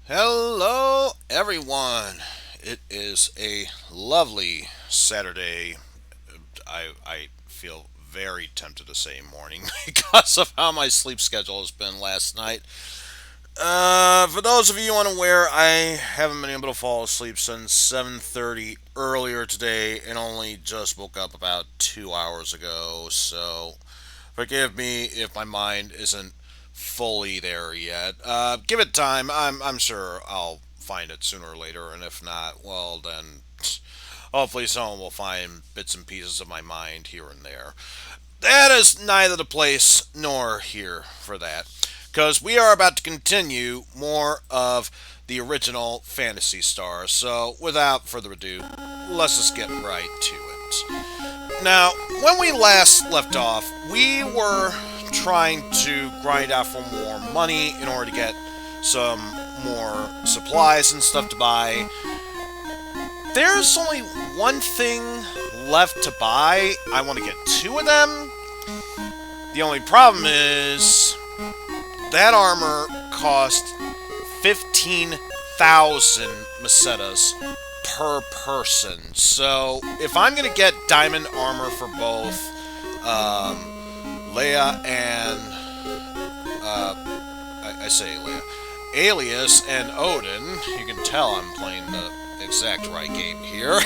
Hello, everyone. It is a lovely Saturday. I feel very tempted to say morning because of how my sleep schedule has been last night. For those of you unaware, I haven't been able to fall asleep since 7:30 earlier today, and only just woke up about 2 hours ago. So forgive me if my mind isn't fully there yet. Give it time. I'm sure I'll find it sooner or later, and if not, well then, hopefully someone will find bits and pieces of my mind here and there. That is neither the place nor here for that, because we are about to continue more of the original Fantasy Star. So, without further ado, let's just get right to it. Now, when we last left off, we were trying to grind out for more money in order to get some more supplies and stuff to buy. There's only one thing left to buy. I want to get two of them. The only problem is that armor cost 15,000 Mesetas per person. So if I'm going to get diamond armor for both Leia and I say Leia, Alias and Odin, you can tell I'm playing the exact right game here.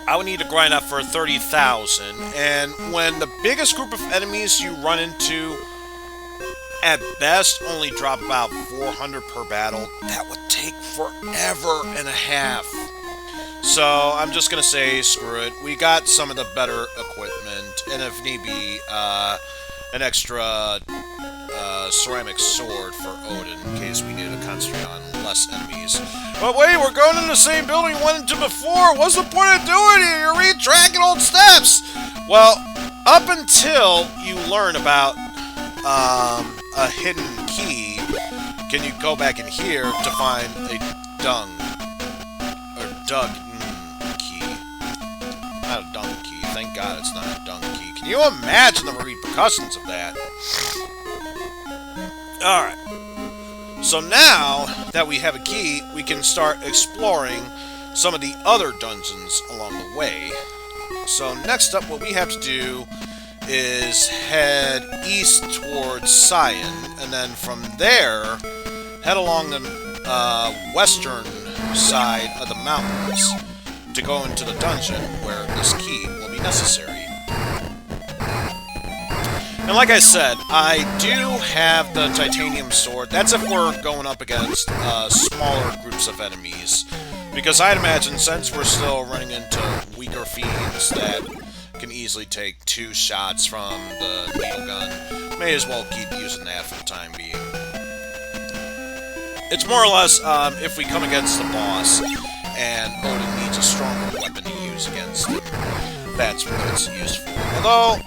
I would need to grind up for 30,000, and when the biggest group of enemies you run into at best only drop about 400 per battle, that would take forever and a half. So I'm just gonna say screw it. We got some of the better equipment, and if need be, an extra ceramic sword for Odin in case we need to concentrate on less enemies. But wait, we're going in the same building we went into before. What's the point of doing it? You're retracking old steps. Well, up until you learn about a hidden key, can you go back in here to find a dung or dug key? Not a dung key. Thank God it's not a dung key. Can you imagine the repercussions of that? Alright. So now that we have a key, we can start exploring some of the other dungeons along the way. So next up, what we have to do is head east towards Sion, and then from there, head along the western side of the mountains to go into the dungeon where this key will be necessary. And like I said, I do have the titanium sword. That's if we're going up against smaller groups of enemies. Because I'd imagine, since we're still running into weaker fiends that can easily take 2 shots from the needle gun, may as well keep using that for the time being. It's more or less, if we come against the boss, and Odin needs a stronger weapon to use against him, that's what it's used for. Although,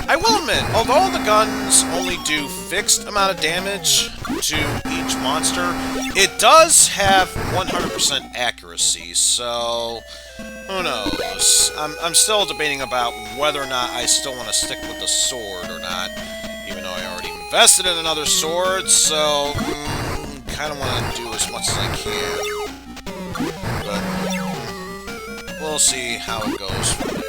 I will admit, although the guns only do fixed amount of damage to each monster, it does have 100% accuracy, so who knows? I'm still debating about whether or not I still want to stick with the sword or not, even though I already invested in another sword, so kind of want to do as much as I can. But we'll see how it goes from there.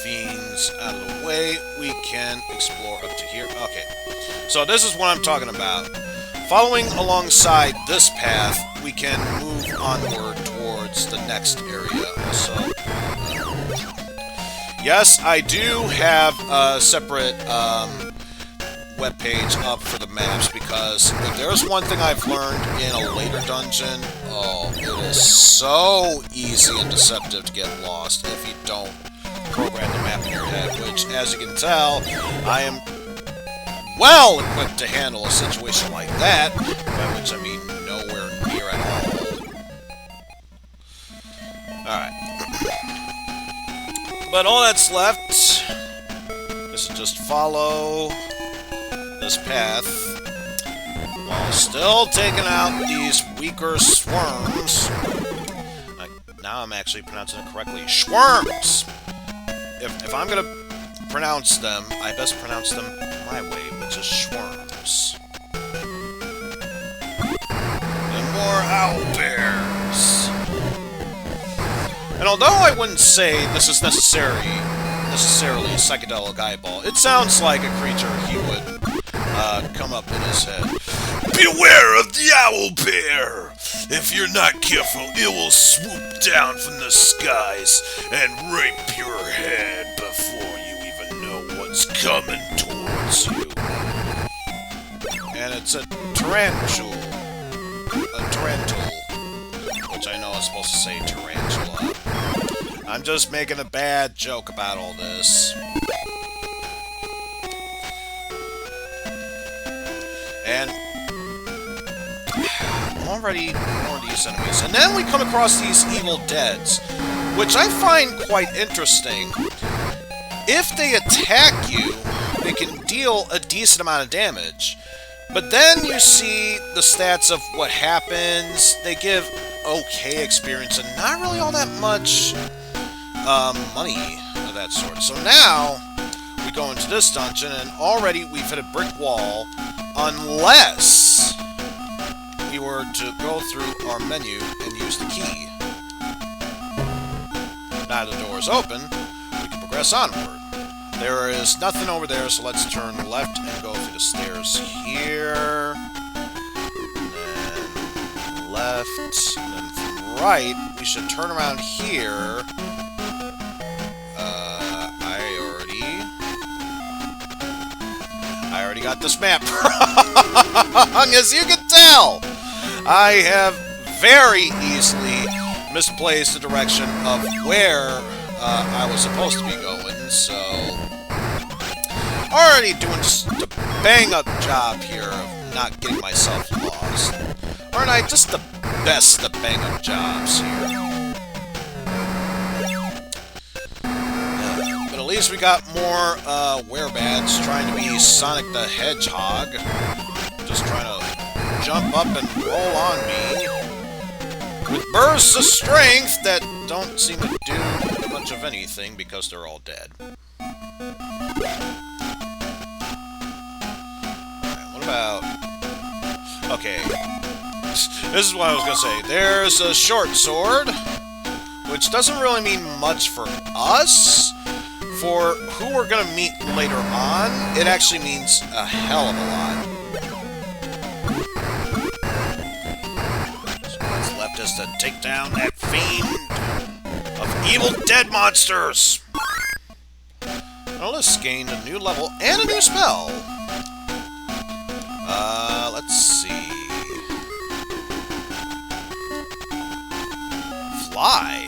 Fiends out of the way, we can explore up to here. Okay, so this is what I'm talking about. Following alongside this path, we can move onward towards the next area. So, yes, I do have a separate webpage up for the maps, because if there's one thing I've learned in a later dungeon, oh, it is so easy and deceptive to get lost if you don't program the map in your head, which, as you can tell, I am well equipped to handle a situation like that, by which I mean nowhere near at all. Alright. But all that's left is to just follow this path while still taking out these weaker swarms. Now I'm actually pronouncing it correctly. Schwarms! if I'm gonna pronounce them, I best pronounce them my way, which is Schworms. And more owlbears. And although I wouldn't say this is necessarily a psychedelic eyeball, it sounds like a creature he would come up in his head. Beware of the owlbear! If you're not careful, it will swoop down from the skies and rape your head before you even know what's coming towards you. And it's a tarantula. A tarantul. Which I know is supposed to say tarantula. I'm just making a bad joke about all this. And already more of these enemies. And then we come across these evil deads, which I find quite interesting. If they attack you, they can deal a decent amount of damage. But then you see the stats of what happens. They give okay experience and not really all that much money of that sort. So now we go into this dungeon and already we've hit a brick wall unless we were to go through our menu and use the key. Now the door is open, we can progress onward. There is nothing over there, so let's turn left and go through the stairs here. And then left, and then from right, we should turn around here. I already got this map wrong, as you can tell. I have very easily misplaced the direction of where I was supposed to be going, so already doing just a bang-up job here of not getting myself lost. Aren't I just the best of bang-up jobs here? But at least we got more werebats trying to be Sonic the Hedgehog. Just trying to jump up and roll on me with bursts of strength that don't seem to do much of anything because they're all dead. What about... Okay. This is what I was going to say. There's a short sword, which doesn't really mean much for us. For who we're going to meet later on, it actually means a hell of a lot. So what's left is to take down that fiend of evil dead monsters. Notice gained a new level and a new spell. Let's see. Fly.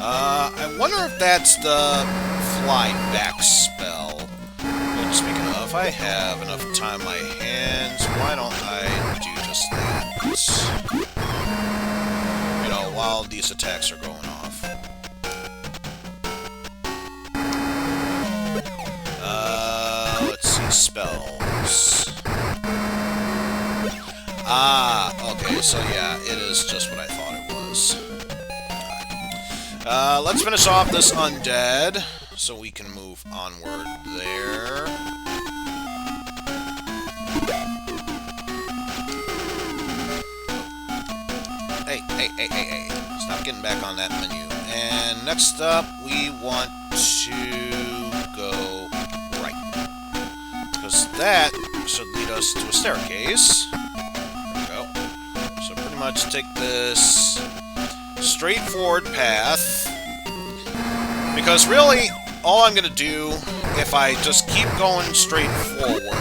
I wonder if that's the fly back spell. And speaking of, I have enough time on my hands. Why don't I do just that? You know, while these attacks are going off. Let's see, spells. Okay, so yeah, it is just what I thought it was. Let's finish off this undead, so we can move onward there. Hey. Stop getting back on that menu. And next up, we want to go right. Because that should lead us to a staircase. There we go. So pretty much take this straightforward path, because really all I'm gonna do if I just keep going straight forward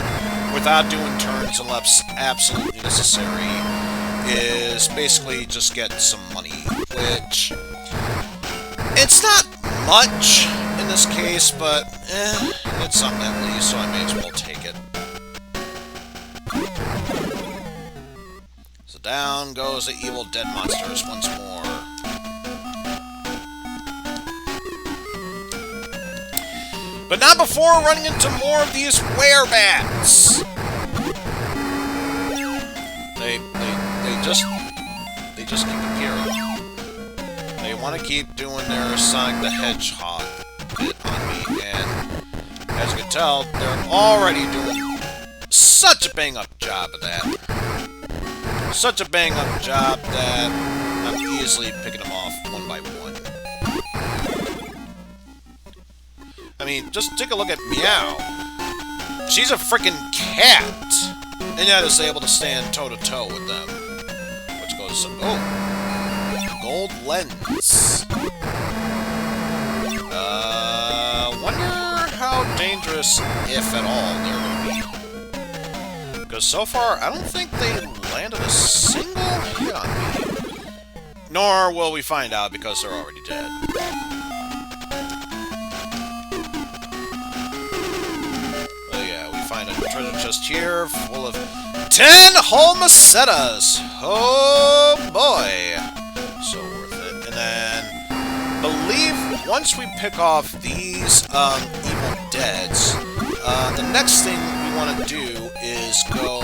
without doing turns unless absolutely necessary is basically just get some money, which it's not much in this case, but it's something at least, so I may as well take it. So down goes the evil dead monsters once more. But not before running into more of these werebats. They just keep appearing. They want to keep doing their Sonic the Hedgehog bit on me, and as you can tell, they're already doing such a bang-up job of that. Such a bang-up job that I'm easily picking them off one by one. I mean, just take a look at Meow. She's a freaking cat, and yet is able to stand toe-to-toe with them. Which goes, oh, gold lens. Wonder how dangerous, if at all, they're gonna be. Because so far, I don't think they landed a single hit on me. Nor will we find out because they're already dead. Oh yeah, we find a treasure chest here full of 10 whole Mesetas! Oh boy! So worth it. And then, believe once we pick off these evil deads, the next thing we want to do is go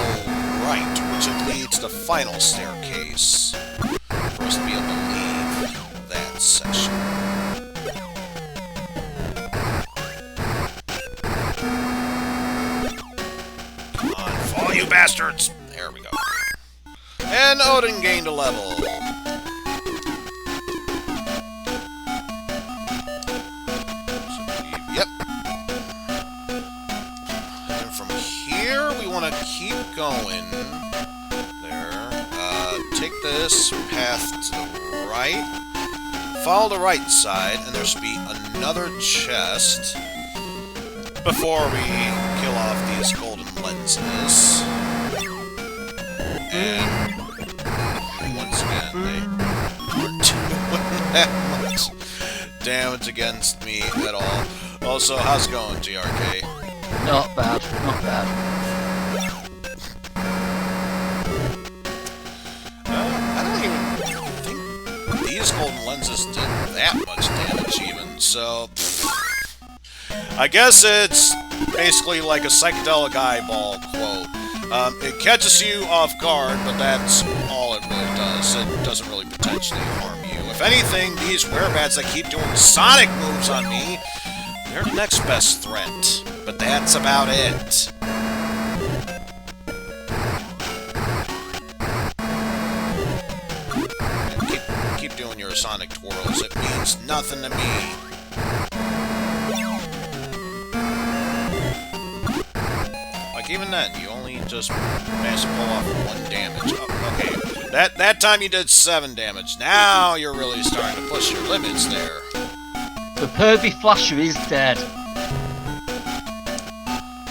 right, which leads to the final staircase for us to be able to leave that section. Come on, fall you bastards! There we go. And Odin gained a level. Yep. And from here, we want to keep going. There. Take this path to the right. Follow the right side, and there should be another chest before we kill off these golden lenses. And once again, they aren't doing that much damage against me at all. Also, how's it going, GRK? Not bad, not bad. I don't even think these golden lenses did that much damage even, so... I guess it's basically like a psychedelic eyeball quote. It catches you off guard, but that's all it really does. It doesn't really potentially harm you. If anything, these werebats that keep doing Sonic moves on me, they're the next best threat. But that's about it. And keep doing your Sonic twirls. It means nothing to me. Like, even then, you only just managed to pull off 1 damage. Oh, okay, that time you did 7 damage. Now you're really starting to push your limits there. The pervy flasher is dead.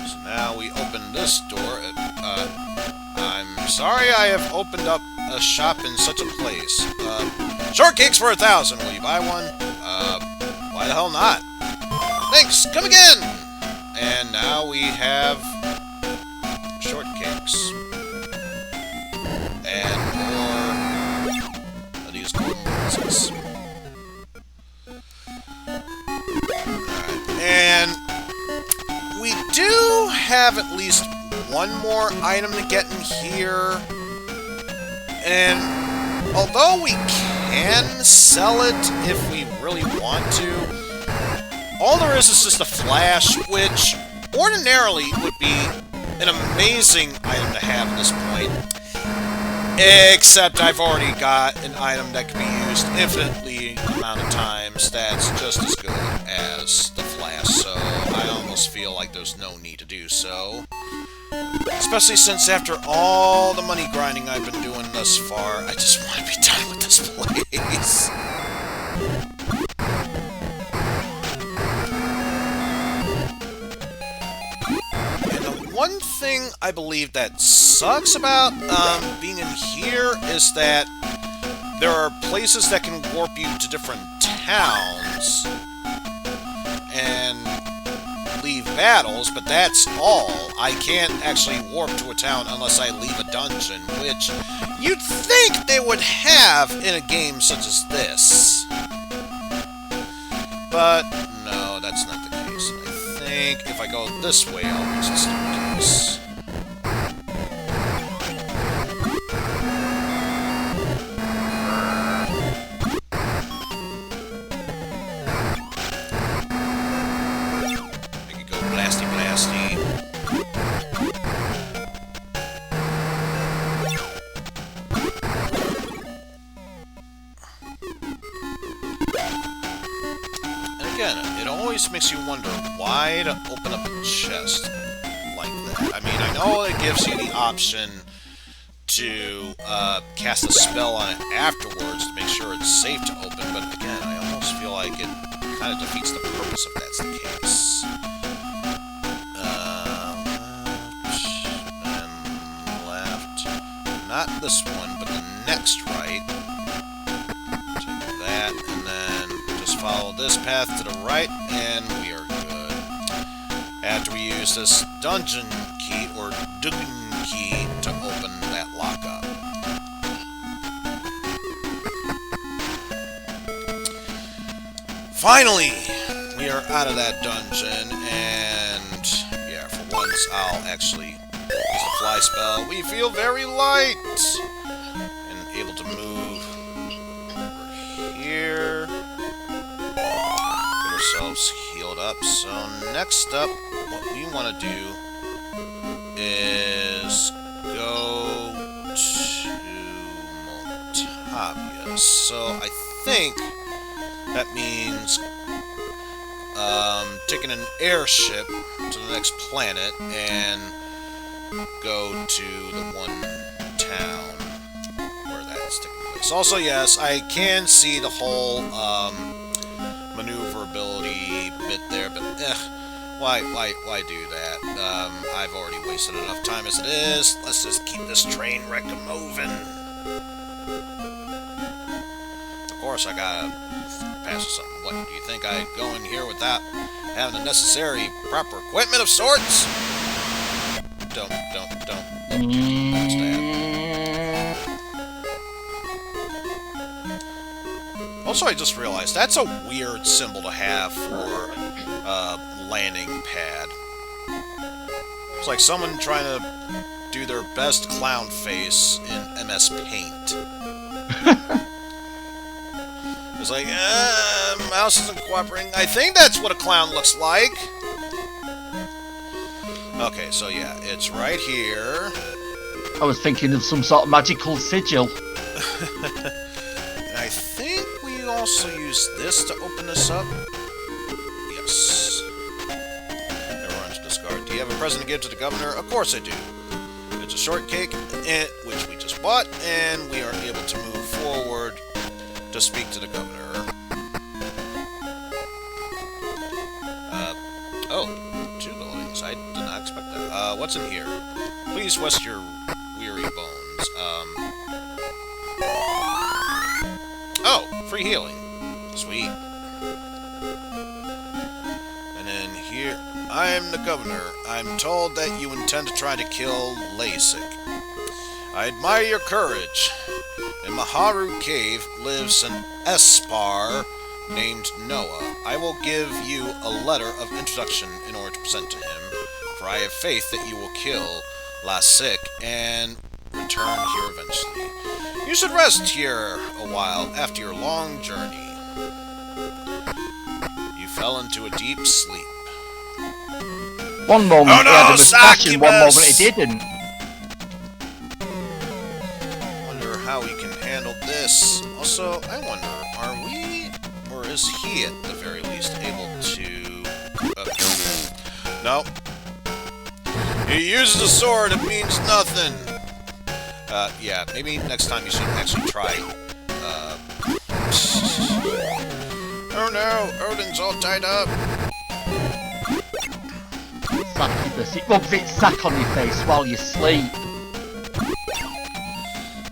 So now we open this door. I'm sorry I have opened up a shop in such a place. Shortcakes for 1,000. Will you buy one? Why the hell not? Thanks. Come again. And now we have shortcakes. And more of these golden roses. Alright, and we do have at least one more item to get in here. And although we can sell it if we really want to, all there is just a flash, which ordinarily would be an amazing item to have at this point. Except I've already got an item that can be used infinitely amount of times that's just as good as the flash, so I almost feel like there's no need to do so. Especially since after all the money grinding I've been doing thus far, I just want to be done with this place. One thing I believe that sucks about being in here is that there are places that can warp you to different towns and leave battles, but that's all. I can't actually warp to a town unless I leave a dungeon, which you'd think they would have in a game such as this. But no, that's not the case. I think if I go this way, I'll reach the staircase. again, it always makes you wonder why to open up a chest like that. I mean, I know it gives you the option to cast a spell on it afterwards to make sure it's safe to open, but again, I almost feel like it kind of defeats the purpose if that's the case. And left. Not this one, but the next right. Take that, and then just follow this path to the right, and we are good. After we use this dungeon key, or dungeon key, to open that lockup. Finally, we are out of that dungeon, and yeah, for once I'll actually use a fly spell. We feel very light and able to move over here. Get ourselves healed up. So next up, what we want to do is go to Montavia. So I think that means taking an airship to the next planet and go to the one town where that's taking place. Also, yes, I can see the whole maneuverability bit there, but why do that? I've already wasted enough time as it is. Let's just keep this train wreck moving. Of course, I gotta pass with something. What, do you think I'd go in here without having the necessary proper equipment of sorts? Don't. Also, I just realized that's a weird symbol to have for landing pad. It's like someone trying to do their best clown face in MS Paint. It's like, mouse isn't cooperating. I think that's what a clown looks like. Okay, so yeah, it's right here. I was thinking of some sort of magical sigil. And I think we also use this to open this up. Yes. Everyone should discard. Do you have a present to give to the governor? Of course I do. It's a shortcake, which we just bought, and we are able to move forward to speak to the governor. Oh, 2 buildings. I did not expect that. What's in here? Please rest your weary bones. Oh, free healing. Sweet. And then here, I am the governor. I'm told that you intend to try to kill Lasik. I admire your courage. In Maharu Cave lives an Espar named Noah. I will give you a letter of introduction in order to present to him, for I have faith that you will kill Lasik and return here eventually. You should rest here a while after your long journey. You fell into a deep sleep. One moment Oh no, he had a mustache and one moment Succubus! he didn't. Wonder how we can handle this. Also, I wonder, are we, or is he at the very least able to... no. He uses a sword, it means nothing. Yeah, maybe next time you should actually try, oh no, Odin's all tied up. Succubus, it rubs its sack on your face while you sleep.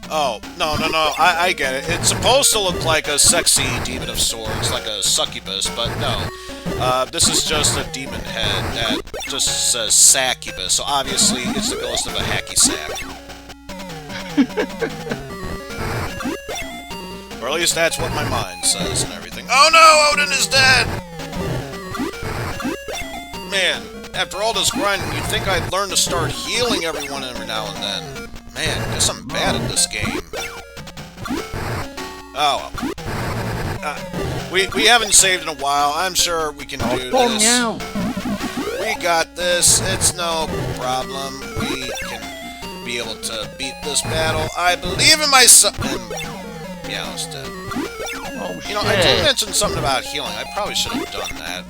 Oh, no, I get it. It's supposed to look like a sexy demon of swords, like a succubus, but no. This is just a demon head that just says succubus, so obviously it's the ghost of a hacky sack. Or at least that's what my mind says and everything. Oh no, Odin is dead! Man, after all this grinding, you'd think I'd learn to start healing everyone every now and then. Man, there's something bad in this game. Oh well. We haven't saved in a while. I'm sure we can do this. Now. We got this. It's no problem. We can be able to beat this battle. I believe in myself. Meow's dead. Oh, You know, I did mention something about healing. I probably should have done that.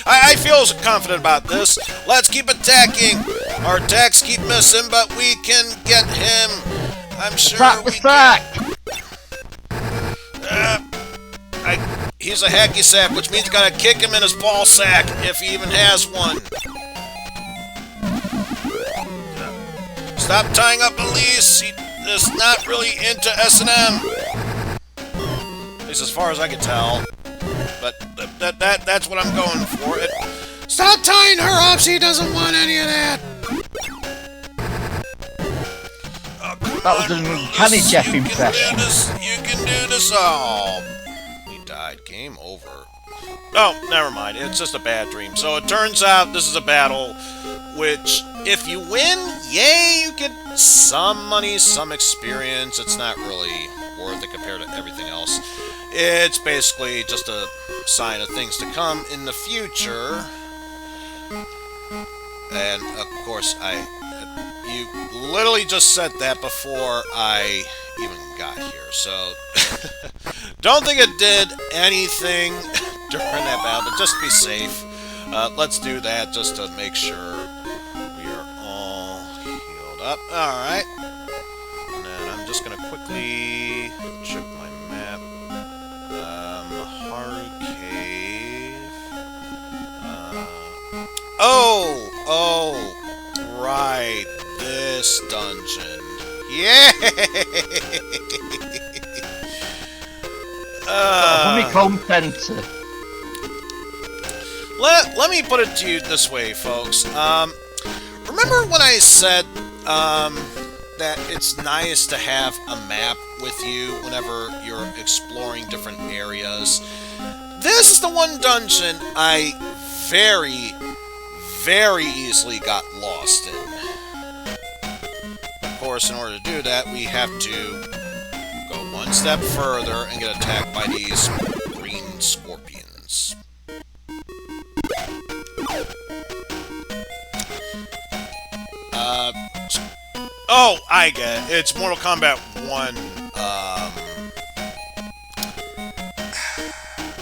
I feel confident about this. Let's keep attacking. Our attacks keep missing, but we can get him. I'm sure we can. He's a hacky sack, which means you gotta kick him in his ball sack, if he even has one. Stop tying up Elise. He is not really into S&M. At least as far as I can tell. But that's what I'm going for. Stop tying her up. She doesn't want any of that. Oh, that was an uncanny Jeff impression. You can do this. Oh, he died. Game over. Oh, never mind. It's just a bad dream. So it turns out this is a battle which, if you win, yay, you get some money, some experience. It's not really worth it compared to everything else. It's basically just a sign of things to come in the future. And, of course, you literally just said that before I even got here. So, don't think it did anything during that battle, but just be safe. Let's do that just to make sure we are all healed up. Alright. And then I'm just going to quickly check my map. Haru Cave. Oh, right. This dungeon. Yay! Honeycomb Center. Let me put it to you this way, folks. Remember when I said that it's nice to have a map with you whenever you're exploring different areas? This is the one dungeon I very, very easily got lost in. Of course, in order to do that, we have to go one step further and get attacked by these green scorpions. Oh, I get it. It's Mortal Kombat 1,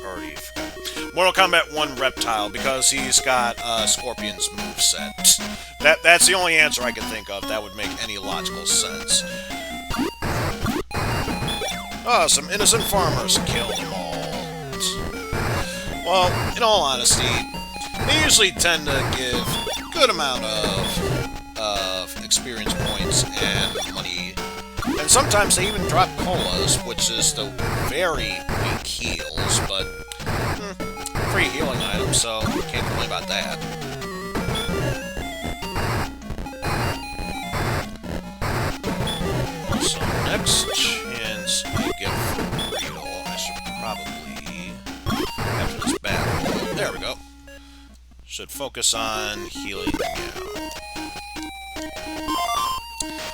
already forgot. Mortal Kombat 1 Reptile, because he's got Scorpion's moveset. That's the only answer I can think of that would make any logical sense. Oh, some innocent farmers killed them all. Well, in all honesty, they usually tend to give a good amount of experience points and money. And sometimes they even drop colas, which is the very weak heals, but free healing item, so can't complain about that. So next chance I get for real, I should probably, after this battle, there we go, should focus on healing now.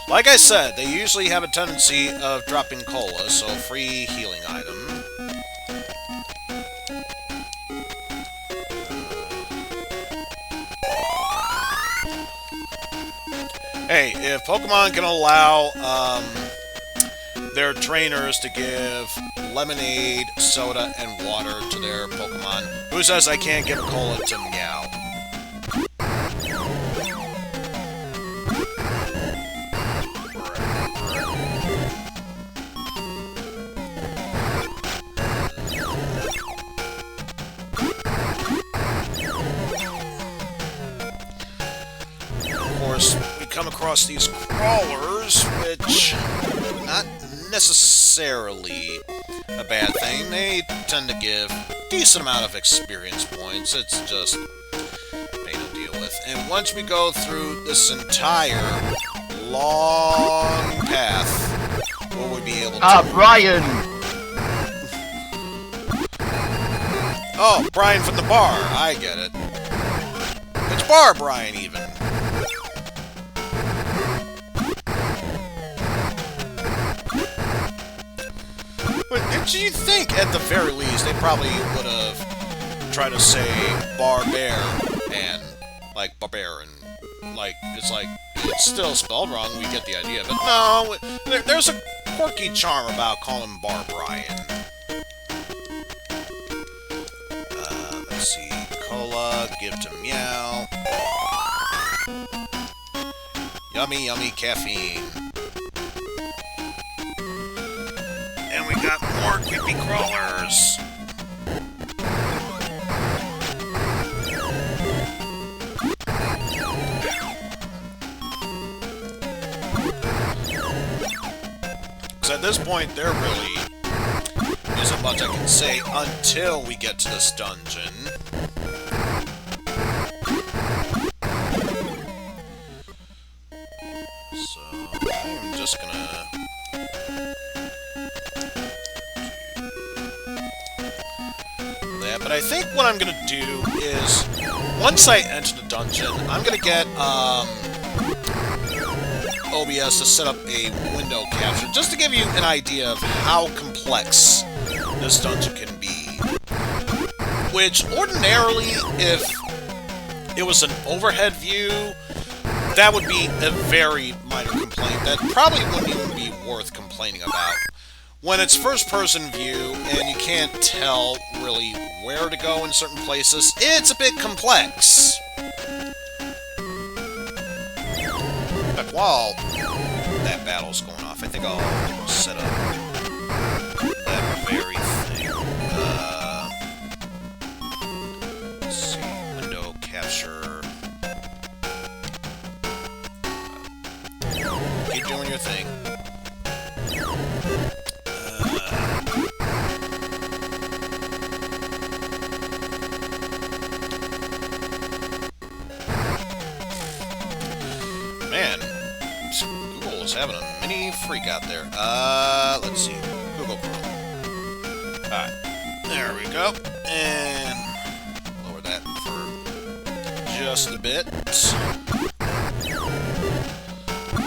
Like I said, they usually have a tendency of dropping cola, so free healing item. Hey, if Pokemon can allow their trainers to give lemonade, soda, and water to their Pokemon, who says I can't give a cola to Meow? We come across these crawlers, which not necessarily a bad thing. They tend to give a decent amount of experience points. It's just pain to deal with. And once we go through this entire long path, will we be able to... Ah, Brian! Oh, Brian from the bar. I get it. It's Bar Brian, even. Do you think, at the very least, they probably would have tried to say Barbear and, like, Barbarian. Like, it's still spelled wrong, we get the idea. But no, there's a quirky charm about calling him Bar Brian. Let's see. Cola, give to Meow. Yummy, yummy caffeine. And we got more creepy crawlers. So at this point, there really isn't much I can say until we get to this dungeon. So I'm just gonna do that. But I think what I'm gonna do is once I enter the dungeon, I'm gonna get OBS to set up a window capture, just to give you an idea of how complex this dungeon can be. Which, ordinarily, if it was an overhead view, that would be a very minor complaint that probably wouldn't even be worth complaining about. When it's first-person view, and you can't tell really where to go in certain places, it's a bit complex. But while that battle's going off, I think I'll set up that very thing. Let's see, window capture. Keep doing your thing. Man, Google is having a mini freak out there. Let's see. Google Chrome. Alright. There we go. And lower that for just a bit.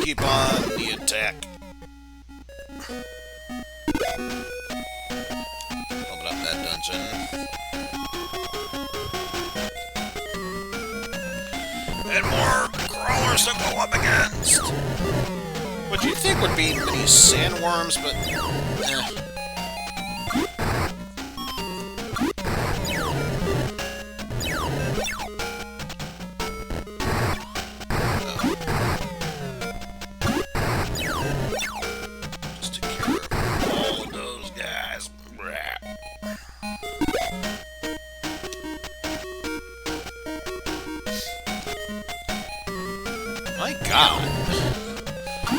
Keep on the attack. Open up that dungeon. And more crawlers to go up against. What you'd think would be mini sandworms, but just to take care of all of those guys. My God.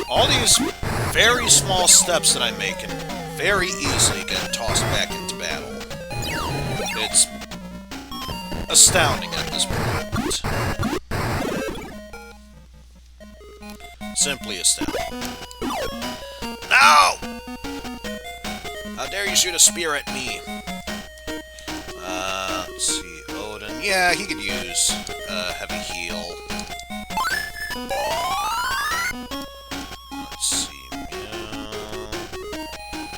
All these very small steps that I make can very easily get tossed back into battle. It's astounding at this point. Simply astounding. No! How dare you shoot a spear at me? Let's see, Odin. Yeah, he could use heavy heal. Let's see,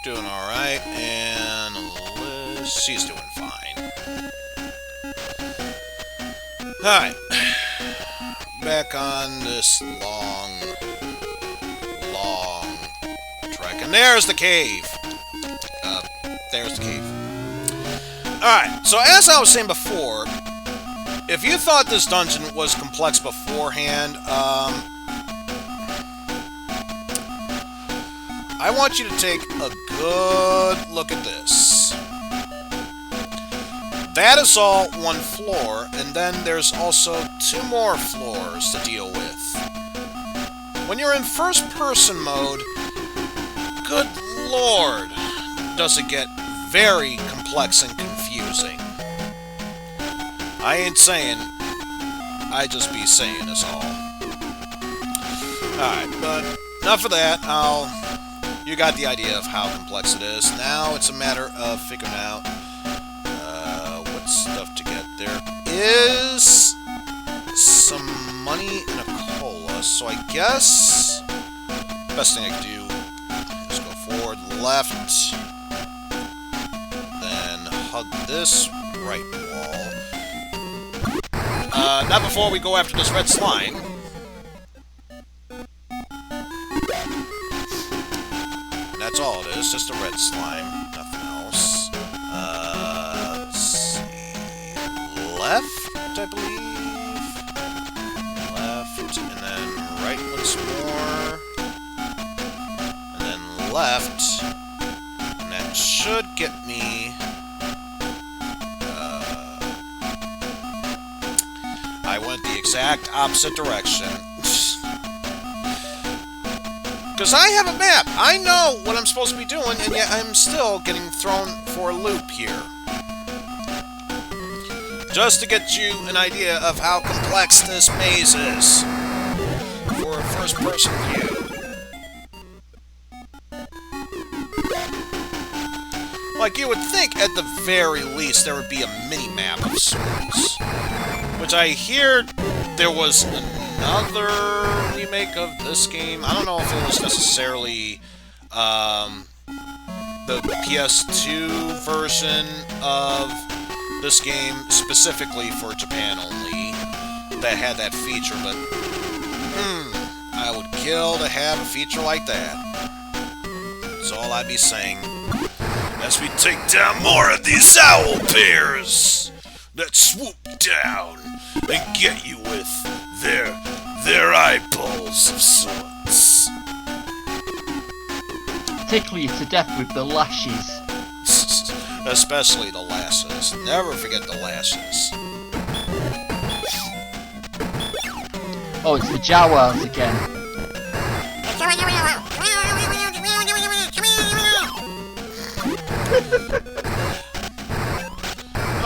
doing alright, and Liz, she's doing fine. Alright, back on this long trek, and there's the cave. There's the cave. Alright, so as I was saying before, if you thought this dungeon was complex beforehand, I want you to take a good look at this. That is all one floor, and then there's also 2 more floors to deal with. When you're in first-person mode, good lord, does it get very complex and confusing. I ain't saying, I just be saying this all. Alright, but enough of that. You got the idea of how complex it is. Now it's a matter of figuring out what stuff to get. There is some money in a cola, so I guess best thing I can do is go forward, left, then hug this right wall. Not before we go after this red slime. That's all it is, just a red slime, nothing else. Let's see. Left, I believe. Left, and then right once more. And then left. And that should get me... I went the exact opposite direction. Because I have a map. I know what I'm supposed to be doing, and yet I'm still getting thrown for a loop here. Just to get you an idea of how complex this maze is for a first-person view. Like, you would think, at the very least, there would be a mini-map of sorts. Which I hear there was another remake of this game. I don't know if it was necessarily the PS2 version of this game specifically for Japan only that had that feature, but I would kill to have a feature like that. That's all I'd be saying. As we take down more of these owl bears that swoop down and get you with their eyeballs of sorts. Tickle you to death with the lashes. Especially the lashes. Never forget the lashes. Oh, it's the Jawas again.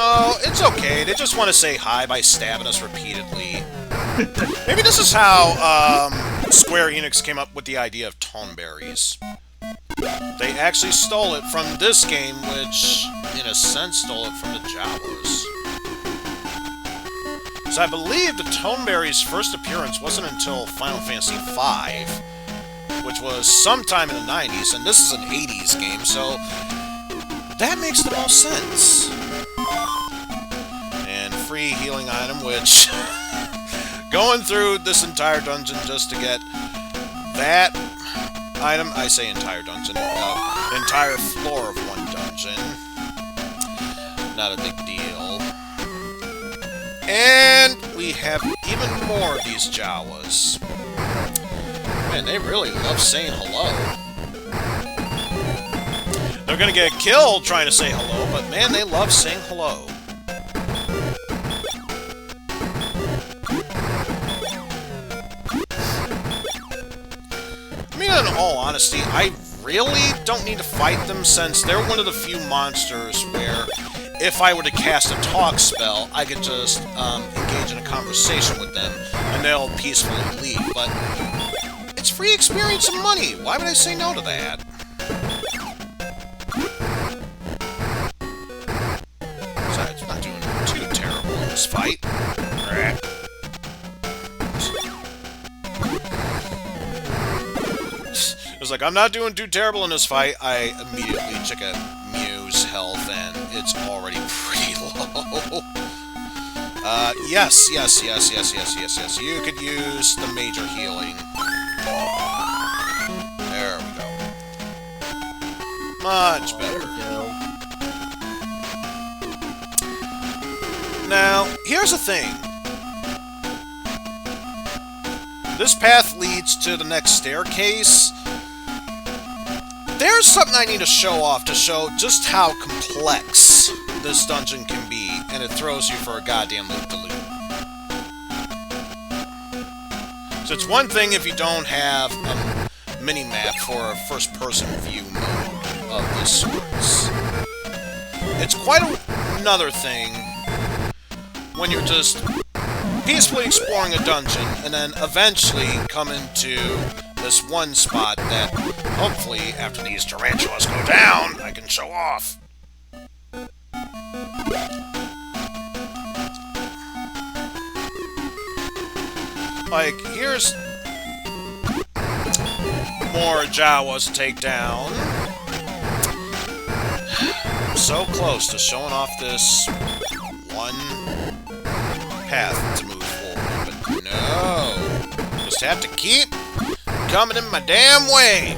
Oh, it's okay. They just want to say hi by stabbing us repeatedly. Maybe this is how Square Enix came up with the idea of tonberries. They actually stole it from this game, which, in a sense, stole it from the Jawas. So I believe the tonberries' first appearance wasn't until Final Fantasy V, which was sometime in the 90s, and this is an 80s game, so that makes the most sense. And free healing item, which... going through this entire dungeon just to get that item, I say entire dungeon, entire floor of one dungeon, not a big deal. And we have even more of these Jawas. Man, they really love saying hello. They're gonna get killed trying to say hello, but man, they love saying hello. I mean, in all honesty, I really don't need to fight them since they're one of the few monsters where if I were to cast a talk spell, I could just engage in a conversation with them and they'll peacefully leave, but it's free experience and money. Why would I say no to that? Besides, I'm not doing too terrible in this fight. It's like, I'm not doing too terrible in this fight. I immediately check out Mew's health, and it's already pretty low. Yes. You could use the major healing. There we go. Much better. Now, here's the thing. This path leads to the next staircase. There's something I need to show off to show just how complex this dungeon can be, and it throws you for a goddamn loop-de-loop. So it's one thing if you don't have a mini-map for a first-person view mode of this sorts. It's quite another thing when you're just peacefully exploring a dungeon, and then eventually come into this one spot that, hopefully, after these tarantulas go down, I can show off. Like, here's more Jawas to take down. I'm so close to showing off this one path to move forward, but no. Just have to keep coming in my damn way.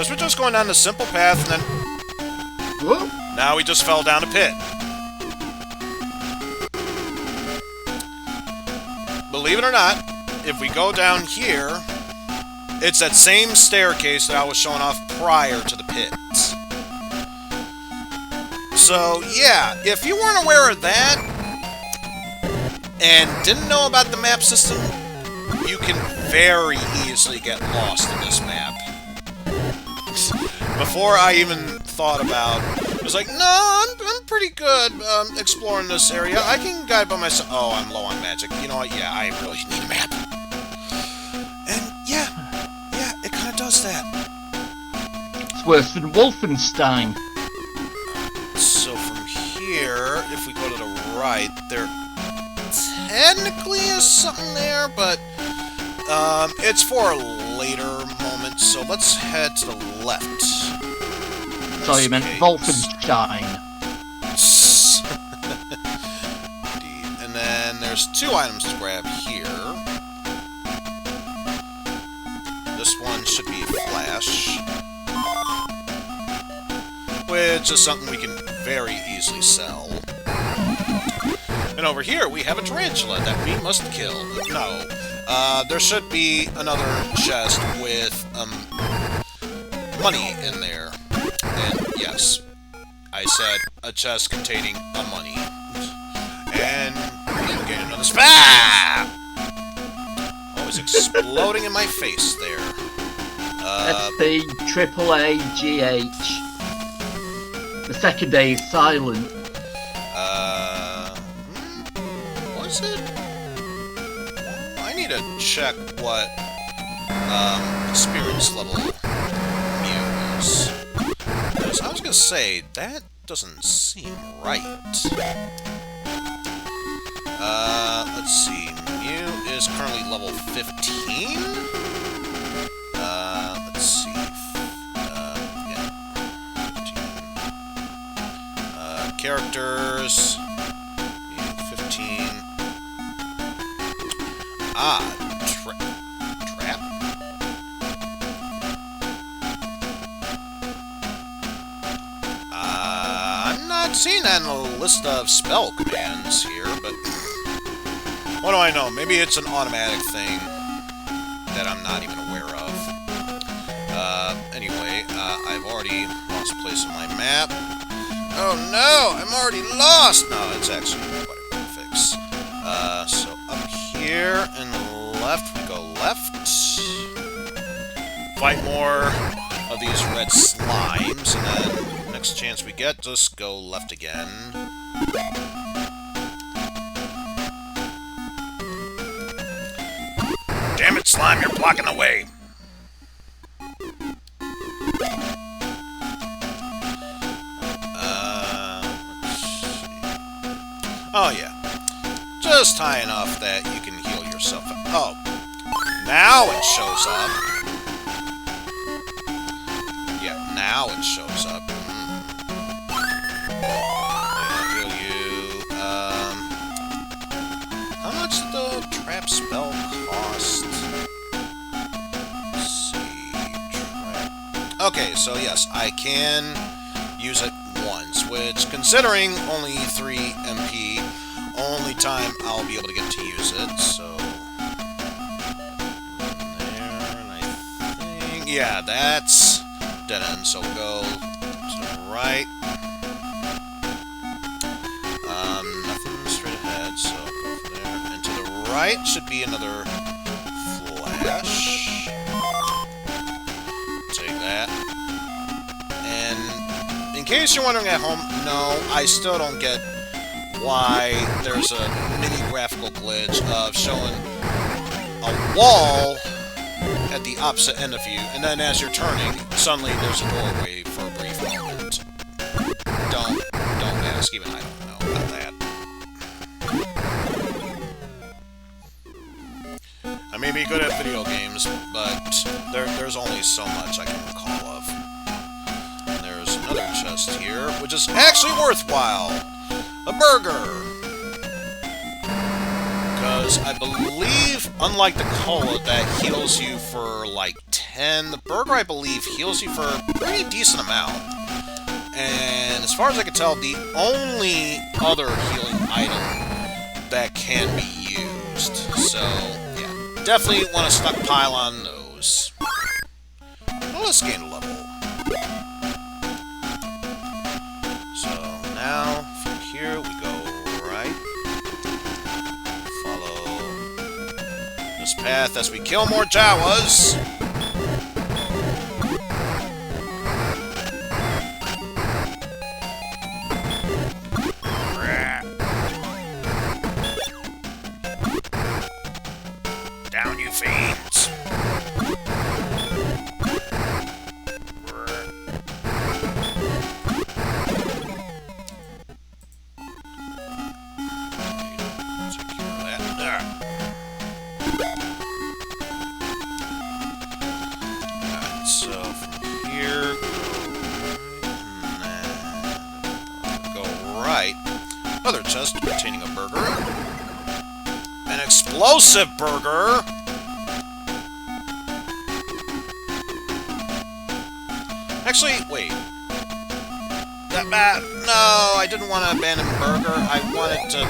Because we're just going down the simple path, and then Whoa. now we just fell down a pit. Believe it or not, if we go down here, it's that same staircase that I was showing off prior to the pits. So, yeah, if you weren't aware of that, and didn't know about the map system, you can very easily get lost in this map. Before I even thought about it, was like, no, I'm pretty good exploring this area. I can guide by myself. Oh, I'm low on magic. You know what? Yeah, I really need a map. And yeah, it kind of does that. It's worse than Wolfenstein. So from here, if we go to the right, there technically is something there, but it's for a later moment, so let's head to the left. Sorry, you meant Wolfenstein. And then there's 2 items to grab here. This one should be Flash, which is something we can very easily sell. And over here we have a tarantula that we must kill. No. There should be another chest with money in there. And yes, I said a chest containing a money. And we'll get another spam! Always exploding in my face there. That's the AAA GH. The second day is silent. Was it? I need to check what experience level Mew is. Because I was gonna say, that doesn't seem right. Let's see. Mew is currently level 15? Let's see. Yeah. 15. Characters. Mew 15. Ah, trap? I'm not seeing that in the list of spell commands here, but what do I know? Maybe it's an automatic thing that I'm not even aware of. Anyway, I've already lost place on my map. Oh no, I'm already lost! No, it's actually quite a quick fix. So up here and left, we go left. Fight more of these red slimes, and then next chance we get, just go left again. Damn it, slime, you're blocking the way! Let's see. Oh yeah. Just high enough that you can heal yourself up. Oh. Now it shows up. Yeah, now it shows up. I'll heal you. How much did the trap spell cost? Let's see. Trap. Okay, so yes, I can use it once, which, considering only 3 MP, only time I'll be able to get to use it, so... There, and I think... Yeah, that's dead end, so we'll go to the right. Nothing straight ahead, so I'll go from there. And to the right should be another flash. Take that. And in case you're wondering at home, no, I still don't get why there's a mini graphical glitch of showing a wall at the opposite end of you, and then as you're turning, suddenly there's a doorway for a brief moment. Don't ask, even I don't know about that. I may be good at video games, but there's only so much I can recall of. And there's another chest here, which is actually worthwhile. A burger! Because I believe, unlike the cola that heals you for like and the burger, I believe, heals you for a pretty decent amount. And as far as I can tell, the only other healing item that can be used. So, yeah, definitely want to stockpile on those. Well, let's gain a level. So, now, from here, we go right. Follow this path as we kill more Jawas. Down, you fiends! Alright, so from here, go right. Other chest containing a burger. An explosive burger! Actually, wait. No, I didn't want to abandon burger. I wanted to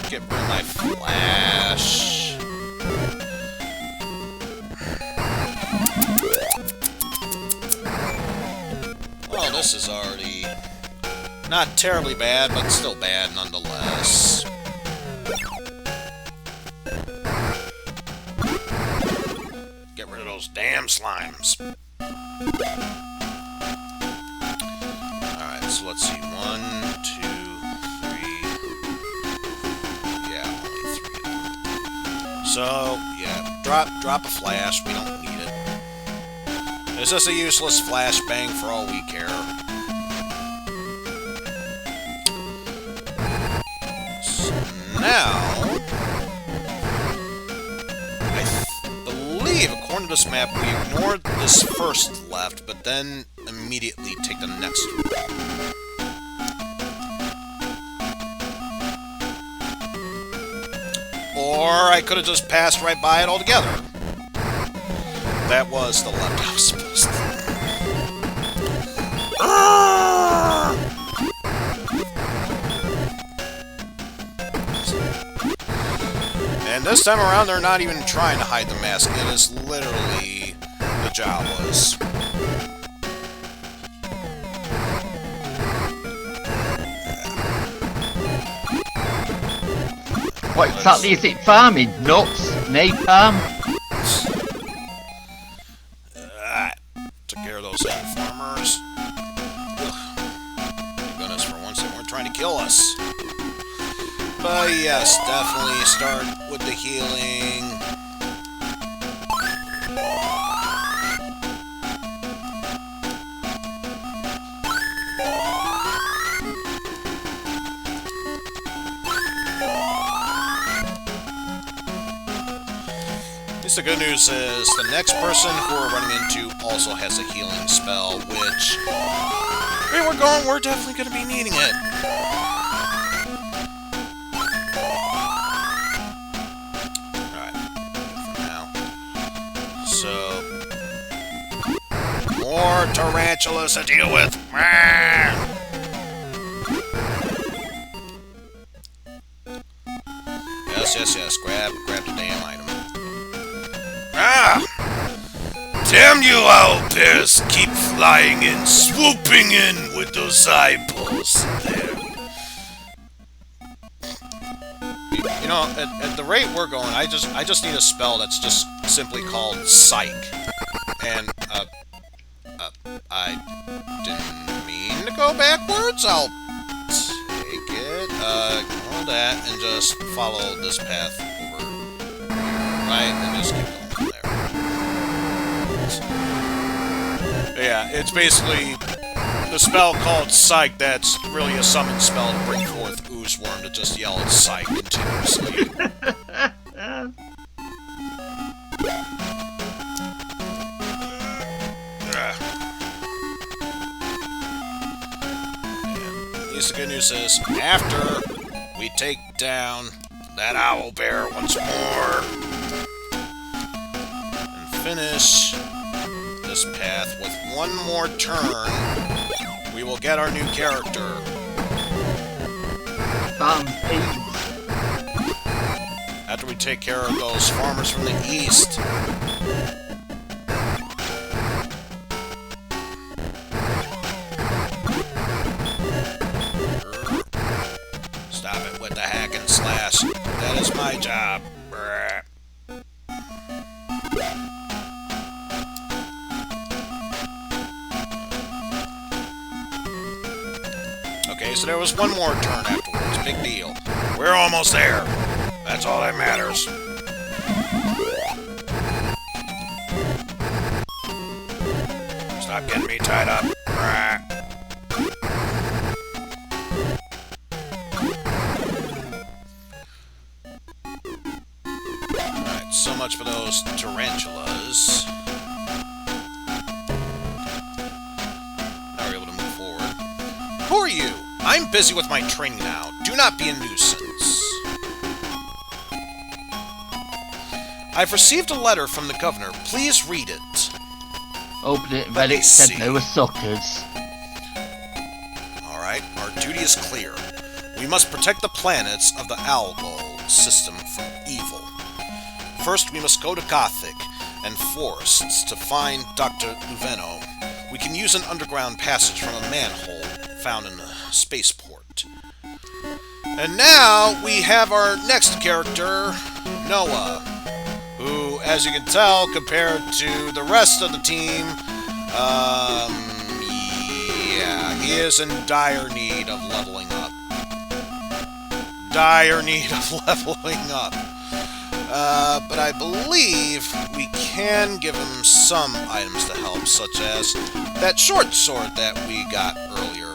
get rid of my flash. Well, this is already not terribly bad, but still bad nonetheless. Get rid of those damn slimes. Alright, so let's see. 1, 2, 3. Yeah, only 3. So, yeah, drop a flash. We don't need it. It's just a useless flashbang for all we care. So now, according to this map, we ignored this first left, but then immediately take the next route. Or I could have just passed right by it altogether. That was the left I was supposed to. And this time around, they're not even trying to hide the mask. It is literally the Jawas. What exactly is it farming? Nuts? Napalm? Took care of those end farmers. Thank goodness for once they weren't trying to kill us. But yes, definitely start with the healing. At least the good news is the next person who we're running into also has a healing spell, which, where we're going, we're definitely going to be needing it. More tarantulas to deal with. Yes. Grab the damn item. Damn you, owlbears! Keep flying in, swooping in with those eyeballs there. You know, at the rate we're going, I just need a spell that's just simply called Psych. And I didn't mean to go backwards. I'll take it. Ignore that and just follow this path over. Right, and just keep going from there. Yeah, it's basically the spell called Psych that's really a summon spell to bring forth Oozeworm to just yell at Psych continuously. The good news is, after we take down that owlbear once more and finish this path. With one more turn, we will get our new character. After we take care of those farmers from the east. Stop it with the hack and slash. That is my job. Okay, so there was one more turn afterwards. Big deal. We're almost there. That's all that matters. Stop getting me tied up. Alright, so much for those tarantulas. Now we're able to move forward. Who are you? I'm busy with my training now. Do not be a nuisance. I've received a letter from the governor. Please read it. Open it and read it. Said they were suckers. Alright, our duty is clear. We must protect the planets of the Algol system from evil. First, we must go to Gothic and forests to find Dr. Luveno. We can use an underground passage from a manhole found in the spaceport. And now we have our next character, Noah, who, as you can tell, compared to the rest of the team, yeah, he is in dire need of leveling up. Dire need of leveling up. But I believe we can give him some items to help, such as that short sword that we got earlier.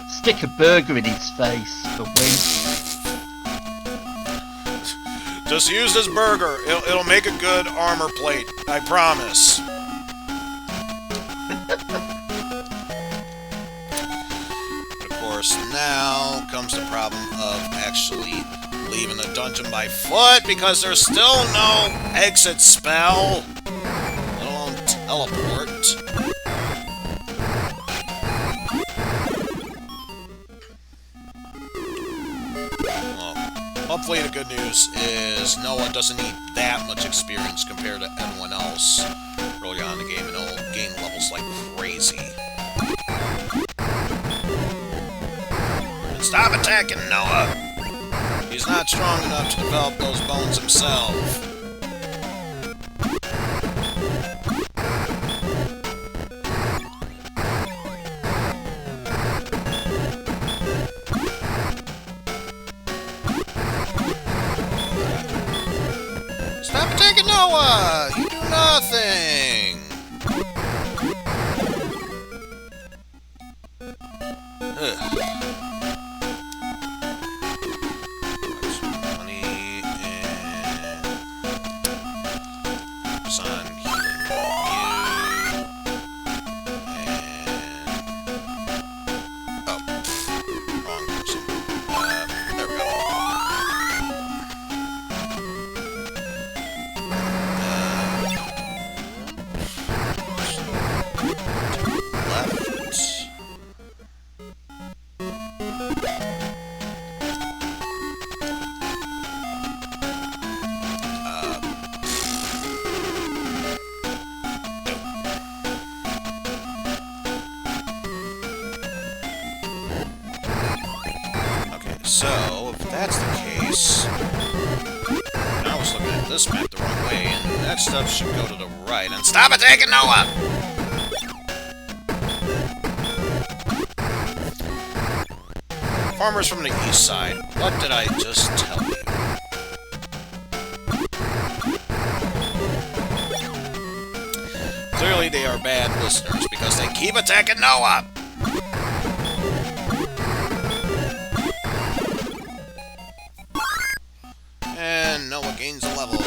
Stick a burger in his face for win. Just use this burger. It'll make a good armor plate. I promise. But of course, now comes the problem of actually leaving the dungeon by foot because there's still no exit spell, let alone teleport. Well, hopefully the good news is Noah doesn't need that much experience compared to everyone else early on in the game, and he'll gain levels like crazy. And stop attacking Noah! He's not strong enough to develop those bones himself. Stop attacking Noah! You do nothing! Ugh. So, if that's the case, I was looking at this map the wrong way, and that stuff should go to the right. And stop attacking Noah! Farmers from the east side, what did I just tell you? Clearly they are bad listeners because they keep attacking Noah! And Noah gains a level.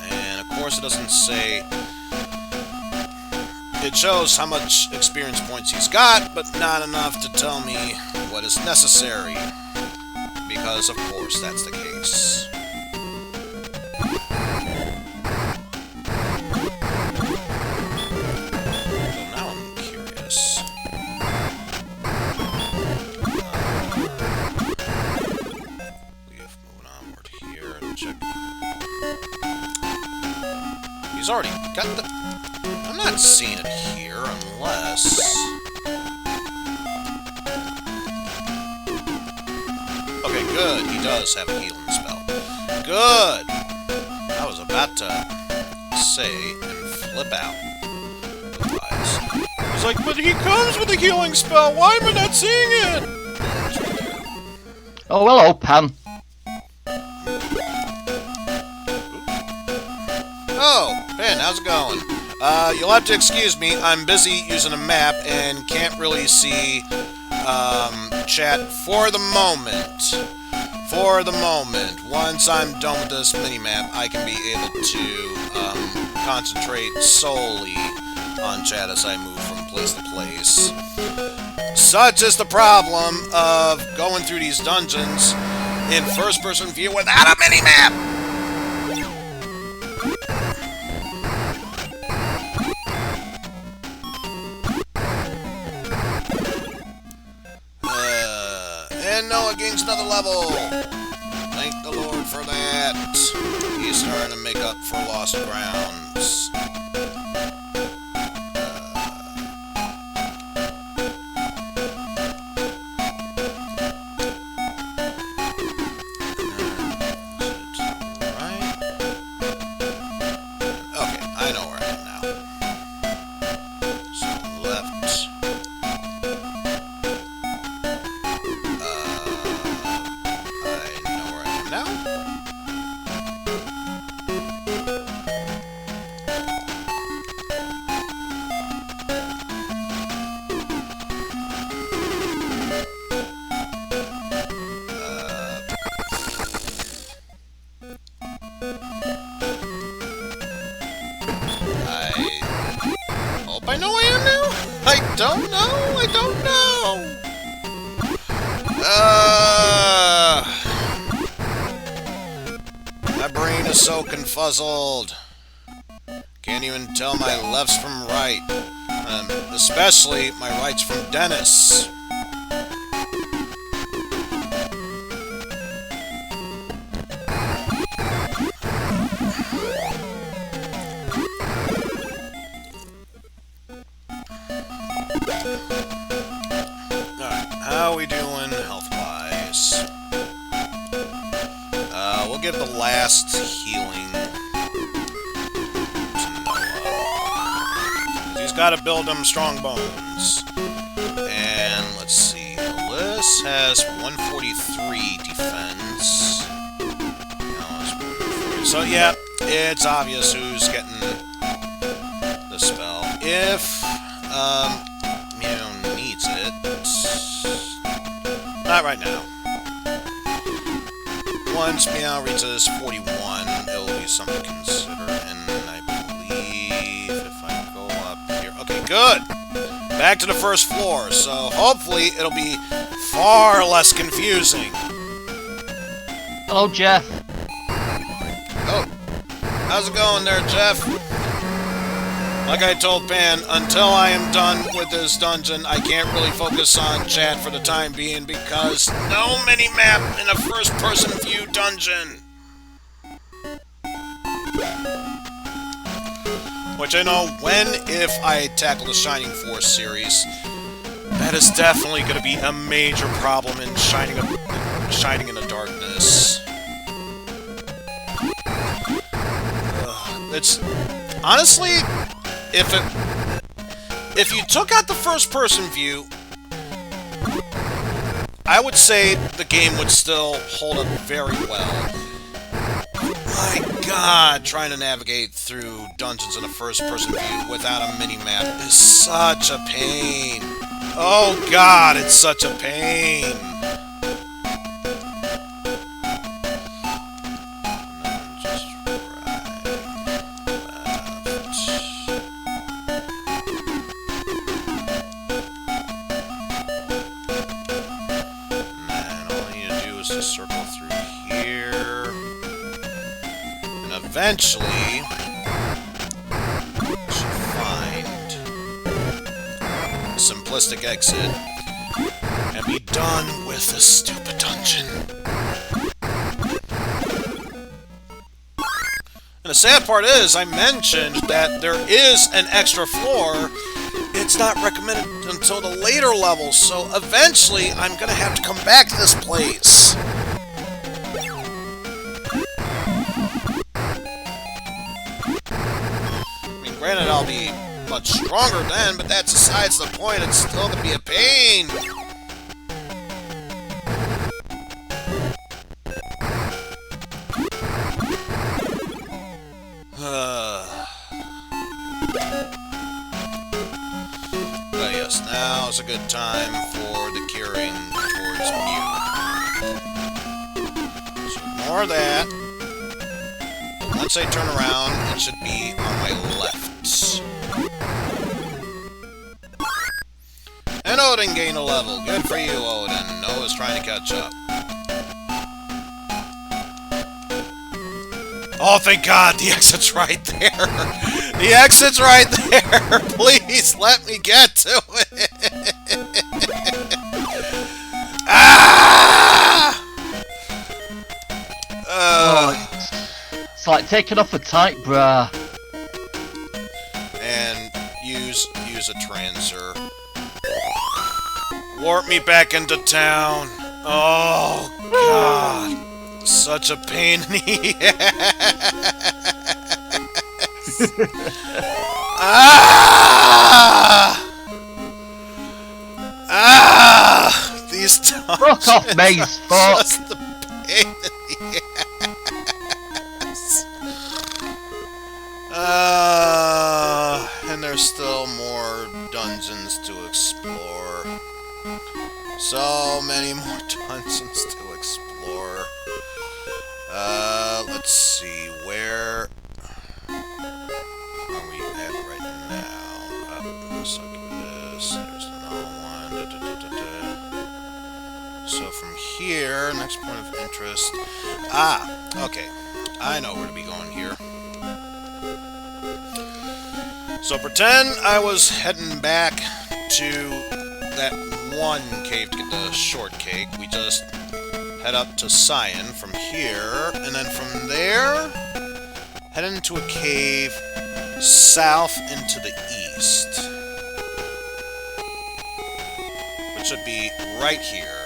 And of course it doesn't say... It shows how much experience points he's got, but not enough to tell me what is necessary. because of course that's the case. So now I'm curious. Moving onward here and check. He's already got the... I'm not seeing it here unless... Okay, good. He does have a healing spell. Good! I was about to say and flip out. Otherwise. He's like, but he comes with a healing spell! Why am I not seeing it? Oh, hello, Pan. Oh, Ben, how's it going? You'll have to excuse me. I'm busy using a map and can't really see chat for the moment. For the moment. Once I'm done with this mini-map, I can be able to concentrate solely on chat as I move from place to place. Such is the problem of going through these dungeons in first-person view without a mini-map! And Noah gains another level! Thank the Lord for that. He's starting to make up for lost grounds. Okay, I know where I am now. So left. I know where I am now. I hope I know where I am now. I don't know. I don't know. My brain is so confuzzled. Can't even tell my lefts from right. Especially my rights from Dennis. Alright, how are we doing health-wise? We'll give the last healing to Noah. He's got to build him strong bones. And let's see, Liz has 143 defense. No, it's 140. So yeah, it's obvious who's getting the spell. If needs it. Not right now. Once Meow reaches 41, it'll be something to consider, and I believe if I go up here... Okay, good! Back to the first floor, so hopefully it'll be far less confusing. Hello, Jeff. Oh, how's it going there, Jeff? Like I told Pan, until I am done with this dungeon, I can't really focus on chat for the time being because no mini-map in a first-person view dungeon. Which I know if I tackle the Shining Force series, that is definitely going to be a major problem in Shining in the Darkness. It's... Honestly... If you took out the first-person view, I would say the game would still hold up very well. My God, trying to navigate through dungeons in a first-person view without a mini-map is such a pain. Oh God, it's such a pain. Circle eventually should find a simplistic exit and be done with this stupid dungeon. And the sad part is, I mentioned that there is an extra floor. It's not recommended until the later levels, so eventually I'm going to have to come back to this place. I mean, granted, I'll be much stronger then, but that's besides the point. It's still going to be a pain. Yes, now is a good time for the curing towards Mew. So ignore that. Once I turn around, it should be on my left. And Odin gained a level. Good for you, Odin. Noah's trying to catch up. Oh, thank God, the exit's right there. The exit's right there. Please let me get to it. Ah! It's like taking off a tight bra. And use a transer. Warp me back into town. Oh, God. Such a pain in the ass. These dungeons. Fuck off, Maze. Fuck. Just the pain in the ass. And there's still more dungeons to explore. So many more dungeons to explore. Let's see, where are we at right now? This, there's another one. So from here, next point of interest. Okay. I know where to be going here. So pretend I was heading back to that one cave to get the shortcake. We just head up to Cyan from here, and then from there, head into a cave south into the east. Which would be right here.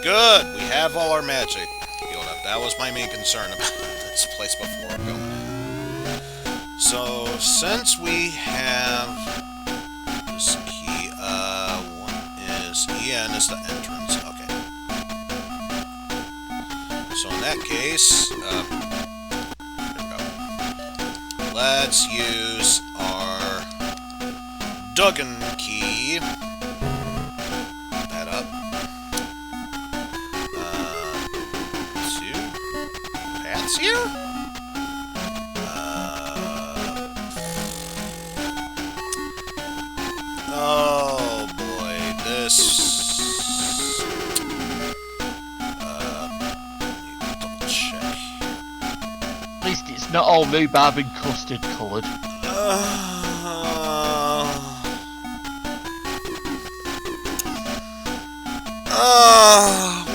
Good! We have all our magic healed up. That was my main concern about this place before going in. So, since we have this key, one is EN is the entrance. Okay. So in that case, here we go. Let's use our Duggan key. That up. Here? Oh boy, this. Double check. At least it's not all rhubarb and custard coloured.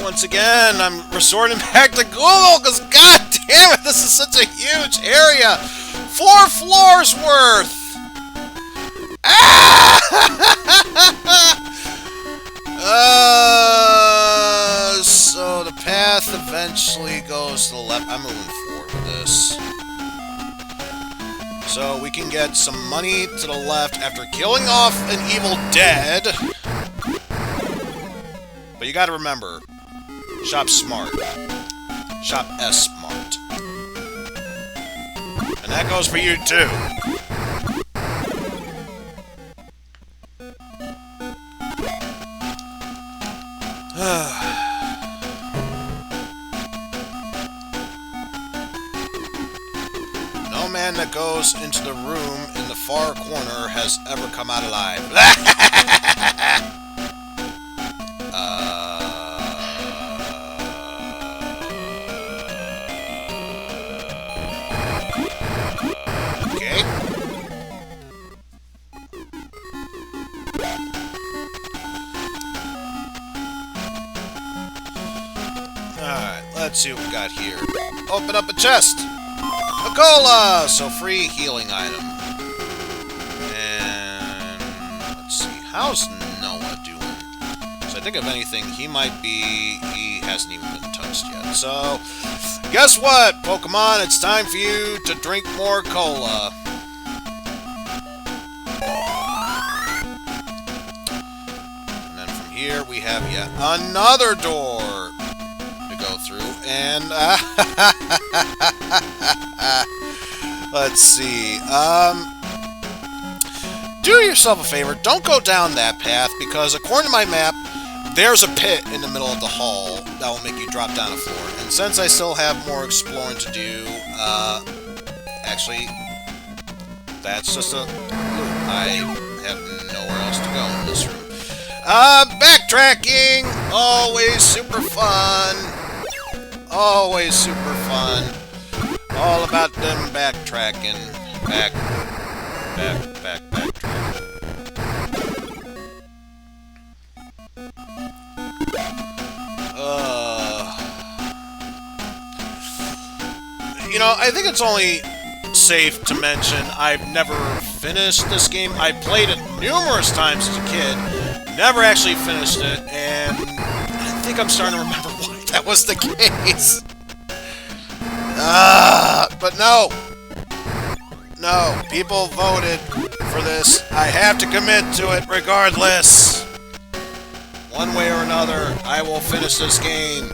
Once again, I'm resorting back to Google, because god damn it, this is such a huge area! 4 floors worth! So the path eventually goes to the left. I'm moving forward with this. So we can get some money to the left after killing off an evil dead. But you gotta remember, shop smart. Shop S smart. And that goes for you, too. No man that goes into the room in the far corner has ever come out alive. Okay. Alright, let's see what we got here. Open up a chest! A cola! So free healing item. And let's see, how's Noah doing? So I think if anything, he hasn't even been touched yet. So, guess what, Pokemon? It's time for you to drink more cola. And then from here, we have yet another door to go through. And, let's see, do yourself a favor, don't go down that path, because according to my map, there's a pit in the middle of the hall that will make you drop down a floor. And since I still have more exploring to do, actually, that's just a loop. I have nowhere else to go in this room. Backtracking! Always super fun! Always super fun. All about them backtracking. Backtracking. You know, I think it's only safe to mention I've never finished this game. I played it numerous times as a kid, never actually finished it, and I think I'm starting to remember why that was the case. But no. No, people voted for this. I have to commit to it regardless. One way or another, I will finish this game.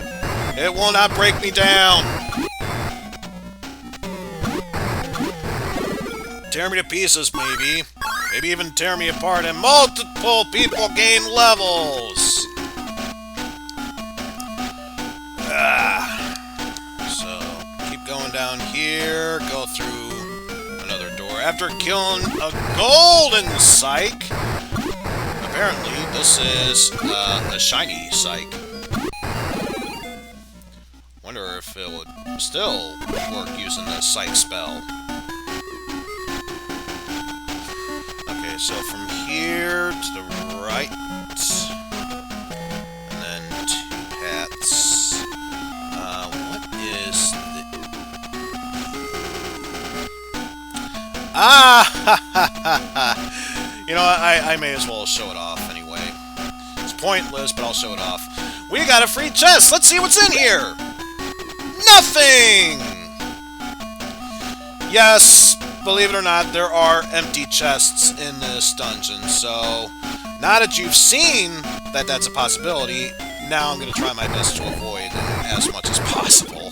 It will not break me down. Tear me to pieces, maybe. Maybe even tear me apart, and multiple people gain levels. So, keep going down here, go through another door. After killing a golden psych, apparently this is a shiny psych. Wonder if it would still work using the psych spell. Okay, so from here to the right, and then two paths. What is the... You know, I may as well show it off anyway. It's pointless, but I'll show it off. We got a free chest! Let's see what's in here! Nothing! Yes, believe it or not, there are empty chests in this dungeon, so now that you've seen that that's a possibility, now I'm going to try my best to avoid them as much as possible.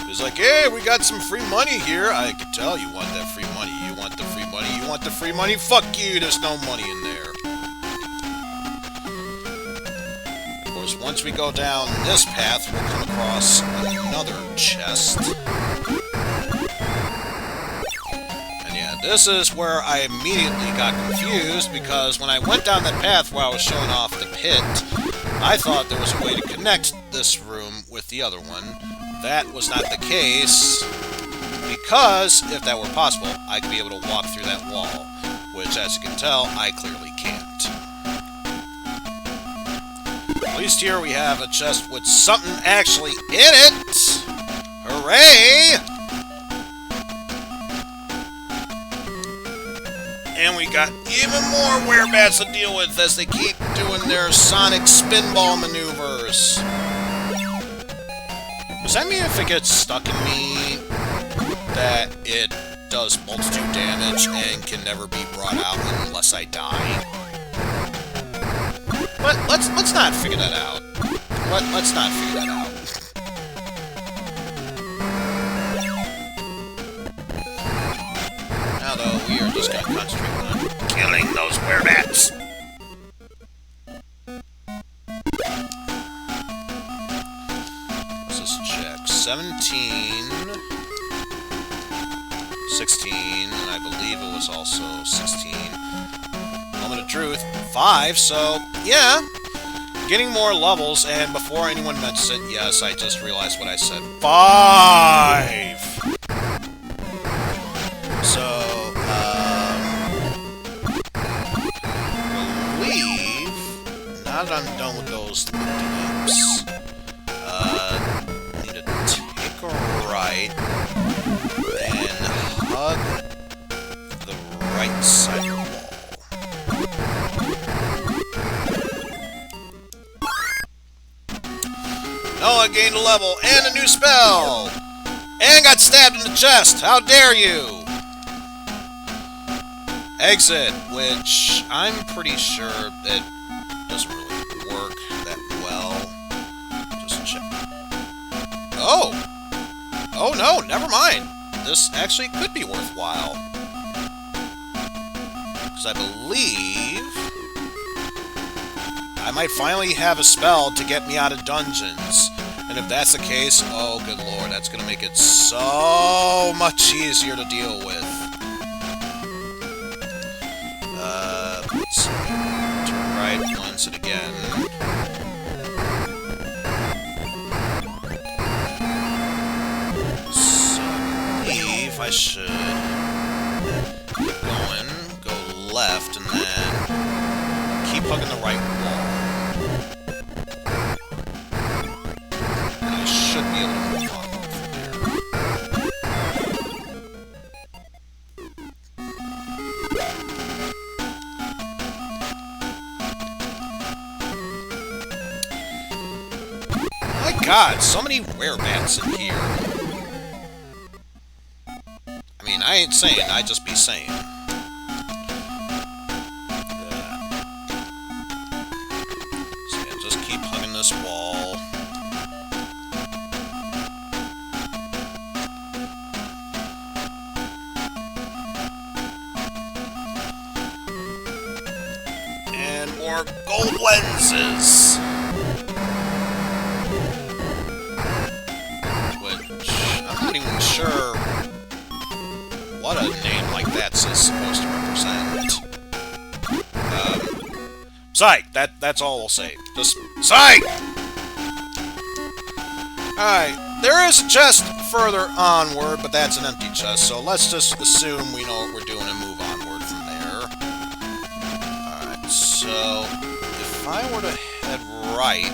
It's like, hey, we got some free money here. I can tell you want that free money. You want the free money? You want the free money? Fuck you, there's no money in there. Of course, once we go down this path, we'll come across another chest. And yeah, this is where I immediately got confused, because when I went down that path where I was showing off the pit, I thought there was a way to connect this room with the other one. That was not the case, because if that were possible, I'd be able to walk through that wall, which, as you can tell, I clearly can't. At least here we have a chest with something actually in it! Hooray! And we got even more werebats to deal with as they keep doing their sonic spinball maneuvers. Does that mean if it gets stuck in me that it does multitude damage and can never be brought out unless I die? But let's not figure that out. Let's not figure that out. just gonna concentrate on killing those werebats. Let's just check. 17, 16, and I believe it was also 16. Moment of truth, 5, so yeah. Getting more levels, and before anyone mentions it, yes, I just realized what I said. 5! So, I believe, now that I'm done with those loops, need to take a right, and hug the right side of the wall. Oh, I gained a level and a new spell! And got stabbed in the chest! How dare you! Exit, which I'm pretty sure that doesn't really work that well. Just check. Oh! Oh no, never mind. This actually could be worthwhile. Because I believe I might finally have a spell to get me out of dungeons. And if that's the case, oh good lord, that's going to make it so much easier to deal with. Let's see. Turn right, once it again. So I believe I should keep going, go left, and then keep hugging the right wall. Should be able to move on from there. My god, so many werebats in here. I mean, I ain't saying, I just be saying. So yeah, just keep hugging this wall. More gold lenses! Which, I'm not even sure what a name like that's supposed to represent. Psych! That's all I'll say. Just, psych! Alright, there is a chest further onward, but that's an empty chest, so let's just assume we know what we're doing and move onward from there. So, if I were to head right,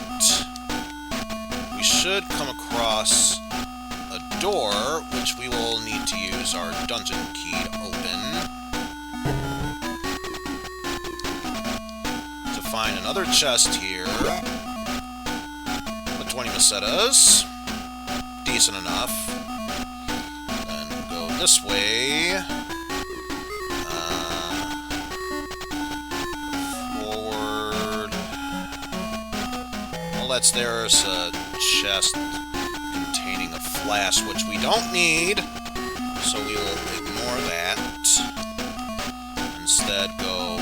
we should come across a door, which we will need to use our dungeon key to open. To find another chest here. With 20 Mesetas. Decent enough. Then go this way. There's a chest containing a flask, which we don't need, so we will ignore that. Instead, go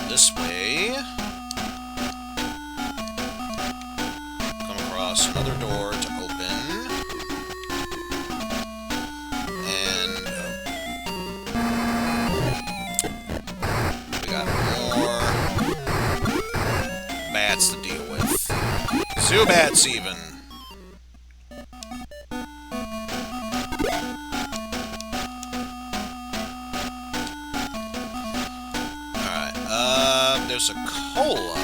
this way. Come across another door to open. And we got more bats to deal with. Zubats, even. Alright, there's a cola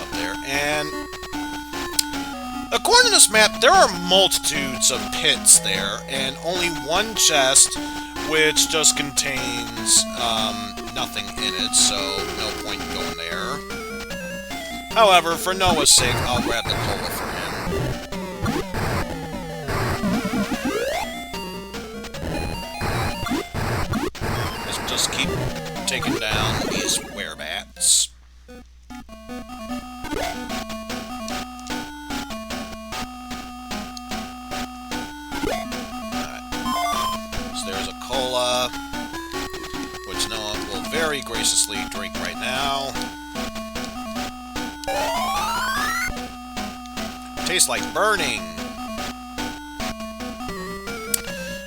up there, and according to this map, there are multitudes of pits there, and only one chest, which just contains, nothing in it, so no point in going there. However, for Noah's sake, I'll grab the cola for him. Let's just keep taking down these werebats. Alright. So there's a cola. very graciously drink right now. Tastes like burning.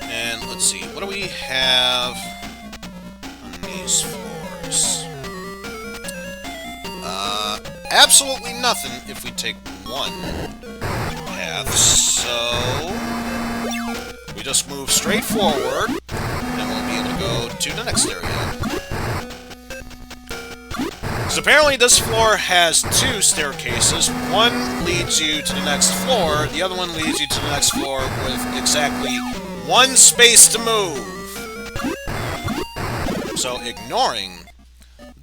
And let's see, what do we have on these floors? Absolutely nothing if we take one path, so we just move straight forward, and we'll be able to go to the next area. So apparently this floor has two staircases. One leads you to the next floor, the other one leads you to the next floor with exactly one space to move. So ignoring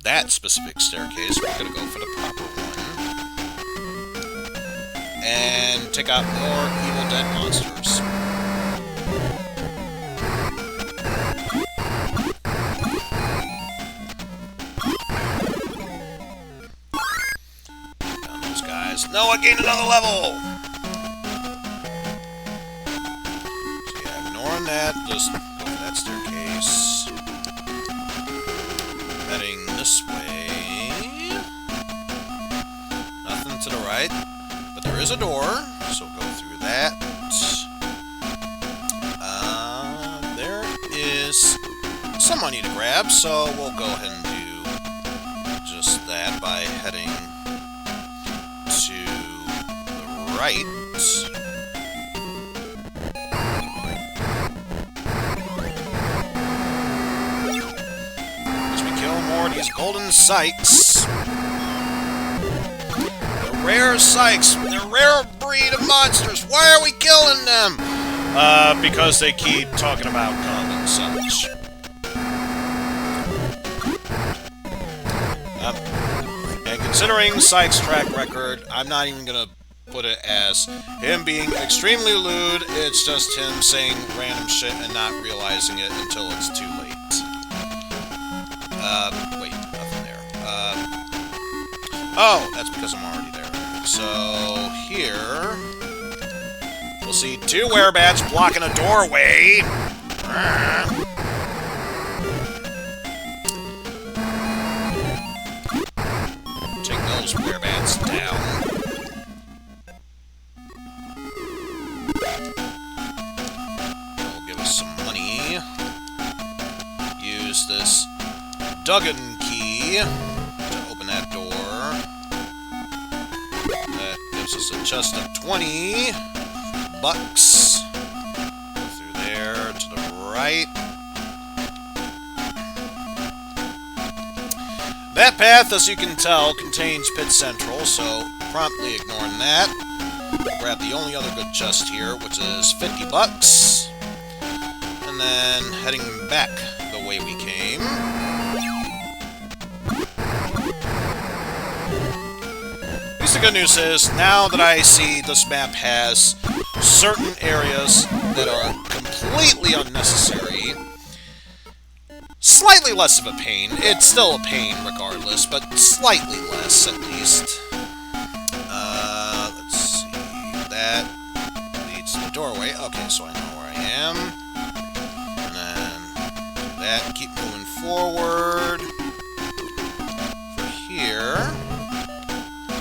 that specific staircase, we're going to go for the proper one. And take out more Evil Dead monsters. Found those guys. No, I gained another level! So yeah, ignoring that, just go for that staircase. Heading this way. Nothing to the right. But there is a door, so go through that. There is some money to grab, so we'll go ahead and do just that by heading to the right. As we kill more of these golden sykes. Rare sykes, they're a rare breed of monsters. Why are we killing them? Because they keep talking about God and such. And considering Sykes' track record, I'm not even gonna put it as him being extremely lewd. It's just him saying random shit and not realizing it until it's too late. Wait, nothing there. Oh, that's because I'm already there. So, here, we'll see two werebats blocking a doorway. Take those werebats down. That'll give us some money. Use this Duggan key to open that door. That gives us a chest of 20 bucks. Go through there to the right. That path, as you can tell, contains Pit Central, so promptly ignoring that. Grab the only other good chest here, which is 50 bucks. And then heading back the way we came. The good news is, now that I see this map has certain areas that are completely unnecessary, slightly less of a pain. It's still a pain regardless, but slightly less at least. Let's see. That leads to the doorway. Okay, so I know where I am. And then do that. Keep moving forward. For here.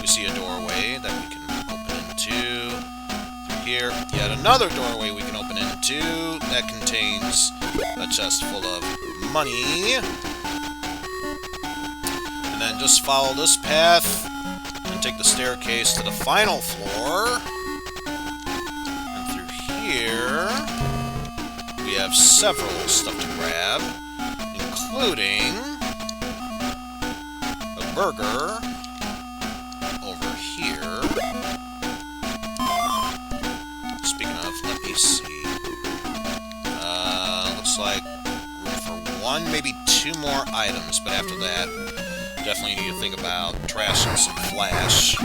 We see a doorway that we can open into. Through here, yet another doorway we can open into that contains a chest full of money. And then just follow this path and take the staircase to the final floor. And through here, we have several stuff to grab, including a burger. Over here. Speaking of, let me see. Looks like room for one, maybe two more items, but after that, definitely need to think about trashing some flash.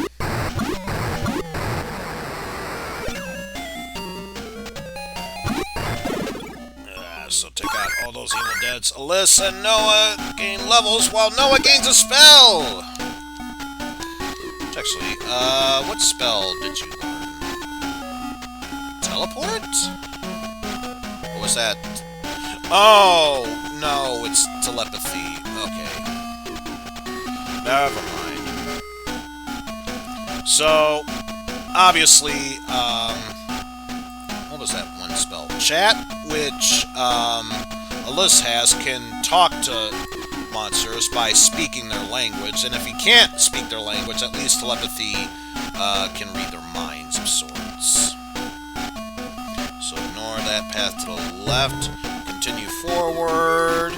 So take out all those Evil Deads. Alyssa and Noah gain levels while Noah gains a spell! Actually, what spell did you learn? Teleport? What was that? Oh, no, it's telepathy. Okay. Never mind. So, obviously, what was that one spell? Chat, which Alyss has, can talk to monsters by speaking their language, and if he can't speak their language, at least telepathy can read their minds of sorts. So ignore that path to the left. Continue forward.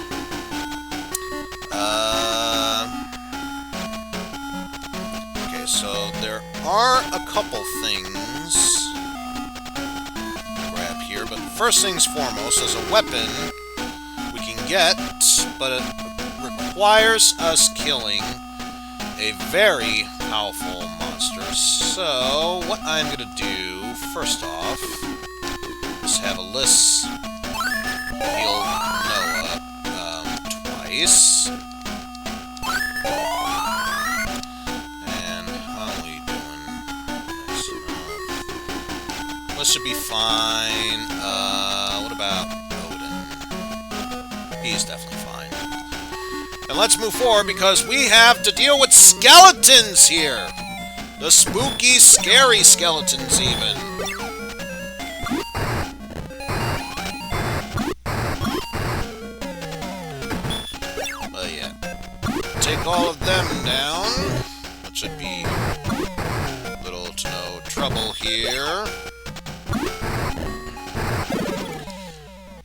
Okay, so there are a couple things to grab here, but first things foremost, as a weapon we can get, but it requires us killing a very powerful monster. So what I'm gonna do first off is have Alyss heal Noah twice. And how are we doing? This should be fine. What about Odin? He's definitely fine. And let's move forward because we have to deal with skeletons here! The spooky, scary skeletons, even. But yeah. Take all of them down. That should be little to no trouble here.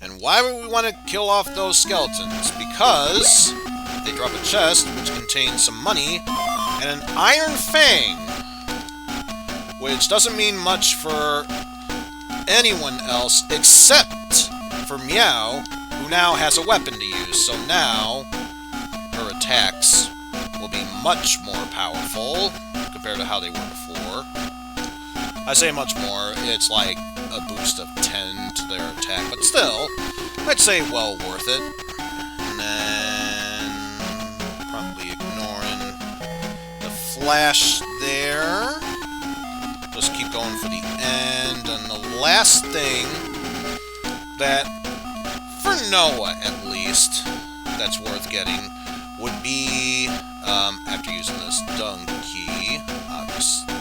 And why would we want to kill off those skeletons? Because they drop a chest which contains some money and an iron fang, which doesn't mean much for anyone else except for Meow, who now has a weapon to use. So now her attacks will be much more powerful compared to how they were before. I say much more, it's like a boost of 10 to their attack, but still, I'd say well worth it. And then probably ignoring the flash there. Just keep going for the end. And the last thing that, for Noah at least, that's worth getting would be, after using this dung key, obviously.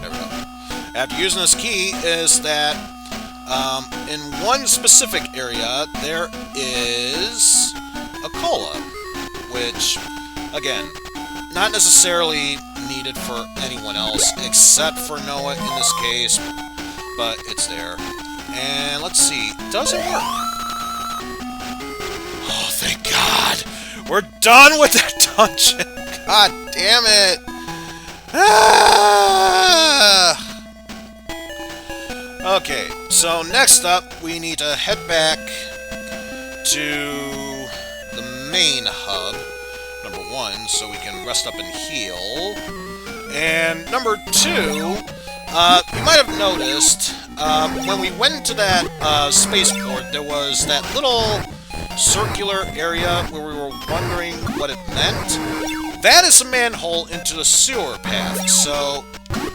There we go. After using this key is that, in one specific area, there is a cola, which, again, not necessarily needed for anyone else except for Noah in this case, but it's there. And let's see, does it work? Oh, thank God! We're done with that dungeon! God damn it! Ah! Okay, so next up, we need to head back to the main hub. Number one, so we can rest up and heal. And number two, you might have noticed, when we went to that spaceport, there was that little circular area where we were wondering what it meant. That is a manhole into the sewer path, so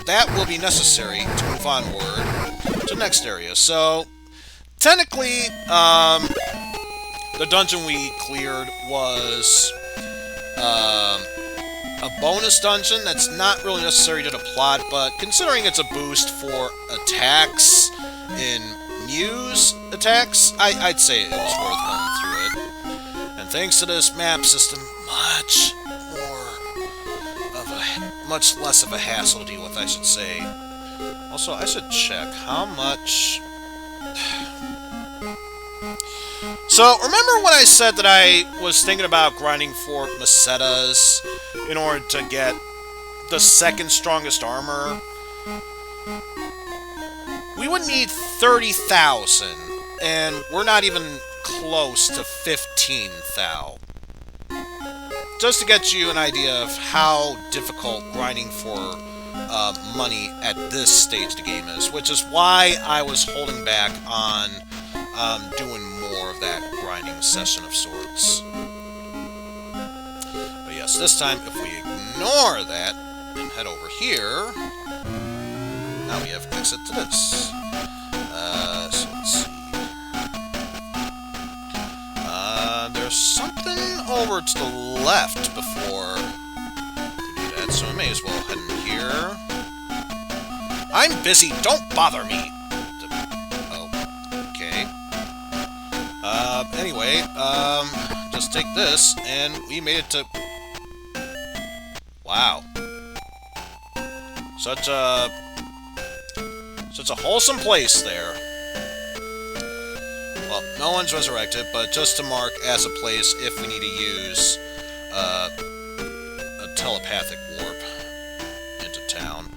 that will be necessary to move onward to the next area. So, technically, the dungeon we cleared was a bonus dungeon that's not really necessary to the plot, but considering it's a boost for attacks in Muse attacks, I'd say it was worth going through it. And thanks to this map system, much less of a hassle to deal with, I should say. Also, I should check how much... So, remember when I said that I was thinking about grinding for Mesetas in order to get the second strongest armor? We would need 30,000, and we're not even close to 15,000. Just to get you an idea of how difficult grinding for money at this stage of the game is, which is why I was holding back on doing more of that grinding session of sorts. But yes, this time, if we ignore that and head over here, now we have exit to this. So let's see. over to the left before we do that, so we may as well head in here. I'm busy, don't bother me! Oh, okay. Anyway, just take this, and we made it to... Wow. Such a wholesome place there. Well, no one's resurrected, but just to mark as a place if we need to use a telepathic warp into town.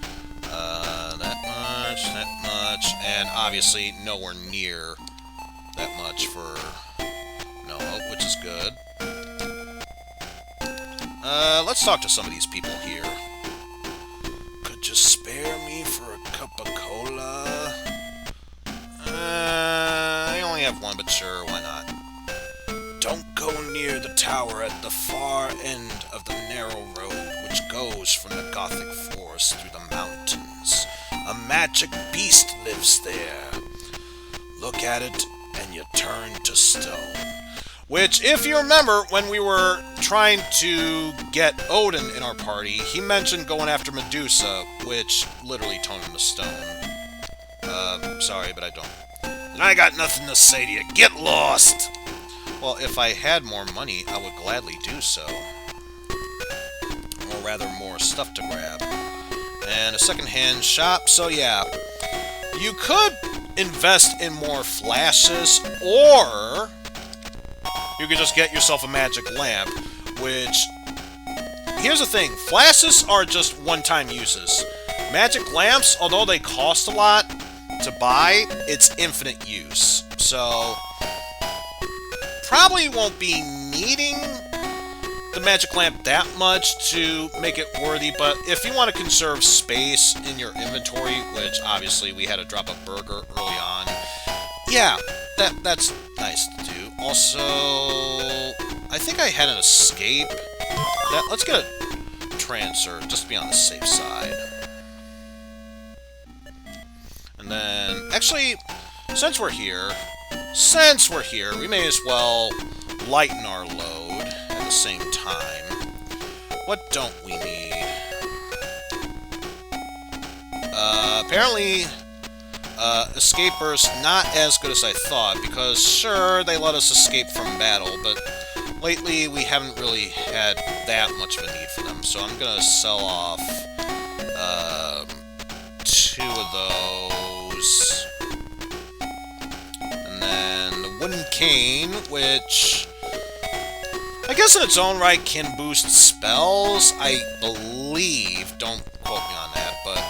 That much, and obviously nowhere near that much for Noah, which is good. Let's talk to some of these people here. Could you spare me for a cup of cola? I only have one, but sure, why not? Don't go near the tower at the far end of the narrow road which goes from the Gothic forest through the mountains. A magic beast lives there. Look at it, and you turn to stone. Which, if you remember, when we were trying to get Odin in our party, he mentioned going after Medusa, which literally turned him to stone. Sorry, but I don't. And I got nothing to say to you. Get lost! Well, if I had more money, I would gladly do so. Or rather, more stuff to grab. And a second-hand shop, so yeah. You could invest in more flashes, or you could just get yourself a magic lamp, which... Here's the thing, flashes are just one-time uses. Magic lamps, although they cost a lot to buy, it's infinite use. So, probably won't be needing the magic lamp that much to make it worthy, but if you want to conserve space in your inventory, which obviously we had to drop a burger early on, yeah, that's nice to do. Also, I think I had an escape. Let's get a transfer, just to be on the safe side. And then, actually, since we're here, we may as well lighten our load at the same time. What don't we need? Apparently, escapers not as good as I thought, because sure, they let us escape from battle, but lately we haven't really had that much of a need for them, so I'm gonna sell off 2 of those. And then the wooden cane, which I guess in its own right can boost spells, I believe. Don't quote me on that, but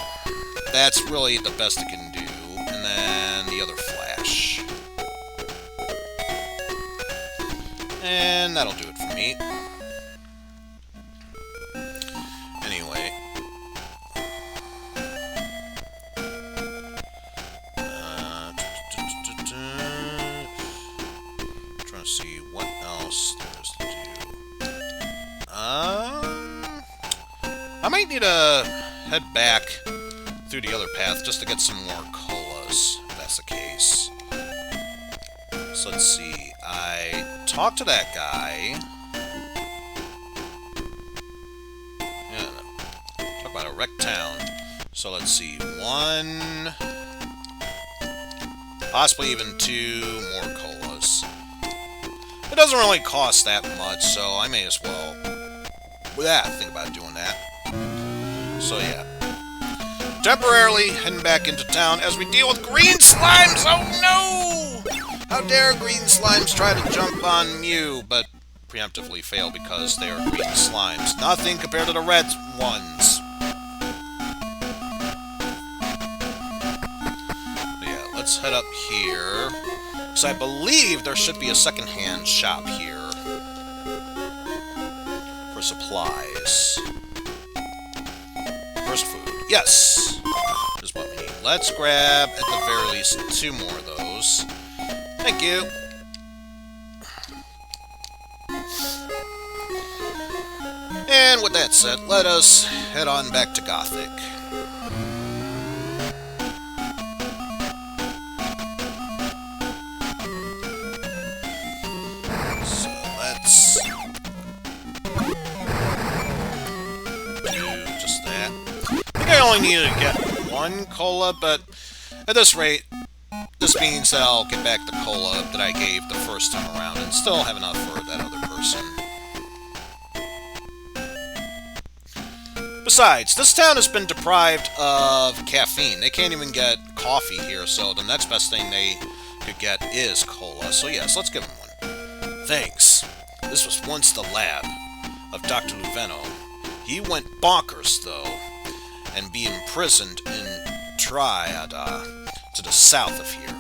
that's really the best it can do. And then the other flash. And that'll do it for me. Anyway. Trying to see what else there is to do. I might need to head back through the other path just to get some more colas, if that's the case. So let's see. I talked to that guy. Yeah, talk about a wrecked town. So let's see. 1, possibly even 2 more colas. It doesn't really cost that much, so I may as well think about doing that. So yeah. Temporarily heading back into town as we deal with green slimes! Oh no! How dare green slimes try to jump on Mew, but preemptively fail because they are green slimes. Nothing compared to the red ones. But yeah, let's head up here. Because I believe there should be a second-hand shop here for supplies. First food. Yes! Is what we need. Let's grab, at the very least, 2 more of those. Thank you. And with that said, let us head on back to Gothic. So let's only needed to get one cola, but at this rate, this means that I'll get back the cola that I gave the first time around and still have enough for that other person. Besides, this town has been deprived of caffeine. They can't even get coffee here, so the next best thing they could get is cola. So yes, let's give them one. Thanks. This was once the lab of Dr. Luveno. He went bonkers, though, and be imprisoned in Triada to the south of here.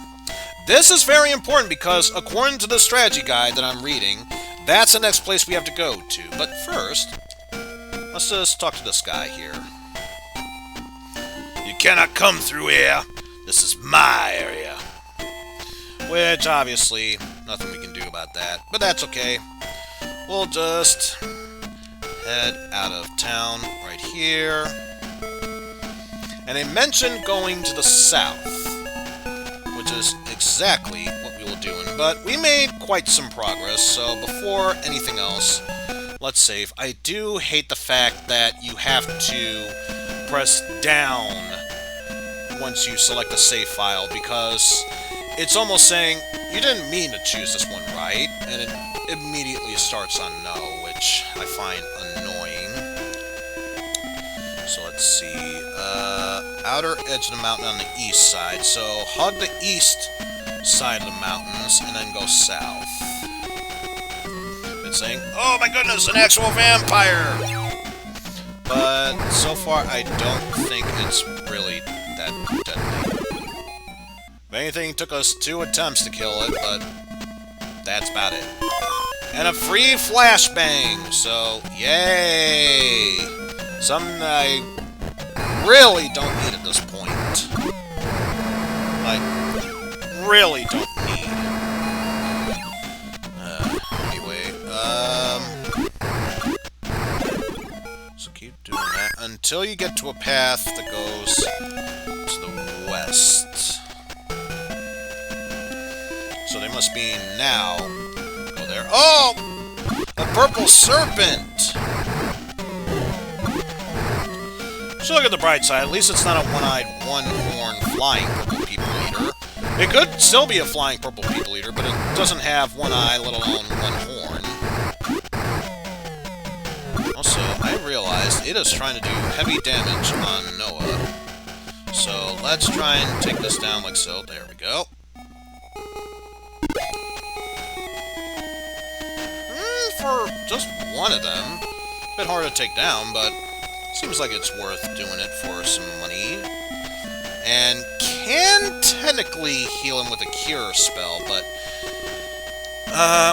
This is very important because, according to the strategy guide that I'm reading, that's the next place we have to go to. But first, let's just talk to this guy here. You cannot come through here. This is my area. Which, obviously, nothing we can do about that. But that's okay. We'll just head out of town right here. And they mentioned going to the south, which is exactly what we will do. But we made quite some progress, so before anything else, let's save. I do hate the fact that you have to press down once you select a save file, because it's almost saying, you didn't mean to choose this one, right? And it immediately starts on no, which I find annoying. So let's see. Outer edge of the mountain on the east side. So hug the east side of the mountains and then go south. It's saying, oh my goodness, an actual vampire! But so far, I don't think it's really that deadly. If anything, it took us 2 attempts to kill it, but that's about it. And a free flashbang, so yay! Something I really don't need at this point. Like, really don't need. Anyway, so keep doing that until you get to a path that goes to the west. So they must be now. Go there. Oh! A purple serpent! So look at the bright side. At least it's not a one-eyed, one-horn flying purple people eater. It could still be a flying purple people eater, but it doesn't have one eye, let alone one horn. Also, I realized it is trying to do heavy damage on Noah. So let's try and take this down like so. There we go. For just one of them. A bit hard to take down, but seems like it's worth doing it for some money. And can technically heal him with a cure spell, but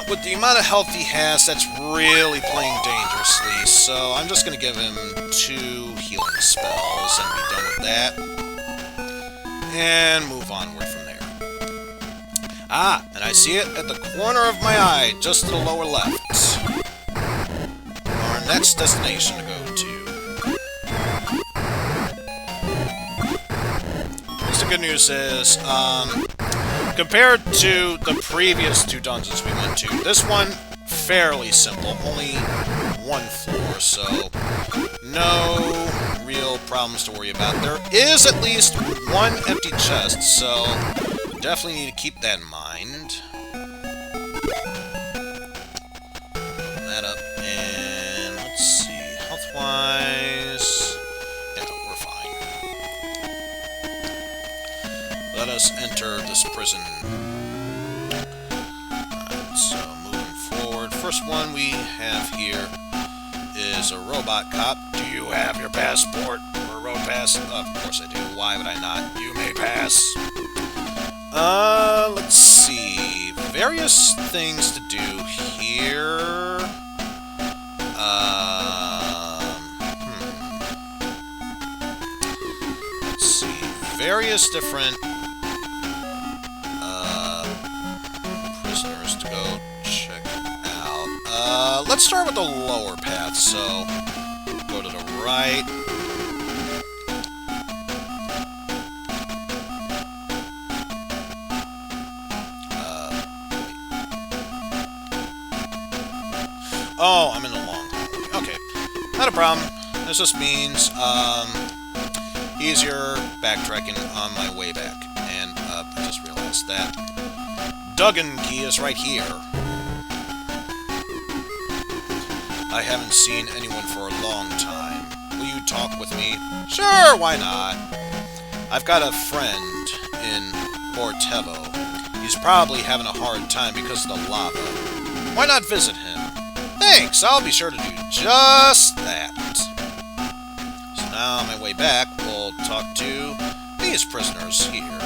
with the amount of health he has, that's really playing dangerously. So I'm just going to give him 2 healing spells and be done with that. And move onward from there. Ah, and I see it at the corner of my eye, just to the lower left. Our next destination to go to. The good news is, compared to the previous 2 dungeons we went to, this one, fairly simple. Only 1 floor, so no real problems to worry about. There is at least 1 empty chest, so definitely need to keep that in mind. Open that up, and let's see, health-wise, yeah, we're fine. Let us enter this prison. Alright, so moving forward, first one we have here is a robot cop. Do you have your passport or a road pass? Of course I do. Why would I not? You may pass. Let's see. Various things to do here. Let's see. Various different prisoners to go check out. Let's start with the lower path. So, go to the right. Oh, I'm in the long hallway. Okay, not a problem. This just means, easier backtracking on my way back. And I just realized that Duggan key is right here. I haven't seen anyone for a long time. Will you talk with me? Sure, why not? I've got a friend in Bortevo. He's probably having a hard time because of the lava. Why not visit him? Thanks, I'll be sure to do just that. So now on my way back, we'll talk to these prisoners here.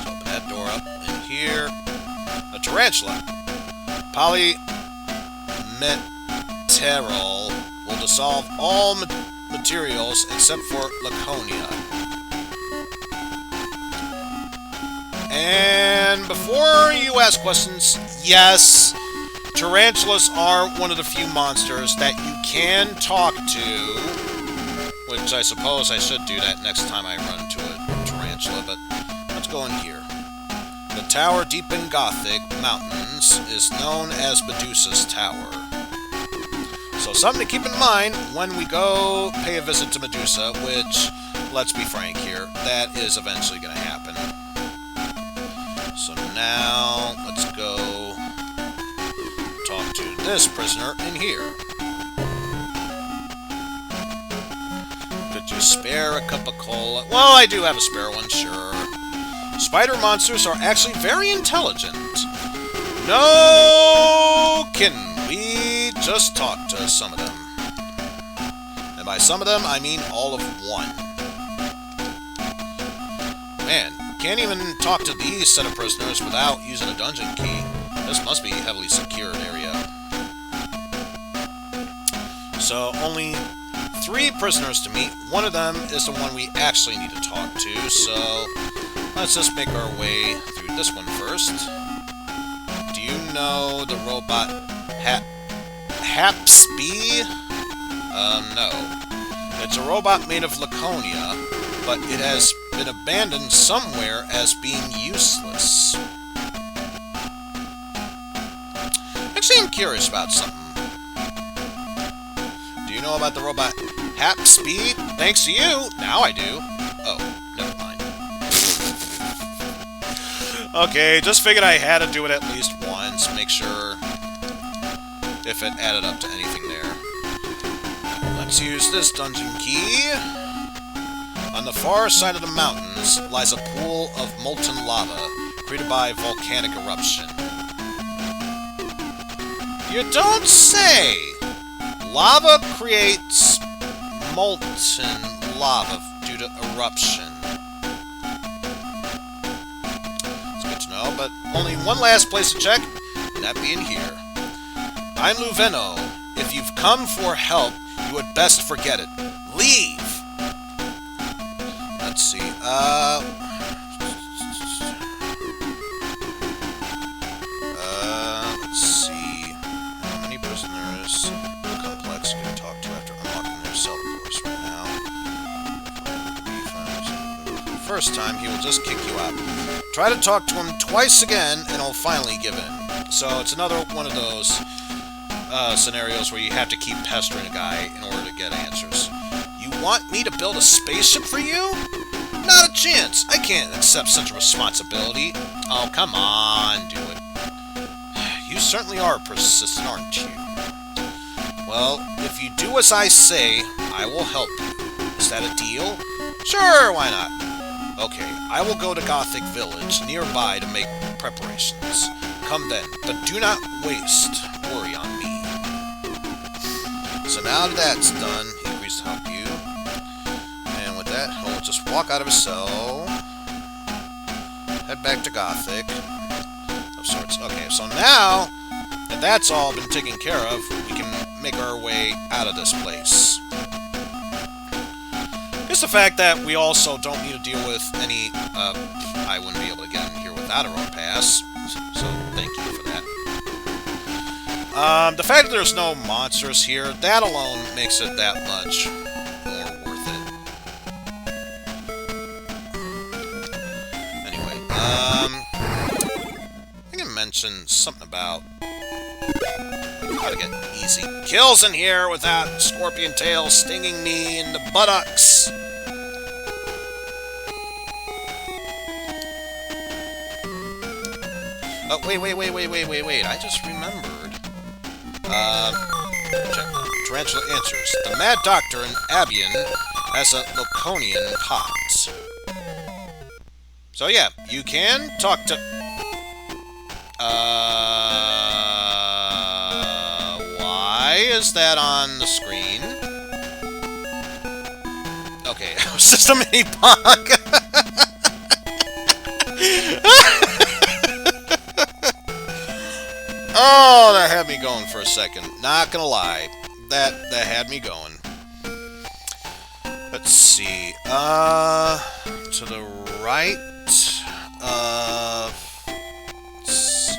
So open that door up in here. A tarantula. Polymeterol will dissolve all materials except for Laconia. And before you ask questions, yes, tarantulas are one of the few monsters that you can talk to, which I suppose I should do that next time I run into a tarantula, but let's go in here. The tower deep in Gothic Mountains is known as Medusa's Tower. So something to keep in mind when we go pay a visit to Medusa, which, let's be frank here, that is eventually going to happen. So now, let's go talk to this prisoner in here. Could you spare a cup of cola? Well, I do have a spare one, sure. Spider monsters are actually very intelligent. No kidding, we just talked to some of them. And by some of them, I mean all of one. Man, can't even talk to these set of prisoners without using a dungeon key. This must be a heavily secured area. So, only 3 prisoners to meet. One of them is the one we actually need to talk to, so let's just make our way through this one first. Do you know the robot Hapsby? No. It's a robot made of Laconia, but it has been abandoned somewhere as being useless. Actually, I'm curious about something. Do you know about the robot Hapsby? Thanks to you, now I do. Oh, never mind. Okay, just figured I had to do it at least once, make sure if it added up to anything there. Let's use this dungeon key. On the far side of the mountains lies a pool of molten lava created by volcanic eruption. You don't say! Lava creates molten lava due to eruption. It's good to know, but only one last place to check, and that being here. I'm Luveno. If you've come for help, you had best forget it. Leave! Let's see, let's see. How many prisoners in the complex can you talk to after unlocking their cell, of course, right now? First time, he will just kick you out. Try to talk to him twice again, and he'll finally give in. So, it's another one of those scenarios where you have to keep pestering a guy in order to get answers. You want me to build a spaceship for you? Not a chance! I can't accept such a responsibility. Oh, come on, do it. You certainly are persistent, aren't you? Well, if you do as I say, I will help you. Is that a deal? Sure, why not? Okay, I will go to Gothic Village nearby to make preparations. Come then, but do not waste worry on me. So now that that's done, he agrees to help you. And with that, he'll just walk out of his cell, head back to Gothic, of sorts. Okay, so now that that's all been taken care of, we can make our way out of this place. Just the fact that we also don't need to deal with any, I wouldn't be able to get in here without a road pass, so thank you for that. The fact that there's no monsters here, that alone makes it that much more worth it. Anyway, I can mention something about how to get easy kills in here without Scorpion Tail stinging me in the buttocks. Oh, wait. I just remembered. Check. Tarantula answers. The Mad Doctor in Abian has a Laconian pot. So yeah, you can talk to... Why is that on the screen? Okay, it was just a mini pog. Oh, that had me going for a second. Not gonna lie. That had me going. Let's see. To the right of... Let's see.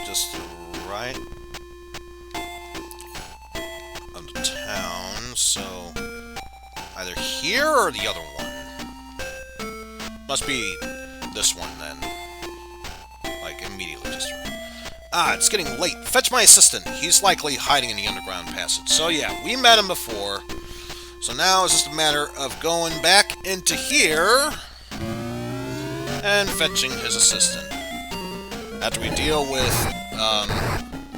Just to the right of the town. So, either here or the other one. Must be this one, then. Like, immediately just... Ah, it's getting late. Fetch my assistant. He's likely hiding in the underground passage. So yeah, we met him before. So now it's just a matter of going back into here and fetching his assistant. After we deal with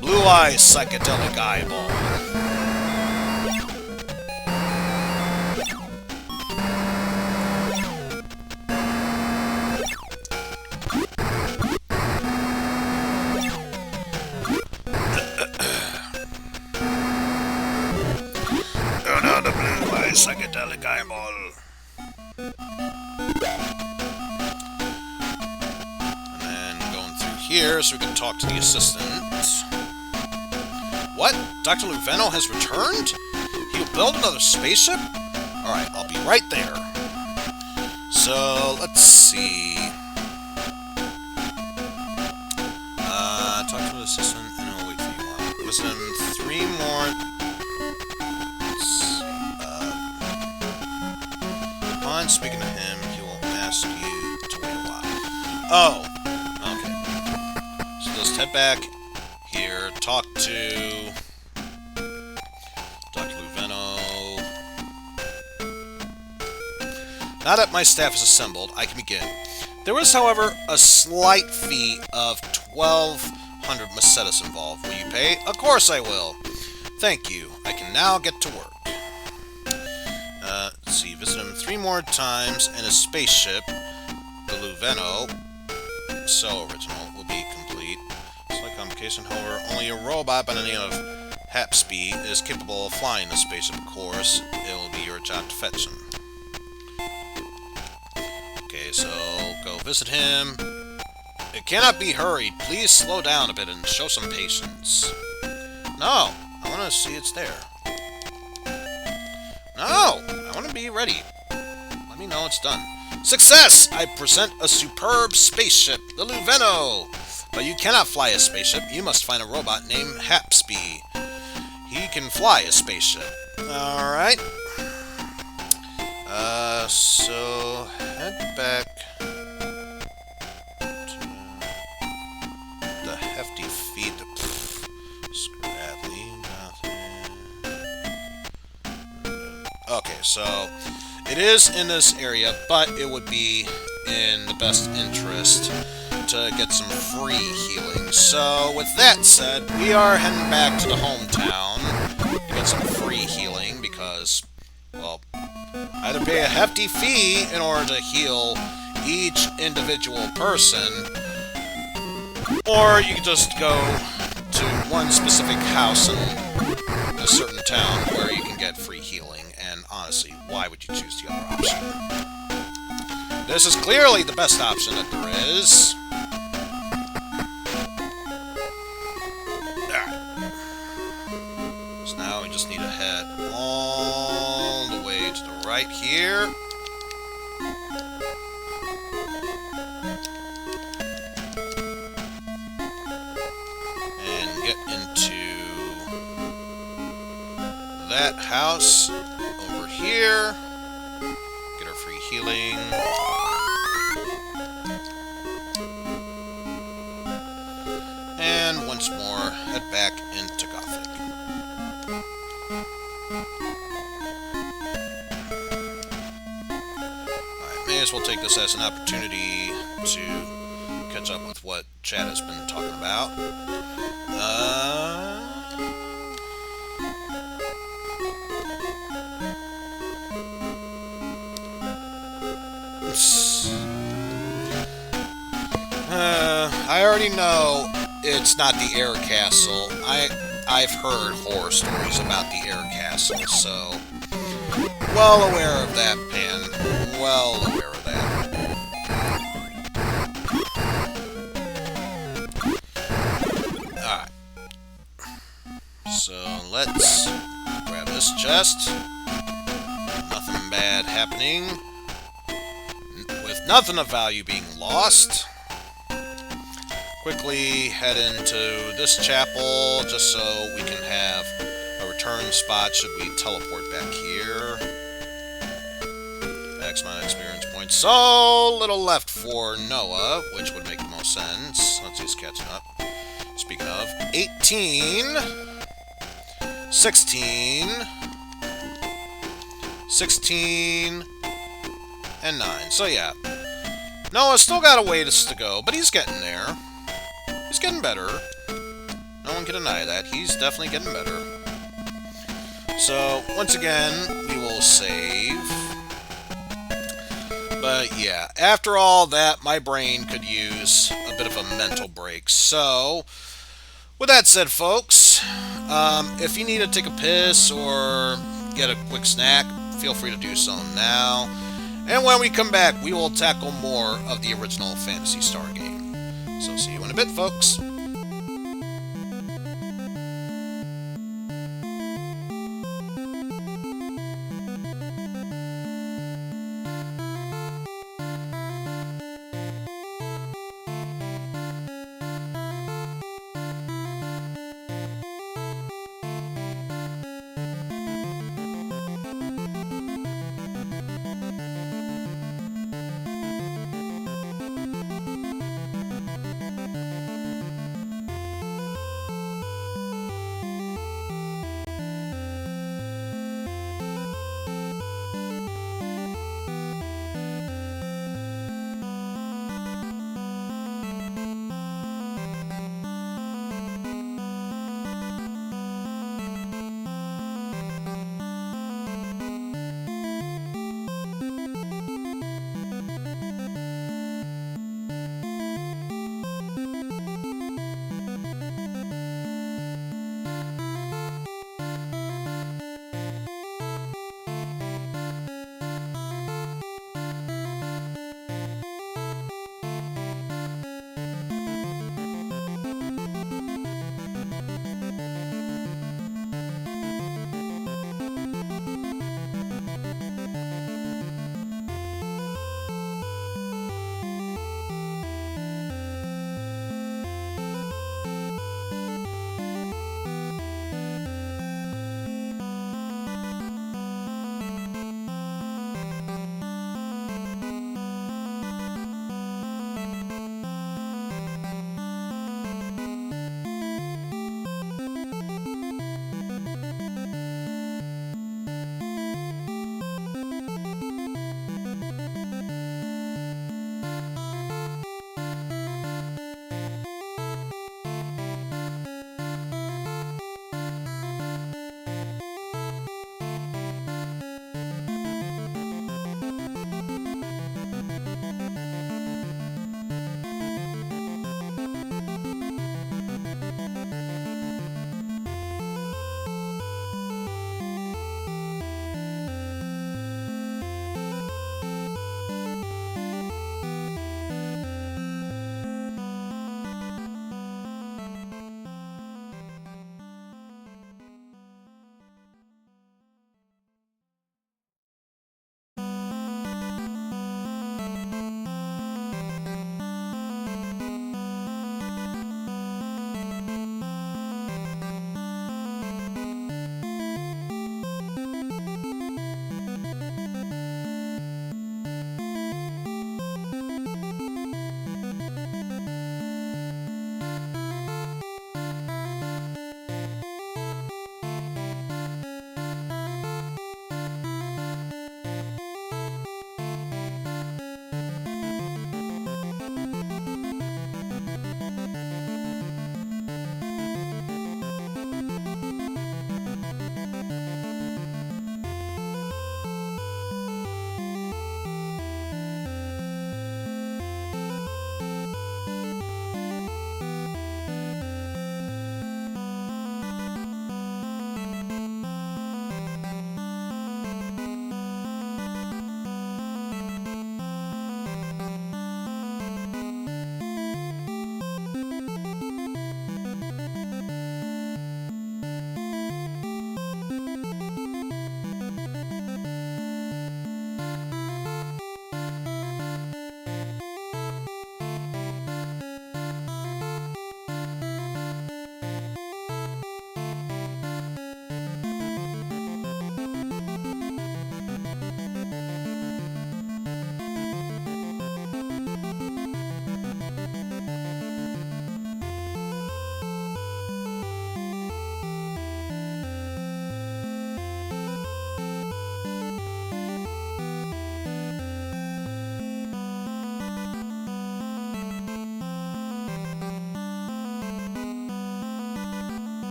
Blue Eye Psychedelic Eyeball. Psychedelic eyeball. And then going through here so we can talk to the assistant. What? Dr. Luveno has returned? He'll build another spaceship? Alright, I'll be right there. So, let's see. Talk to the assistant and I'll wait for you. Visit him 3 more... On speaking to him, he will ask you to wait a while. Oh, okay. So just head back here, talk to Dr. Luveno. Now that my staff is assembled, I can begin. There is, however, a slight fee of 1,200 Mesetas involved. Will you pay? Of course I will. Thank you. I can now get to work. Let's see, visit him 3 more times, and his spaceship, the Luveno, so original, will be complete. Slight complication, however, only a robot by the name of Hapsby is capable of flying the spaceship, of course. It will be your job to fetch him. Okay, so go visit him. It cannot be hurried. Please slow down a bit and show some patience. No, I want to see it's there. No! I want to be ready. Let me know it's done. Success! I present a superb spaceship, the Luveno! But you cannot fly a spaceship. You must find a robot named Hapsby. He can fly a spaceship. Alright. So... head back to the hefty feet. Scrappy, nothing. Okay, so it is in this area, but it would be in the best interest to get some free healing. So with that said, we are heading back to the hometown to get some free healing because, well, either pay a hefty fee in order to heal each individual person, or you can just go to one specific house in a certain town where you can get free healing. And honestly, why would you choose the other option? This is clearly the best option that there is. Alright. So now we just need to head all the way to the right here. And get into that house over here. Get our free healing. and once more head back into Gothic. Alright, may as well take this as an opportunity to catch up with what chat has been talking about. I already know it's not the air castle. I've heard horror stories about the air castle, so well aware of that, Pan. Well aware of that. Alright. So let's grab this chest. Nothing bad happening. With nothing of value being lost. Quickly head into this chapel just so we can have a return spot should we teleport back here. Max my experience points. So little left for Noah, which would make the most sense. Let's see, he's catching up. Speaking of, 18, 16, 16, and 9. So yeah, Noah's still got a ways to go, but he's getting there. He's getting better. No one can deny that. He's definitely getting better. So, once again, we will save. But yeah, after all that, my brain could use a bit of a mental break. So, with that said, folks, if you need to take a piss or get a quick snack, feel free to do so now. And when we come back, we will tackle more of the original Phantasy Star game. So see you in a bit, folks.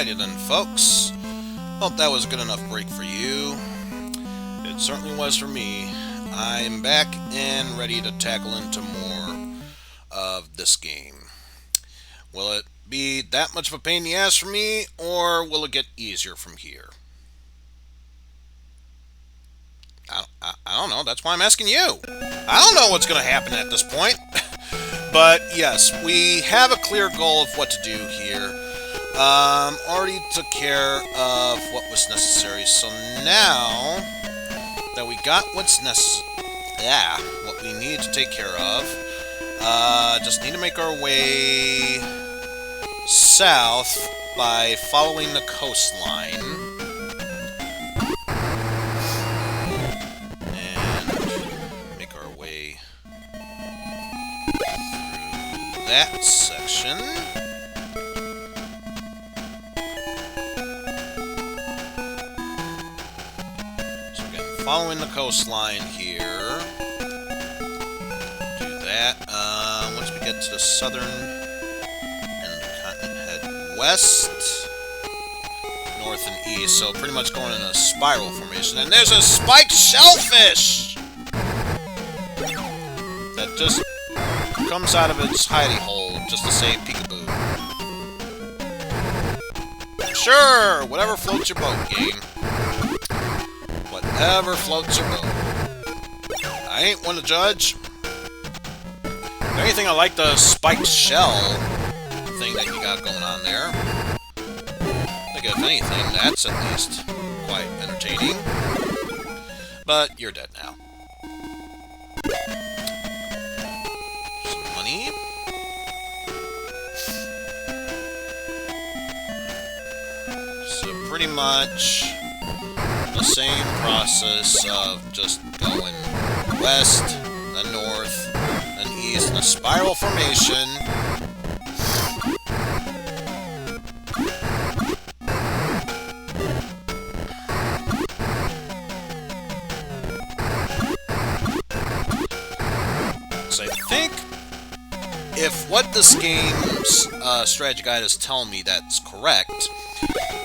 Alrighty then, folks. Hope that was a good enough break for you. It certainly was for me. I'm back and ready to tackle into more of this game. Will it be that much of a pain in the ass for me, or will it get easier from here? I don't know. That's why I'm asking you. I don't know what's going to happen at this point. But yes, we have a clear goal of what to do here. Already took care of what was necessary. So now that we got what's necessary, what we need to take care of, just need to make our way south by following the coastline. That section. So again, following the coastline here. Do that. Once we get to the southern end of the continent, head west, north, and east. So pretty much going in a spiral formation. And there's a spiked shellfish that just comes out of its hidey hole just to say peekaboo. Sure, whatever floats your boat, game. Whatever floats your boat. I ain't one to judge. If anything, I like the spiked shell thing that you got going on there. I think if anything, that's at least quite entertaining. But you're dead now. So pretty much the same process of just going west, then north, then east in a spiral formation. So I think if what this game's strategy guide is telling me that's correct,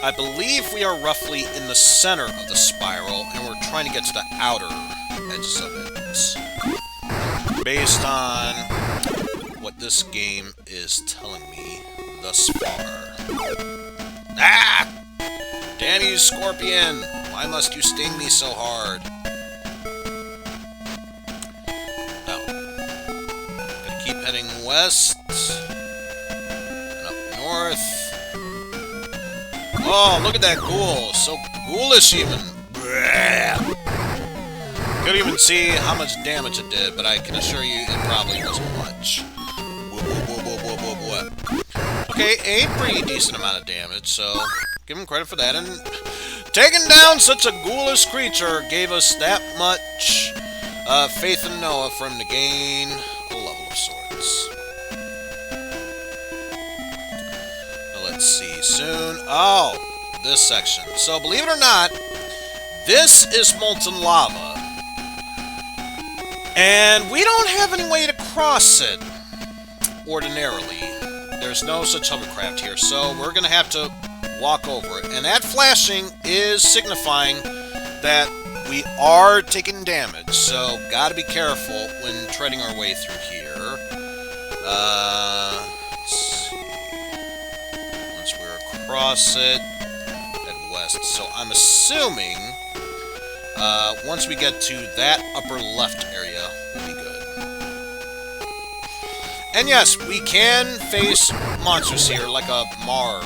I believe we are roughly in the center of the spiral, and we're trying to get to the outer edges of it. Based on what this game is telling me thus far. Ah! Damn you, Scorpion! Why must you sting me so hard? Keep heading west and up north. Oh, look at that ghoul. So ghoulish even. Couldn't even see how much damage it did, but I can assure you it probably wasn't much. Okay, a pretty decent amount of damage, so give him credit for that. And taking down such a ghoulish creature gave us that much faith in Noah for him to gain a level of sorts. Let's see, soon. Oh, this section. So, believe it or not, this is molten lava. And we don't have any way to cross it ordinarily. There's no such hovercraft here, so we're going to have to walk over it. And that flashing is signifying that we are taking damage, so gotta be careful when treading our way through here. Let's see. Once we're across it, head west. So I'm assuming once we get to that upper left area, we'll be good. And yes, we can face monsters here, like a Mar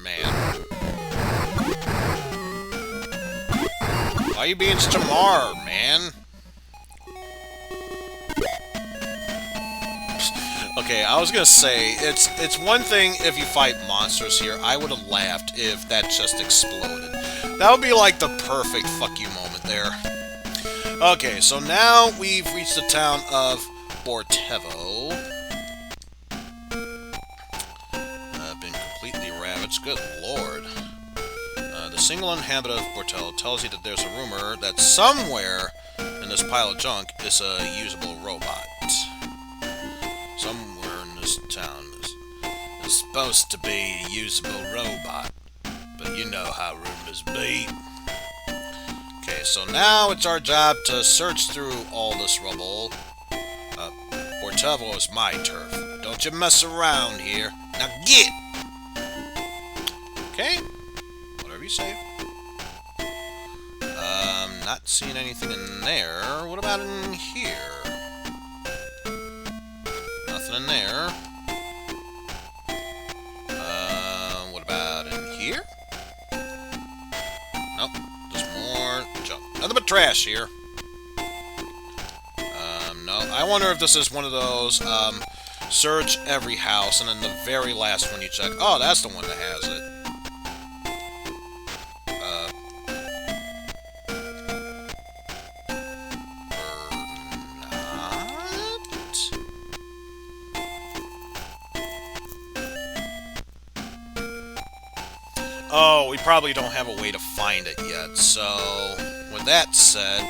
man. Why are you being such a Mar, man? Okay, I was gonna say, it's one thing if you fight monsters here. I would have laughed if that just exploded. That would be like the perfect fuck you moment there. Okay, so now we've reached the town of Bortevo. Been completely ravaged. Good lord. The single inhabitant of Bortevo tells you that there's a rumor that somewhere in this pile of junk is a usable robot. Somewhere in this town is supposed to be a usable robot. You know how rumors be. Okay, so now it's our job to search through all this rubble. Portevo is my turf. Don't you mess around here. Now get! Okay. Whatever you say. Not seeing anything in there. What about in here? Nothing in there. What about in here? Nope. Just more junk. Nothing but trash here. No. I wonder if this is one of those, search every house, and then the very last one you check. Oh, that's the one that has it. Oh, we probably don't have a way to find it yet. So, with that said,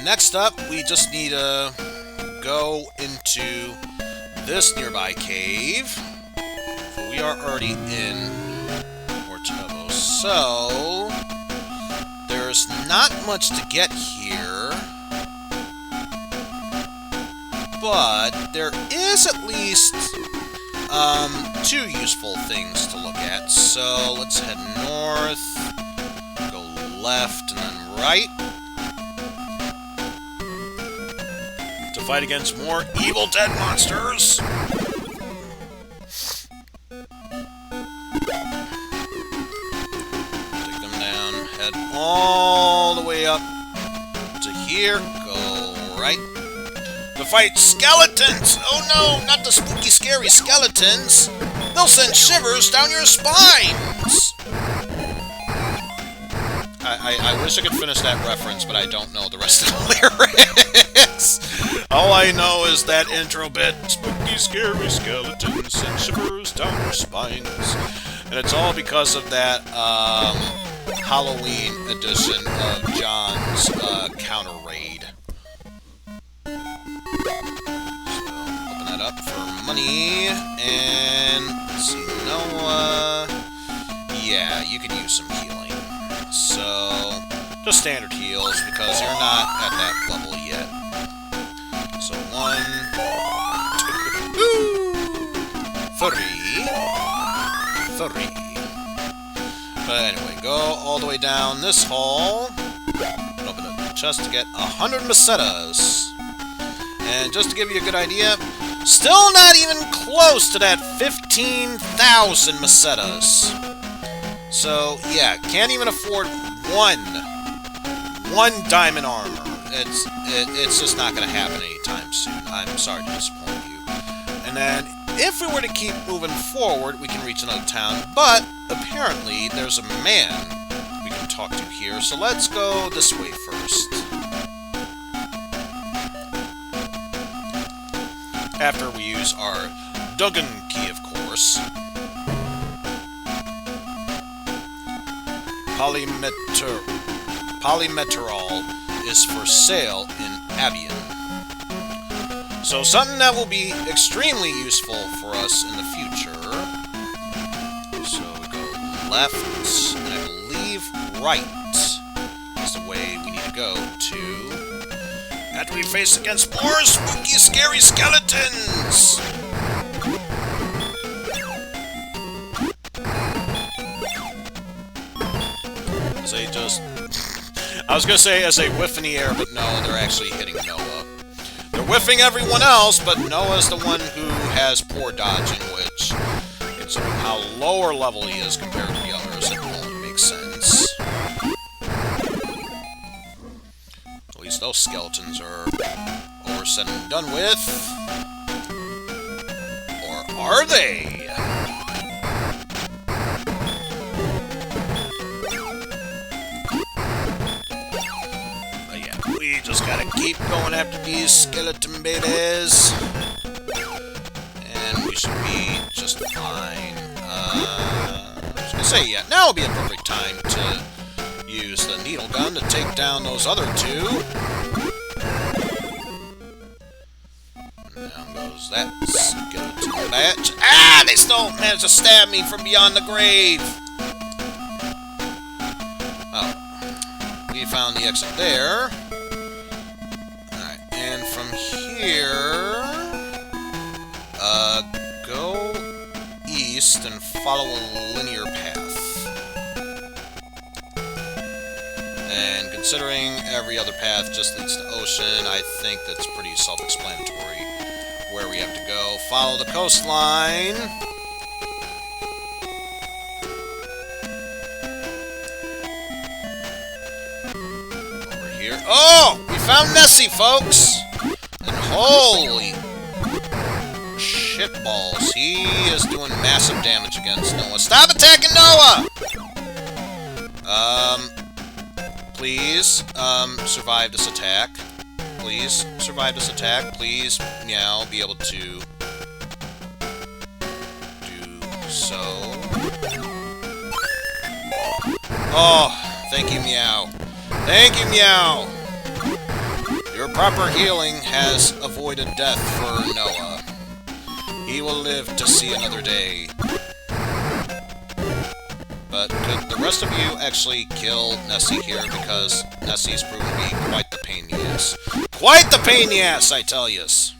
next up, we just need to go into this nearby cave. For we are already in Portevo. So, there's not much to get here. But there is at least two useful things to look at. So let's head north, go left, and then right to fight against more Evil Dead monsters. Take them down, head all the way up to here, go right. To fight skeletons! Oh no, not the spooky, scary skeletons! They'll send shivers down your spines! I wish I could finish that reference, but I don't know the rest of the lyrics. All I know is that intro bit. Spooky, scary skeletons send shivers down your spines. And it's all because of that Halloween edition of John's counter raid. Up for money, and let's see, Noah, yeah, you could use some healing, so, just standard heals, because you're not at that level yet, so 1, 2, 3, but anyway, go all the way down this hall, open up the chest to get 100 Mesetas, and just to give you a good idea, still not even close to that 15,000 Mesetas. So, yeah, can't even afford one diamond armor. It's just not going to happen anytime soon. I'm sorry to disappoint you. And then, if we were to keep moving forward, we can reach another town. But, apparently, there's a man we can talk to here. So let's go this way first. After we use our Duggan key, of course. Polymeterol is for sale in Avian. So something that will be extremely useful for us in the future. So we go left, and I believe right is the way we need to go to... After we face against more spooky, scary skeletons! As they just... I was gonna say as they whiff in the air, but no, they're actually hitting Noah. They're whiffing everyone else, but Noah's the one who has poor dodging, which, considering how lower level he is compared to the others, it only makes sense. At least those skeletons are over said and done with. Or are they? But yeah, we just gotta keep going after these skeleton babies. And we should be just fine. I was gonna say, yeah, now would be a perfect time to use the needle gun to take down those other two. And down goes that skeleton batch. Ah! They still managed to stab me from beyond the grave! we found the exit there. Alright, and from here, go east and follow a linear path. And considering every other path just leads to ocean, I think that's pretty self-explanatory where we have to go. Follow the coastline. Over here. Oh! We found Nessie, folks! And holy shitballs, he is doing massive damage against Noah. Stop attacking Noah! Please, survive this attack. Please, survive this attack. Please, Meow, be able to do so. Oh, thank you, Meow. Thank you, Meow! Your proper healing has avoided death for Noah. He will live to see another day. But could the rest of you actually kill Nessie here, because Nessie's proven to be quite the pain in the ass. Quite the pain in the ass, I tell yous!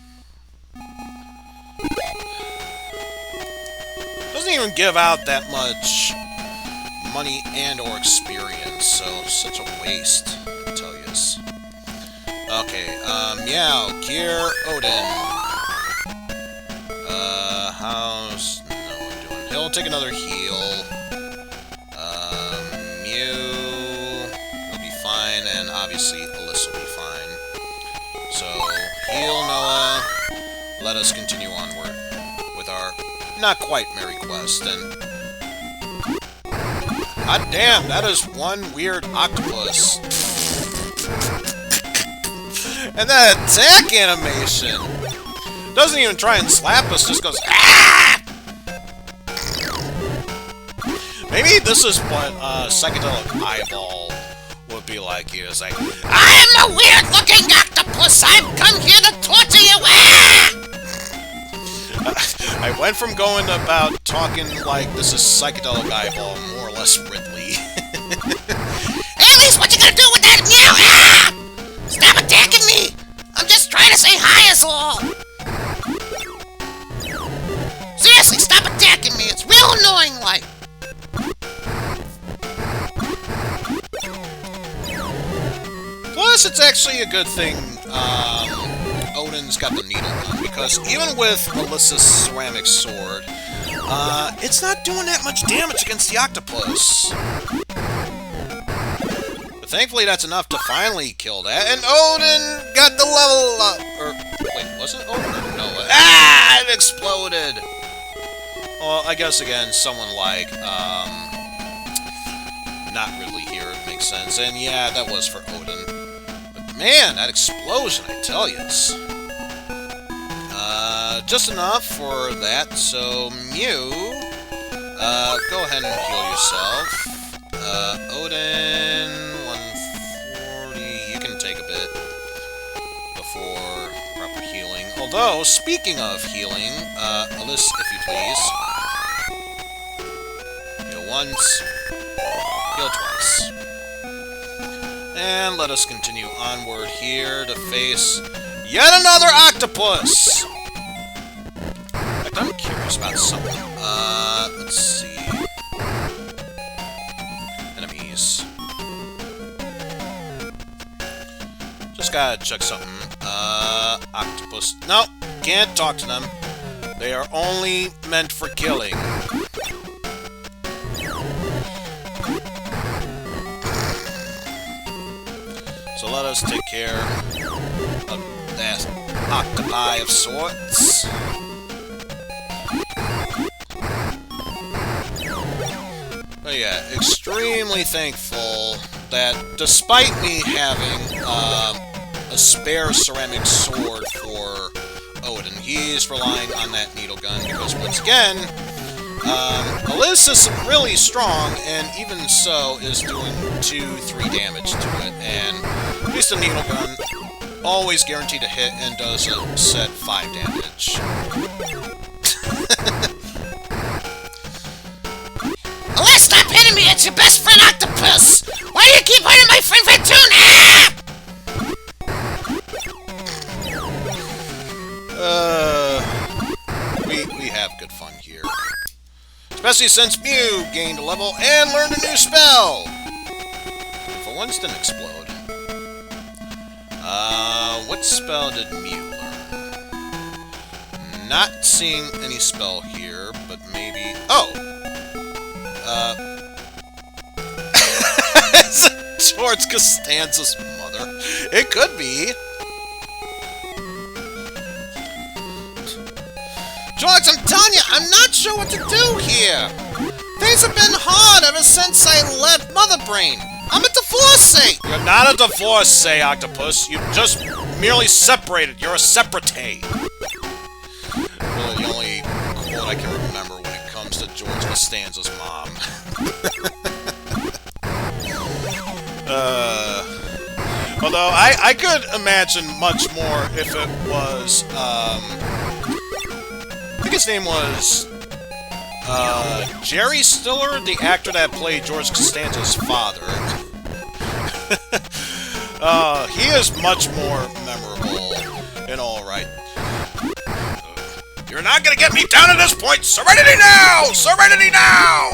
Doesn't even give out that much money and or experience, so such a waste, I tell yous. Okay, Meow, Kier, Odin. How's Noah doing? He'll take another heal. Will be fine, and obviously Alyssa will be fine. So, heal Noah. Let us continue onward with our not quite merry quest. And god damn, that is one weird octopus. And that attack animation doesn't even try and slap us, just goes ah! Maybe this is what psychedelic eyeball would be like here. It's like, I am a weird-looking octopus! I've come here to torture you! Ah! I went from going about talking like this is psychedelic eyeball, more or less Ridley. Hey, at least what you gonna do with that meow? Ah! Stop attacking me! I'm just trying to say hi as all! Seriously, stop attacking me! It's real annoying, like. Plus, it's actually a good thing Odin's got the needle gun, because even with Alyssa's ceramic sword, it's not doing that much damage against the octopus. But thankfully, that's enough to finally kill that, and Odin got the level up. Or, wait, was it Odin or Noah? Ah! It exploded! Well, I guess, again, someone like, not Ridley here, it makes sense. And yeah, that was for Odin. But man, that explosion, I tell yous. Just enough for that, so Mew, go ahead and heal yourself. Odin, 140, you can take a bit before proper healing. Although, speaking of healing, Alyssa, if you please. Heal once, heal twice. And let us continue onward here to face yet another octopus! In fact, I'm curious about something. Let's see. Enemies. Just gotta check something. Octopus. No, can't talk to them. They are only meant for killing. So let us take care of that octopi of sorts. But yeah, extremely thankful that despite me having a spare ceramic sword for Odin, he's relying on that needle gun because once again, Alyssa's really strong, and even so is doing 2-3 damage to it, and at least the needle gun always guaranteed to hit and does a set 5 damage. Alas, stop hitting me! It's your best friend Octopus! Why do you keep hurting my friend Ventura? especially since Mew gained a level and learned a new spell. For once, didn't explode. What spell did Mew learn? Not seeing any spell here, but maybe... Oh! Towards Costanza's mother. It could be. George, I'm telling you, I'm not sure what to do here. Things have been hard ever since I left Mother Brain. I'm a divorcee. You're not a divorcee, Octopus. You just merely separated. You're a separate. Really, the only quote I can remember when it comes to George Costanza's mom. Although, I could imagine much more if it was, I think his name was, Jerry Stiller, the actor that played George Costanza's father. He is much more memorable and alright. You're not gonna get me down at this point! Serenity now! Serenity now!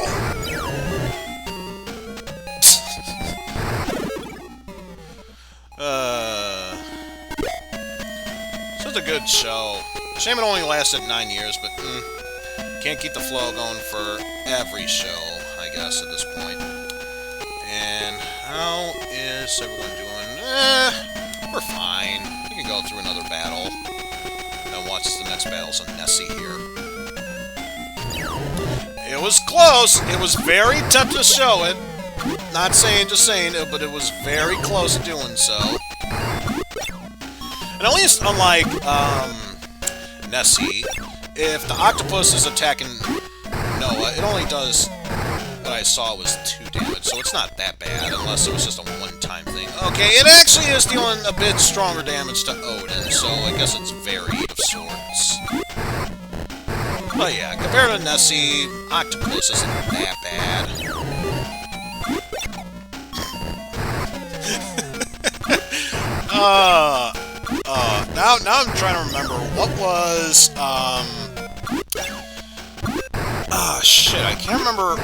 Such a good show. Shame it only lasted 9 years, but can't keep the flow going for every show, I guess, at this point. And how is everyone doing? We're fine. We can go through another battle. And watch the next battles on Nessie here. It was close. It was very tempting to show it. Not saying, just saying, but it was very close to doing so. And at least, unlike Nessie, if the octopus is attacking Noah, it only does what I saw was 2 damage, so it's not that bad, unless it was just a one-time thing. Okay, it actually is dealing a bit stronger damage to Odin, so I guess it's varied of sorts. But yeah, compared to Nessie, Octopus isn't that bad. Now I'm trying to remember, what was, shit, I can't remember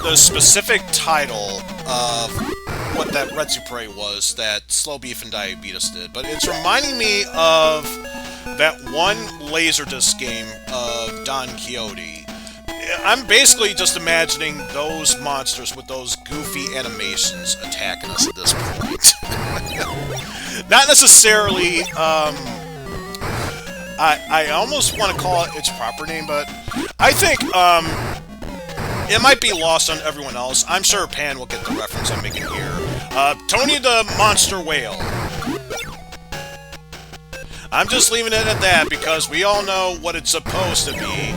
the specific title of what that Retsupre was that Slow Beef and Diabetes did, but it's reminding me of that one Laserdisc game of Don Quixote. I'm basically just imagining those monsters with those goofy animations attacking us at this point. Not necessarily, I almost want to call it its proper name, but I think, it might be lost on everyone else. I'm sure Pan will get the reference I'm making here. Tony the Monster Whale. I'm just leaving it at that because we all know what it's supposed to be.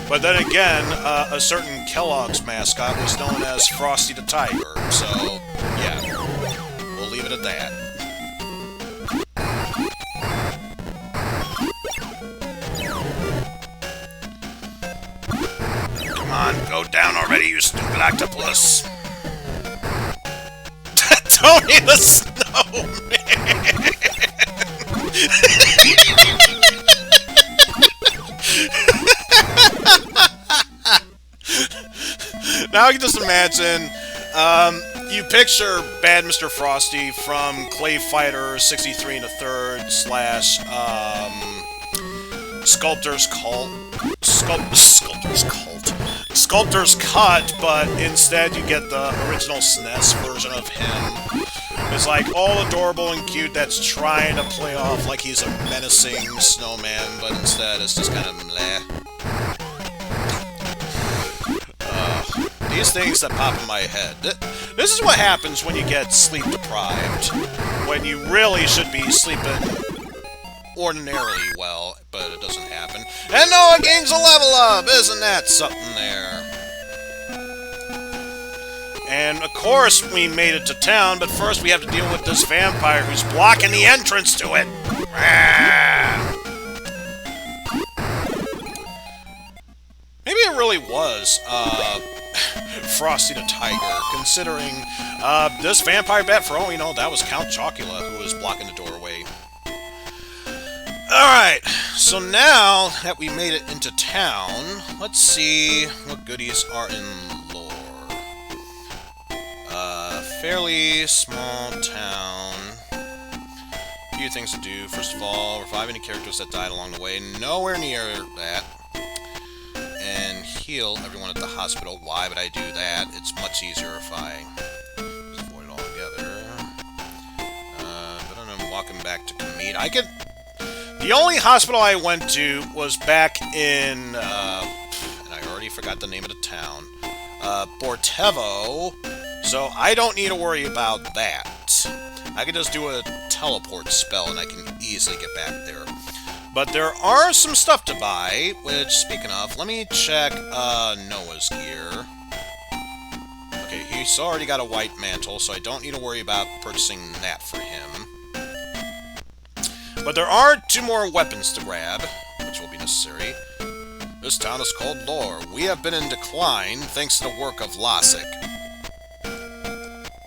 But then again, a certain Kellogg's mascot was known as Frosty the Tiger. So, yeah, we'll leave it at that. Come on, go down already, you stupid octopus. Tony the Snowman! Now I can just imagine, you picture Bad Mr. Frosty from Clay Fighter 63 1/3 / Sculptor's Cult. Sculptor's Cut, but instead you get the original SNES version of him. It's like all adorable and cute that's trying to play off like he's a menacing snowman, but instead it's just kind of meh. These things that pop in my head. This is what happens when you get sleep deprived. When you really should be sleeping ordinarily well, but it doesn't happen. And Noah gains a level up! Isn't that something there? And of course we made it to town, but first we have to deal with this vampire who's blocking the entrance to it. Maybe it really was, Frosty the Tiger, considering, this vampire bat, for all we know, that was Count Chocula who was blocking the doorway. Alright, So now that we made it into town, let's see what goodies are in lore. Fairly small town. Few things to do. First of all, revive any characters that died along the way. Nowhere near that. And heal everyone at the hospital. Why would I do that? It's much easier if I just avoid it all together. But I'm walking back to Kamid. I could... The only hospital I went to was back in... and I already forgot the name of the town. Bortevo. So I don't need to worry about that. I can just do a teleport spell and I can easily get back there. But there are some stuff to buy, which, speaking of, let me check Noah's gear. Okay, he's already got a white mantle, so I don't need to worry about purchasing that for him. But there are 2 more weapons to grab, which will be necessary. This town is called Lore. We have been in decline thanks to the work of Lasik.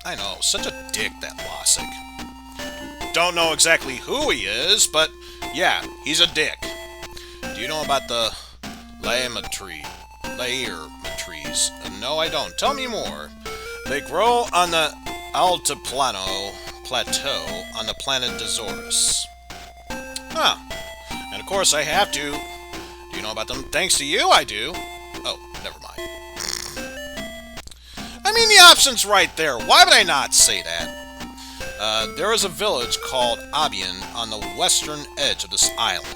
I know, such a dick, that Lasik. Don't know exactly who he is, but yeah, he's a dick. Do you know about the Layer trees? No, I don't. Tell me more. They grow on the Altiplano plateau on the planet Dazorus. Huh. And of course I have to. Do you know about them? Thanks to you, I do. Oh, never mind. I mean, the option's right there. Why would I not say that? There is a village called Abian on the western edge of this island.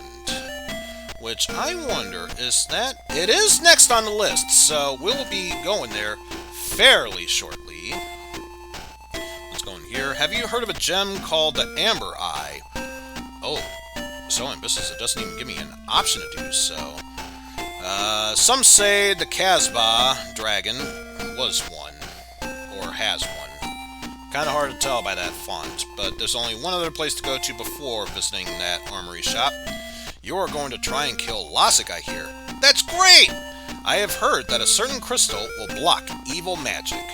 Which I wonder, is that... It is next on the list, so we'll be going there fairly shortly. Let's go in here. Have you heard of a gem called the Amber Eye? Oh, so ambitious it doesn't even give me an option to do so. Some say the Casbah dragon was one, or has one. Kind of hard to tell by that font, but there's only one other place to go to before visiting that armory shop. You're going to try and kill Lasik, I hear. That's great! I have heard that a certain crystal will block evil magic.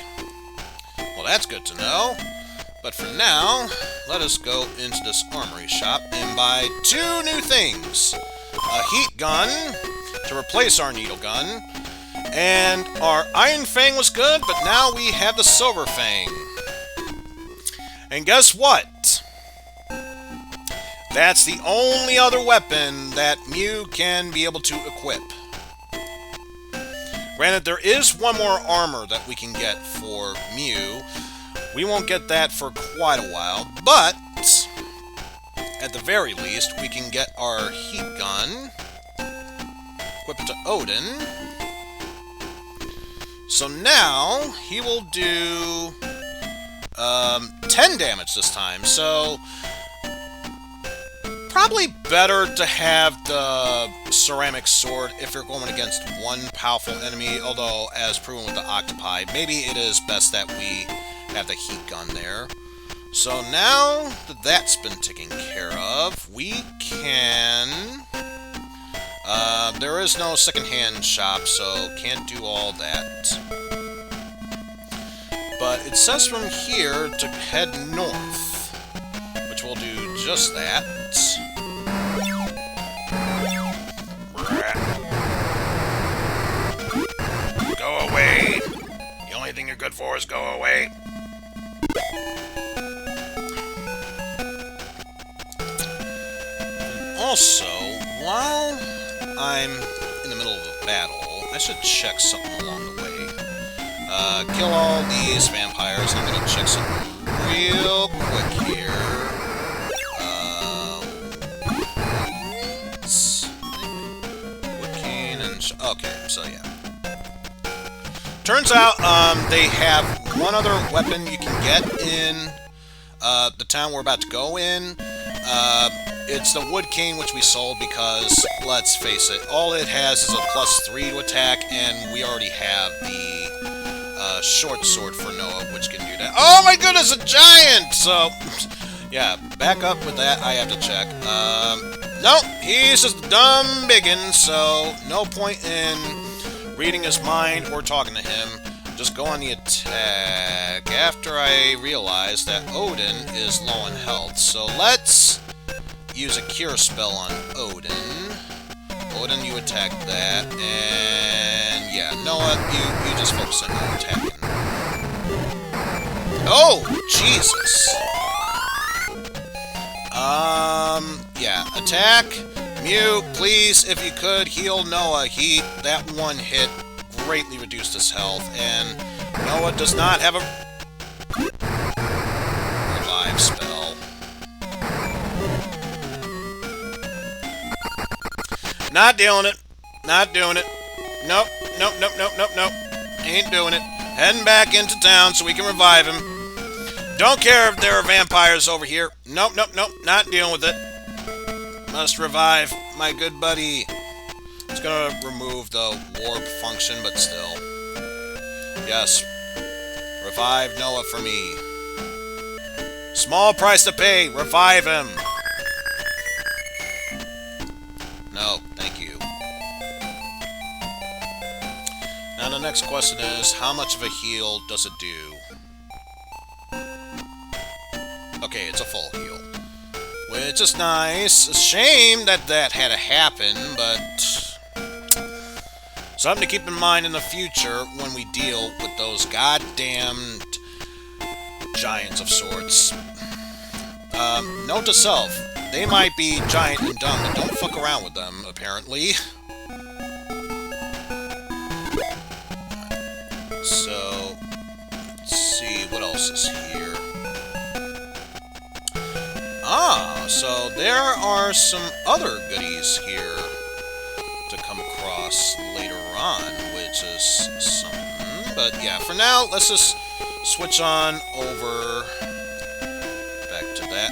Well, that's good to know. But for now, let us go into this armory shop and buy 2 new things. A heat gun to replace our needle gun. And our Iron Fang was good, but now we have the Silver Fang. And guess what? That's the only other weapon that Mew can be able to equip. Granted, there is one more armor that we can get for Mew. We won't get that for quite a while, but at the very least, we can get our heat gun, equip it to Odin. So now, he will do 10 damage this time, so probably better to have the ceramic sword if you're going against one powerful enemy, although, as proven with the octopi, maybe it is best that we have the heat gun there. So now that that's been taken care of, we can... there is no second-hand shop, so can't do all that. But it says from here to head north, which will do just that. Go away! The only thing you're good for is go away. Also, while I'm in the middle of a battle, I should check something along the way. Kill all these vampires. I'm gonna check something real quick here. Okay, so yeah. Turns out, they have one other weapon you can get in the town we're about to go in. It's the Wood Cane, which we sold because, let's face it, all it has is a +3 to attack, and we already have the short sword for Noah, which can do that. Oh my goodness, a giant! So, yeah, back up with that, I have to check. Nope, he's just a dumb biggin', so no point in reading his mind or talking to him. Just go on the attack after I realize that Odin is low in health. So let's use a cure spell on Odin. Odin, you attack that, and yeah, Noah, you just focus on attacking. Oh, Jesus! Yeah, attack. Mew, please, if you could, heal Noah. That one hit greatly reduced his health, and Noah does not have a revive spell. Not doing it. Not doing it. Nope, nope, nope, nope, nope, nope. Ain't doing it. Heading back into town so we can revive him. Don't care if there are vampires over here. Nope, nope, nope. Not dealing with it. Must revive my good buddy. It's gonna remove the warp function, but still. Yes. Revive Noah for me. Small price to pay. Revive him. No, thank you. Now the next question is, how much of a heal does it do? Okay, it's a full heal. Which is nice. It's a shame that had to happen, but something to keep in mind in the future when we deal with those goddamned giants of sorts. Note to self, they might be giant and dumb, but don't fuck around with them, apparently. So, let's see, what else is here? Ah, so there are some other goodies here to come across later on, which is something. But yeah, for now, let's just switch on over back to that.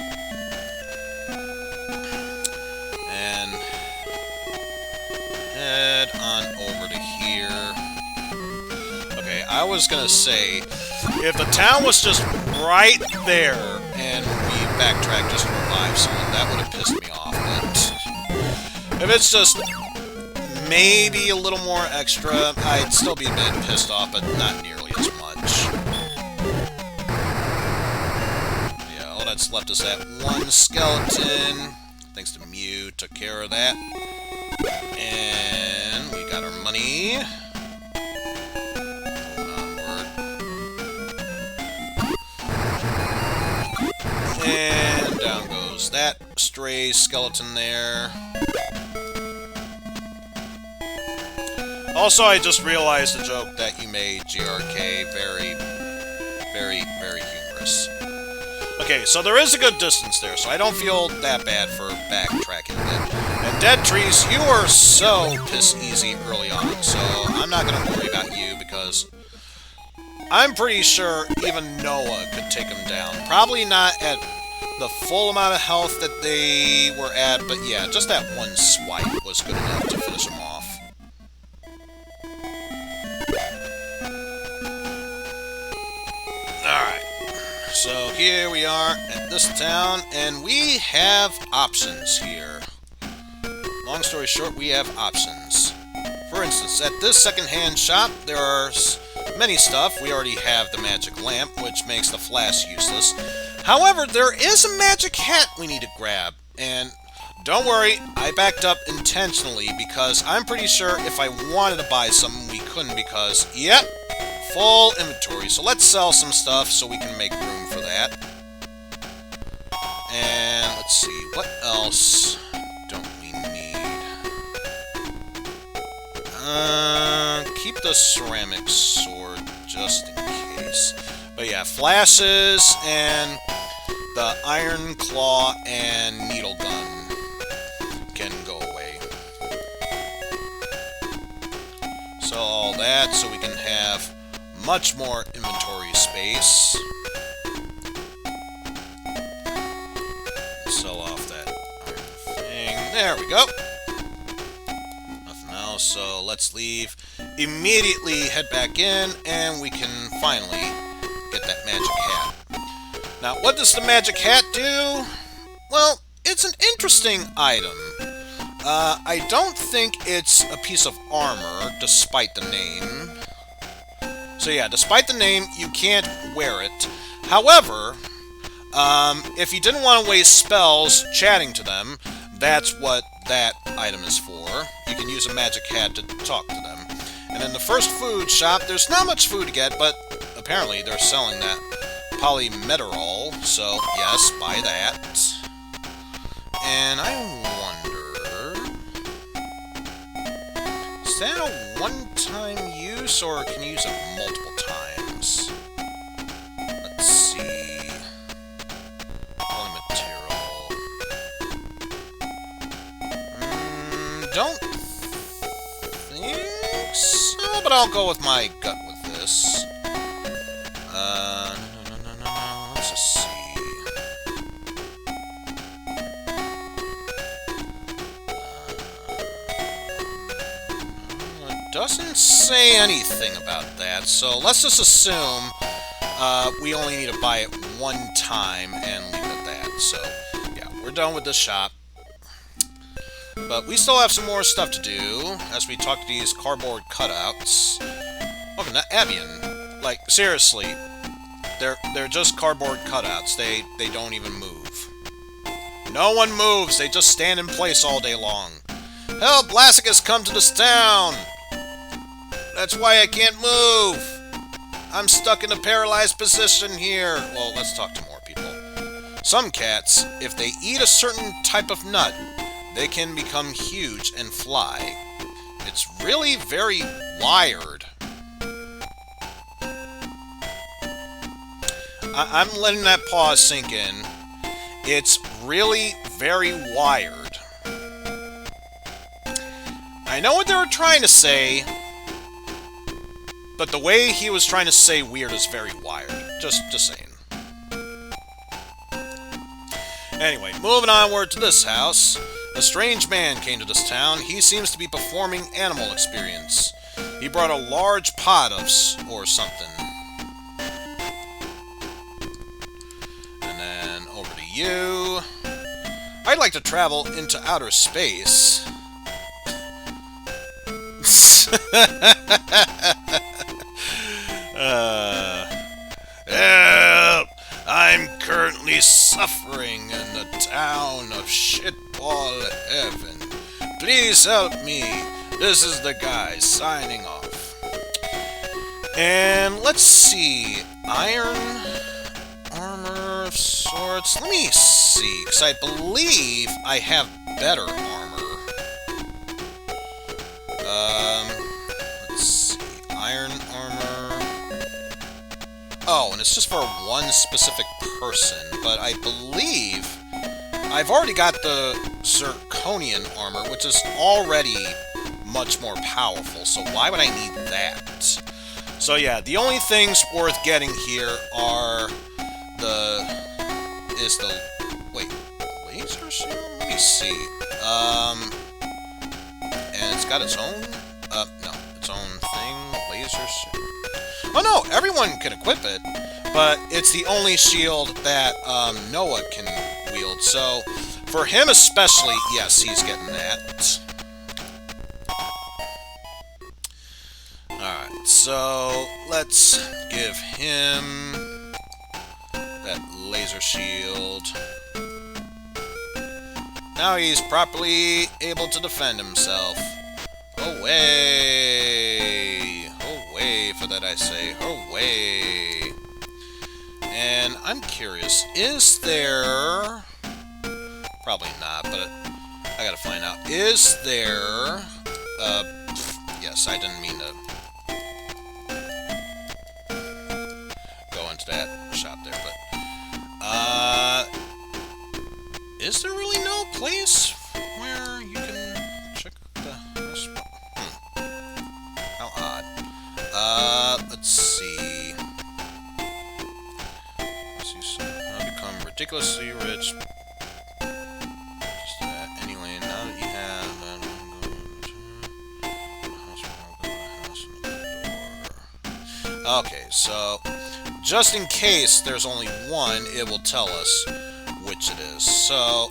And head on over to here. Okay, I was gonna say, if the town was just right there and we backtrack just to revive someone, that would have pissed me off, but if it's just maybe a little more extra, I'd still be a bit pissed off, but not nearly as much. Yeah, all that's left is that one skeleton. Thanks to Mew, took care of that. And we got our money. And down goes that stray skeleton there. Also, I just realized the joke that you made, GRK, very, very, very humorous. Okay, so there is a good distance there, so I don't feel that bad for backtracking a bit. And Dead Trees, you were so piss easy early on, so I'm not going to worry about you because I'm pretty sure even Noah could take him down. Probably not at the full amount of health that they were at, but yeah, just that one swipe was good enough to finish him off. Alright, so here we are at this town, and we have options here. Long story short, we have options. For instance, at this second-hand shop, there are many stuff. We already have the magic lamp, which makes the flash useless. However, there is a magic hat we need to grab, and don't worry, I backed up intentionally because I'm pretty sure if I wanted to buy something, we couldn't because, yep, full inventory. So let's sell some stuff so we can make room for that. And let's see, what else don't we need? Keep the ceramic sword just in case. But yeah, flashes and the iron claw and needle gun can go away. So all that so we can have much more inventory space. Sell off that iron thing. There we go. Nothing else, so let's leave. Immediately head back in, and we can finally get that magic hat. Now, what does the magic hat do? Well, it's an interesting item. I don't think it's a piece of armor, despite the name. So yeah, despite the name, you can't wear it. However, If you didn't want to waste spells chatting to them, that's what that item is for. You can use a magic hat to talk to them. And in the first food shop, there's not much food to get, but apparently they're selling that polymeterol, so yes, buy that. And I wonder... is that a one-time use, or can you use it multiple times? Let's see... polymeterol... don't think so, but I'll go with my gut with this. No. Let's just see. It doesn't say anything about that, so let's just assume we only need to buy it one time and leave it at that. So, yeah, we're done with this shop. But we still have some more stuff to do as we talk to these cardboard cutouts. Welcome to Avian. Like, seriously, they're just cardboard cutouts. They don't even move. No one moves. They just stand in place all day long. Help! Lassic has come to this town. That's why I can't move. I'm stuck in a paralyzed position here. Well, let's talk to more people. Some cats, if they eat a certain type of nut, they can become huge and fly. It's really very wired. I'm letting that pause sink in. It's really very wired. I know what they were trying to say, but the way he was trying to say weird is very wired. Just saying. Anyway, moving onward to this house. A strange man came to this town. He seems to be performing animal experience. He brought a large pot of or something. And then over to you. I'd like to travel into outer space. Help! I'm currently suffering in the town of Shitball Heaven. Please help me. This is the guy signing off. And let's see. Iron armor of sorts. Let me see, because I believe I have better armor. Let's see. Iron armor. Oh, and it's just for one specific person, but I believe I've already got the Zirconian armor, which is already much more powerful, so why would I need that? So yeah, the only things worth getting here are wait, laser shield? Let me see. And it's got its own, no, its own thing, laser shield. Oh no, everyone can equip it, but it's the only shield that Noah can wield, so for him especially, yes, he's getting that. Alright, so let's give him that laser shield. Now he's properly able to defend himself. Away! Away for that I say. Away! And I'm curious, is there... probably not, but I gotta find out. Is there... yes, I didn't mean to go into that shop there, but... is there really no place where you can check the rest? How odd. Let's see. I'll become ridiculously rich. Just that. Anyway, now that you have that, I'm going to okay, so just in case there's only one, it will tell us which it is. So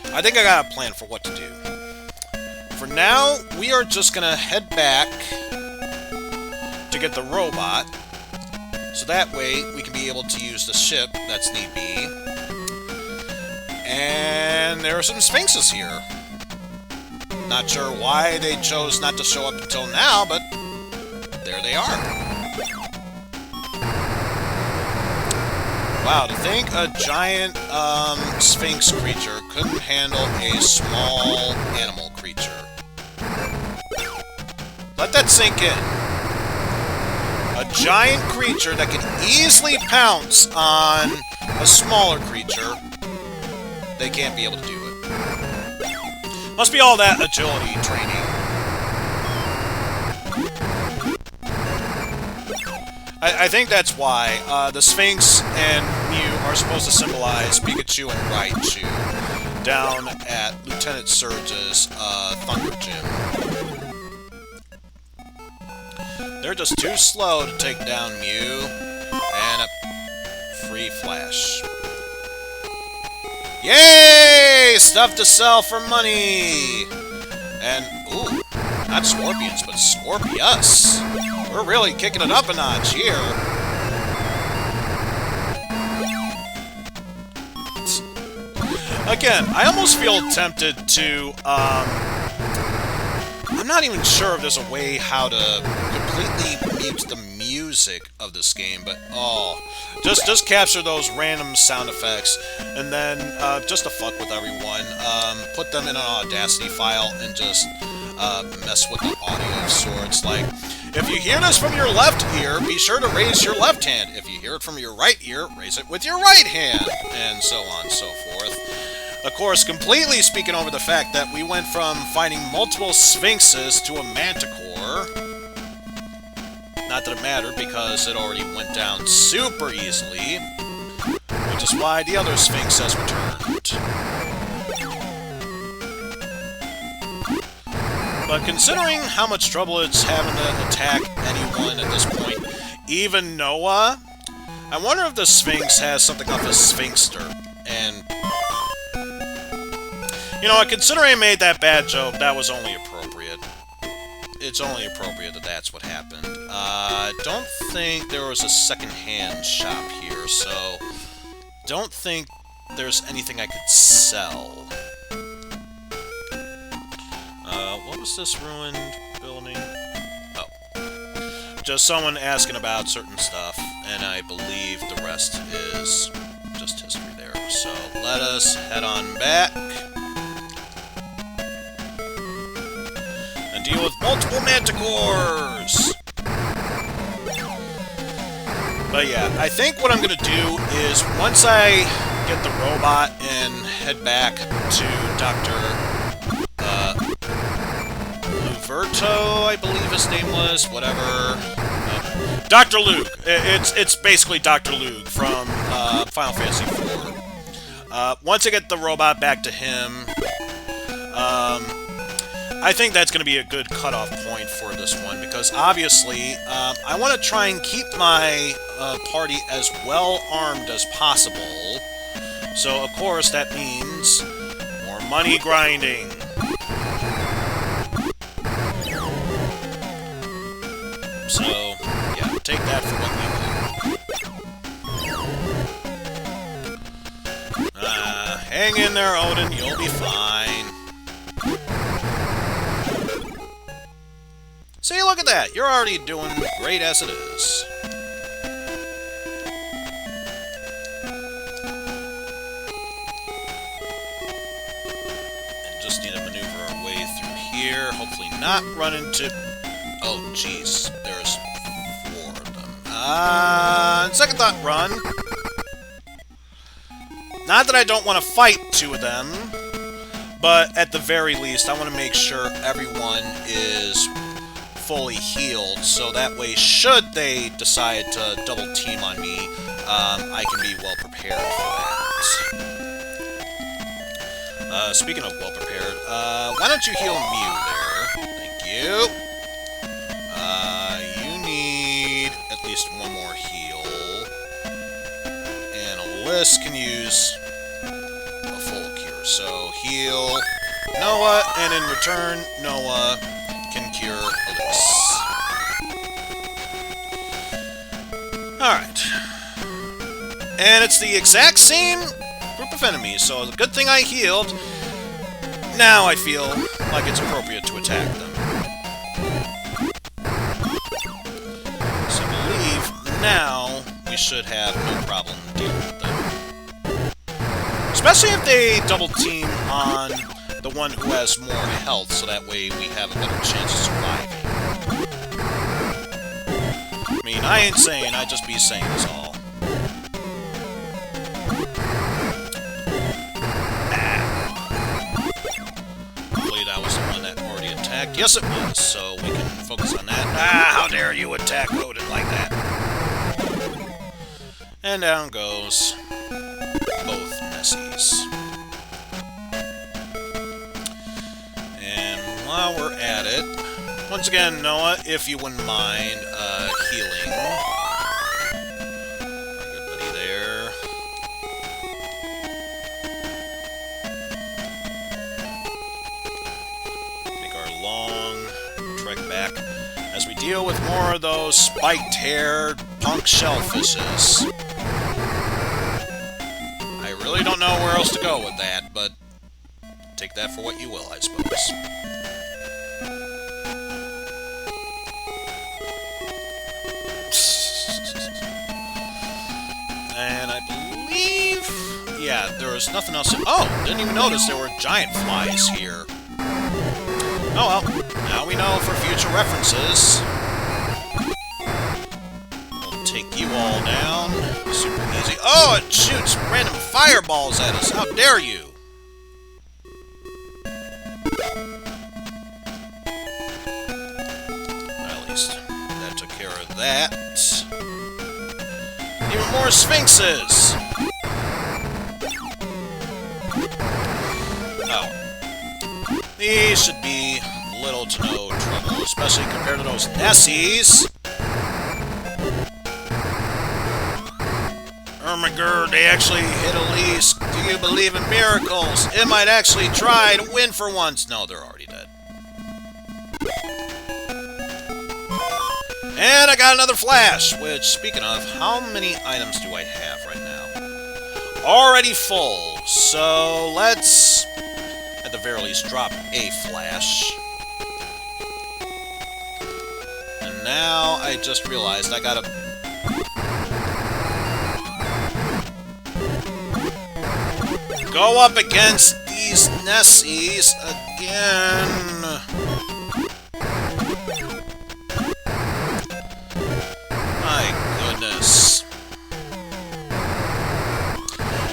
I think I got a plan for what to do. For now, we are just gonna head back to get the robot, So that way, we can be able to use the ship, that's need be. And there are some Sphinxes here. Not sure why they chose not to show up until now, but there they are. Wow, to think a giant Sphinx creature couldn't handle a small animal creature. Let that sink in. A giant creature that can easily pounce on a smaller creature, they can't be able to do it. Must be all that agility training. I think that's why the Sphinx and Mew are supposed to symbolize Pikachu and Raichu down at Lieutenant Surge's Thunder Gym. They're just too slow to take down Mew, and a free flash. Yay! Stuff to sell for money! And, ooh, not Scorpions, but Scorpius. We're really kicking it up a notch here. Again, I almost feel tempted to, I'm not even sure if there's a way how to completely mute the music of this game, but oh, just capture those random sound effects, and then just to fuck with everyone, put them in an Audacity file and just mess with the audio of sorts. Like, if you hear this from your left ear, be sure to raise your left hand. If you hear it from your right ear, raise it with your right hand, and so on and so forth. Of course, completely speaking over the fact that we went from fighting multiple Sphinxes to a Manticore. Not that it mattered, because it already went down super easily, which is why the other Sphinx has returned. But considering how much trouble it's having to attack anyone at this point, even Noah, I wonder if the Sphinx has something off his Sphinxter, and you know, considering I made that bad joke, that was only appropriate. It's only appropriate that that's what happened. I don't think there was a second-hand shop here, so don't think there's anything I could sell. What was this ruined building? Oh. Just someone asking about certain stuff, and I believe the rest is just history there. So let us head on back. Deal with multiple Manticores! But yeah, I think what I'm gonna do is, once I get the robot and head back to Dr. Luverto, I believe his name was, whatever. Dr. Luke! It's basically Dr. Luke from Final Fantasy IV. Once I get the robot back to him, I think that's going to be a good cutoff point for this one, because obviously I want to try and keep my party as well armed as possible. So of course that means more money grinding. So yeah, take that for what we will. Hang in there, Odin, you'll be fine. See, look at that! You're already doing great as it is. And just need to maneuver our way through here. Hopefully not run into... Oh, jeez. There's 4 of them. Second thought, run. Not that I don't want to fight 2 of them, but at the very least, I want to make sure everyone is fully healed, so that way, should they decide to double team on me, I can be well prepared for that. Speaking of well prepared, why don't you heal Mew there? Thank you. You need at least 1 more heal. And Alyss can use a full cure. So heal Noah, and in return, Noah can cure Alyss. Alright. And it's the exact same group of enemies, so the good thing I healed. Now I feel like it's appropriate to attack them. So I believe now we should have no problem dealing with them. Especially if they double team on the one who has more health, so that way we have a better chance of surviving. I mean, I ain't saying, I just be saying is all. Hopefully that was the one that already attacked. Yes, it was, so we can focus on that. Ah, how dare you attack Odin like that? And down goes both Messies. And while we're at it, once again, Noah, if you wouldn't mind healing. Our good buddy there. Make our long trek back as we deal with more of those spiked-haired punk shellfishes. I really don't know where else to go with that, but take that for what you will, I suppose. And I believe... yeah, there was nothing else... oh! Didn't even notice there were giant flies here. Oh well, now we know for future references. We'll take you all down. Super easy. Oh, it shoots random fireballs at us! How dare you! At least that took care of that. Even more Sphinxes! Oh. These should be little to no trouble, especially compared to those Nessies. Oh my god, they actually hit Elise. Do you believe in miracles? It might actually try to win for once. No, they're already dead. And I got another flash, which, speaking of, how many items do I have right now? Already full, so let's, at the very least, drop a flash. And now I just realized I gotta... go up against these Nessies again. My goodness.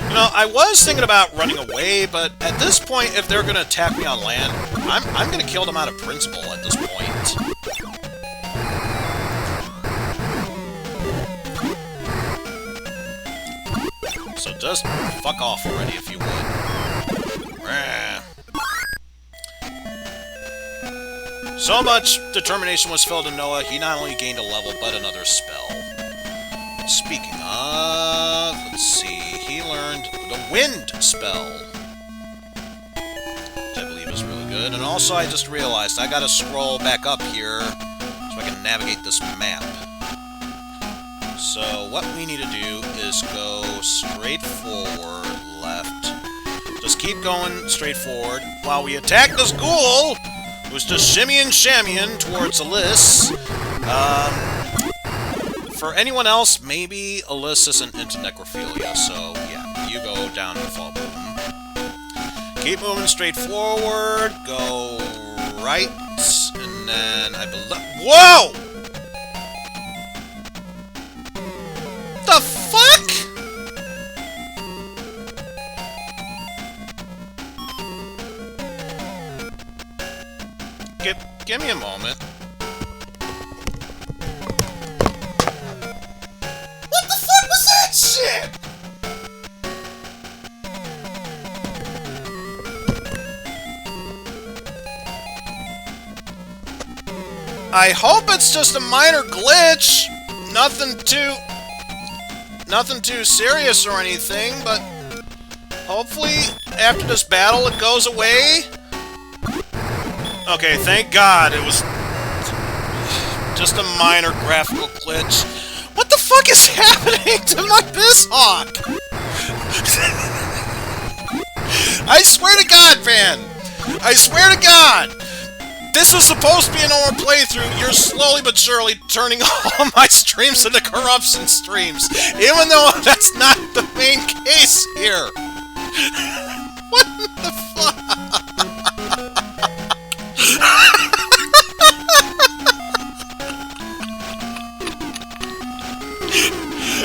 You know, I was thinking about running away, but at this point, if they're going to attack me on land, I'm going to kill them out of principle at this point. So just fuck off already, if you would. Rah. So much determination was filled in Noah, he not only gained a level, but another spell. Speaking of... let's see, he learned the Wind spell, which I believe is really good. And also, I just realized I gotta scroll back up here so I can navigate this map. So what we need to do is go straight forward, left. Just keep going straight forward while we attack this ghoul who's just shimmying shammying towards Alyss. For anyone else, maybe Alyss isn't into necrophilia, so yeah, you go down in the fall boom. Keep moving straight forward, go right, and then I believe... whoa! The fuck? Give me a moment. What the fuck was that shit? I hope it's just a minor glitch. Nothing too serious or anything, but hopefully after this battle it goes away. Okay, thank God it was just a minor graphical glitch. What the fuck is happening to my Bizhawk? I swear to God, man! I swear to God! This was supposed to be a normal playthrough. You're slowly but surely turning all my streams into corruption streams, even though that's not the main case here. What the fuck?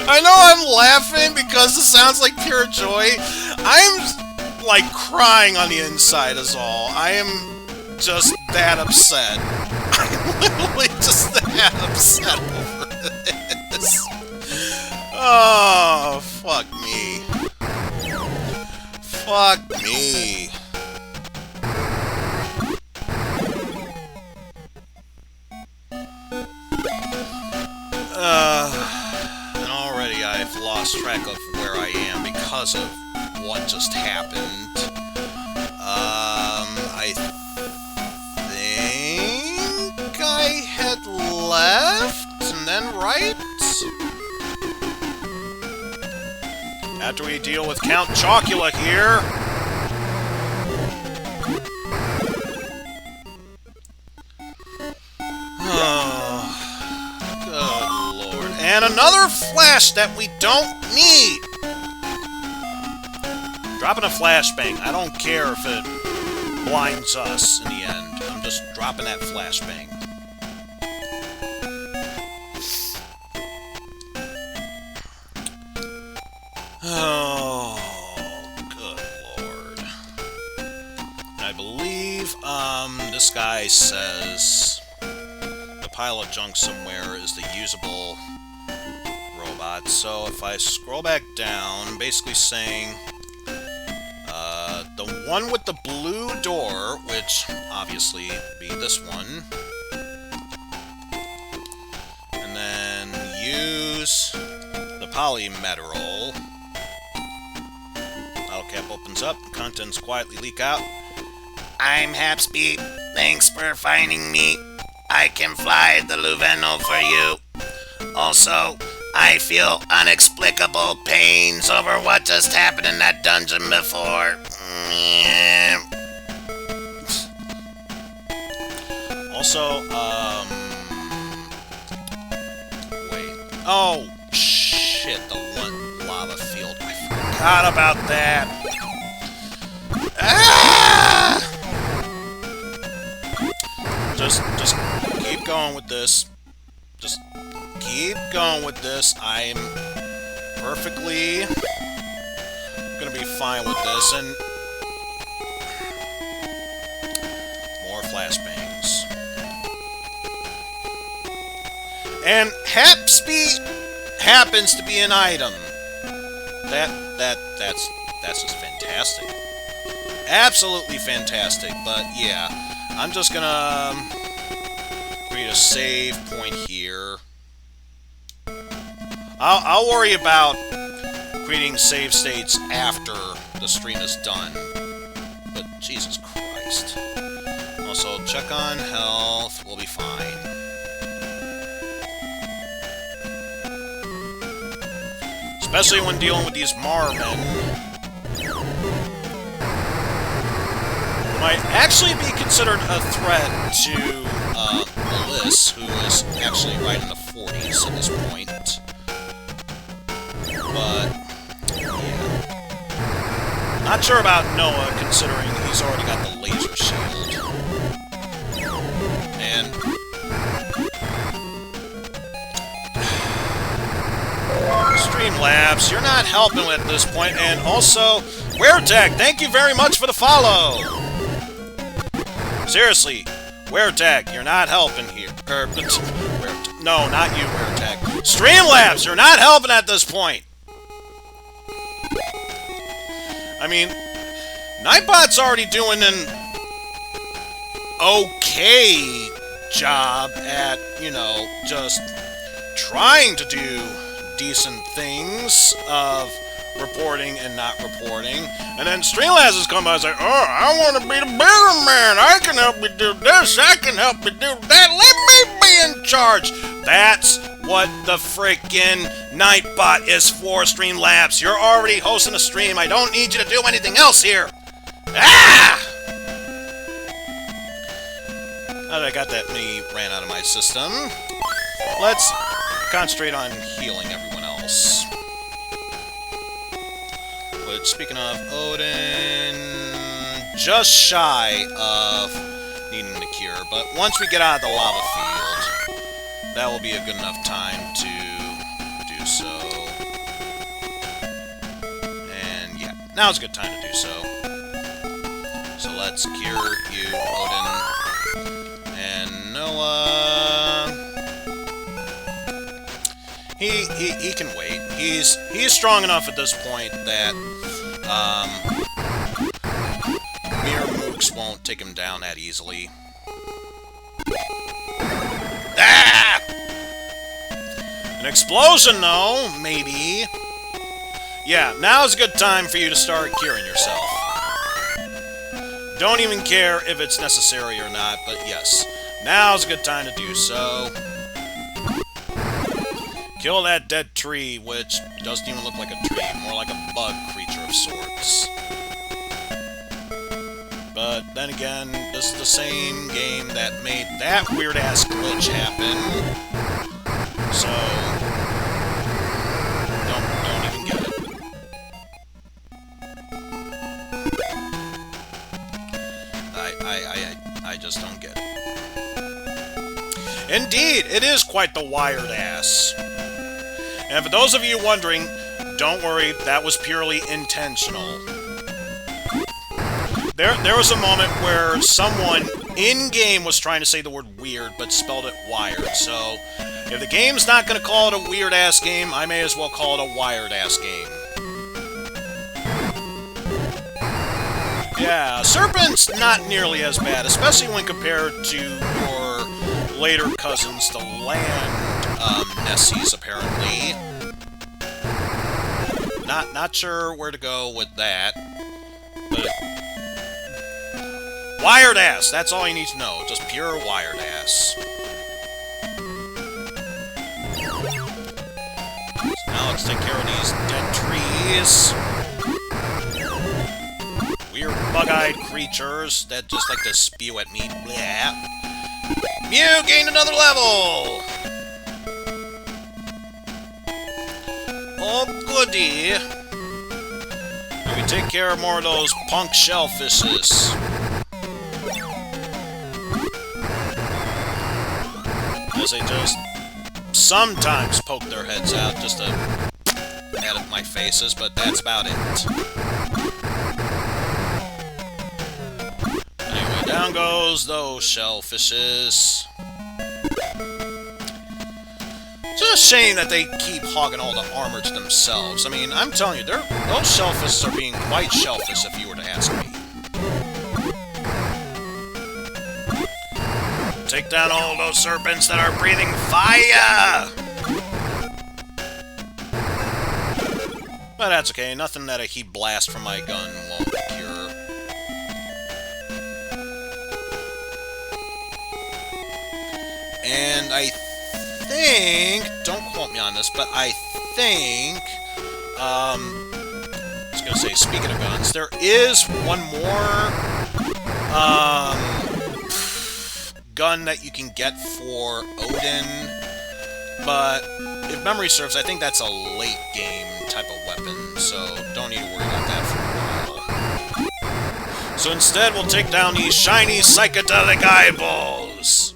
I know I'm laughing because it sounds like pure joy. I'm like crying on the inside is all. I am just that upset. I'm literally just that upset over this. Oh, fuck me. Fuck me. And already I've lost track of where I am because of what just happened. I think I had left and then right? After we deal with Count Chocula here. Oh, good lord. And another flash that we don't need! Dropping a flashbang. I don't care if it blinds us in the end. I'm just dropping that flashbang. Oh, good lord. I believe, this guy says the pile of junk somewhere is the usable robot. So if I scroll back down, basically saying, the one with the blue door, which obviously be this one, and then use the polymetal. Bottle cap opens up, contents quietly leak out. I'm Hapspeed. Thanks for finding me. I can fly the Luveno for you. Also, I feel inexplicable pains over what just happened in that dungeon before. Also, wait. Oh, shit, the one lava field. I forgot about that. Ah! Just keep going with this. Just keep going with this. I'm perfectly gonna be fine with this, and more flashbangs. And Hapspeed happens to be an item. That's just fantastic. Absolutely fantastic. But yeah, I'm just gonna create a save point here. I'll worry about creating save states after the stream is done. But Jesus Christ. Also, check on health. We'll be fine. Especially when dealing with these Marmen. Who might actually be considered a threat to Bliss, who is actually right in the 40s at this point. But, yeah. Not sure about Noah, considering he's already got the laser shield. And Streamlabs, you're not helping at this point. And also, WereTag, thank you very much for the follow! Seriously, WereTag, you're not helping here. No, not you, WereTag. Streamlabs, you're not helping at this point! I mean, Nightbot's already doing an okay job at, you know, just trying to do decent things of reporting and not reporting. And then Streamlabs has come by and say, oh, I want to be the bigger man. I can help you do this. I can help you do that. Let me be in charge. That's what the frickin' Nightbot is for, Streamlabs. You're already hosting a stream. I don't need you to do anything else here. Ah! Now that I got that mini ran out of my system, let's concentrate on healing everyone else. Which, speaking of Odin, just shy of needing the cure. But once we get out of the lava field, that will be a good enough time to do so. And yeah, now's a good time to do so. So let's cure you, Odin. And Noah... He can wait. He's strong enough at this point that mere mooks won't take him down that easily. Ah! An explosion, though, maybe. Yeah, now's a good time for you to start curing yourself. Don't even care if it's necessary or not, but yes, now's a good time to do so. Kill that dead tree, which doesn't even look like a tree, more like a bug creature of sorts. But then again, this is the same game that made that weird-ass glitch happen. So, don't even get it. I just don't get it. Indeed, it is quite the wired ass. And for those of you wondering, don't worry, that was purely intentional. There was a moment where someone in-game was trying to say the word weird, but spelled it wired. So, if the game's not going to call it a weird-ass game, I may as well call it a wired-ass game. Yeah, Serpent's not nearly as bad, especially when compared to your later cousins, the land Nessies, apparently. Not sure where to go with that. But wired ass, that's all you need to know. Just pure wired ass. So now let's take care of these dead trees. Weird bug-eyed creatures that just like to spew at me. Blah. Mew gained another level! Oh, goody! And we take care of more of those punk shellfishes. As they just sometimes poke their heads out just to at my faces, but that's about it. Anyway, down goes those shellfishes. It's just a shame that they keep hogging all the armor to themselves. I mean, I'm telling you, those shellfishes are being quite shellfish if you were to ask me. Take down all those serpents that are breathing fire! But that's okay, nothing that a heat blast from my gun won't cure. And I think, don't quote me on this, but I think, I was gonna say, speaking of guns, there is one more, gun that you can get for Odin, but if memory serves, I think that's a late game type of weapon, so don't need to worry about that for a while. So instead, we'll take down these shiny psychedelic eyeballs!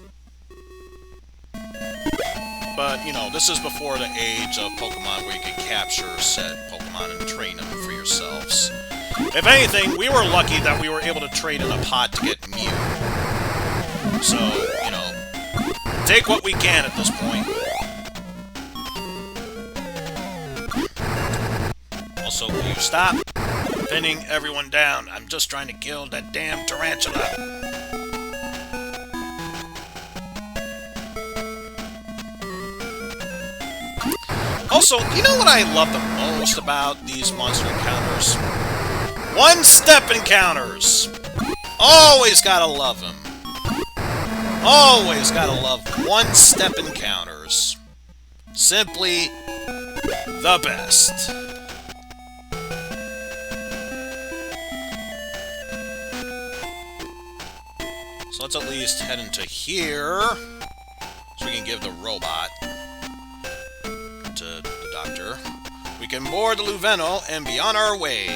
But, you know, this is before the age of Pokemon where you could capture said Pokemon and train them for yourselves. If anything, we were lucky that we were able to trade in a pot to get Mew. So, you know, take what we can at this point. Also, will you stop pinning everyone down? I'm just trying to kill that damn tarantula. Also, you know what I love the most about these monster encounters? One-step encounters! Always gotta love them. Always gotta love one-step encounters. Simply the best. So let's at least head into here, so we can give the robot to the doctor. We can board the Luveno and be on our way.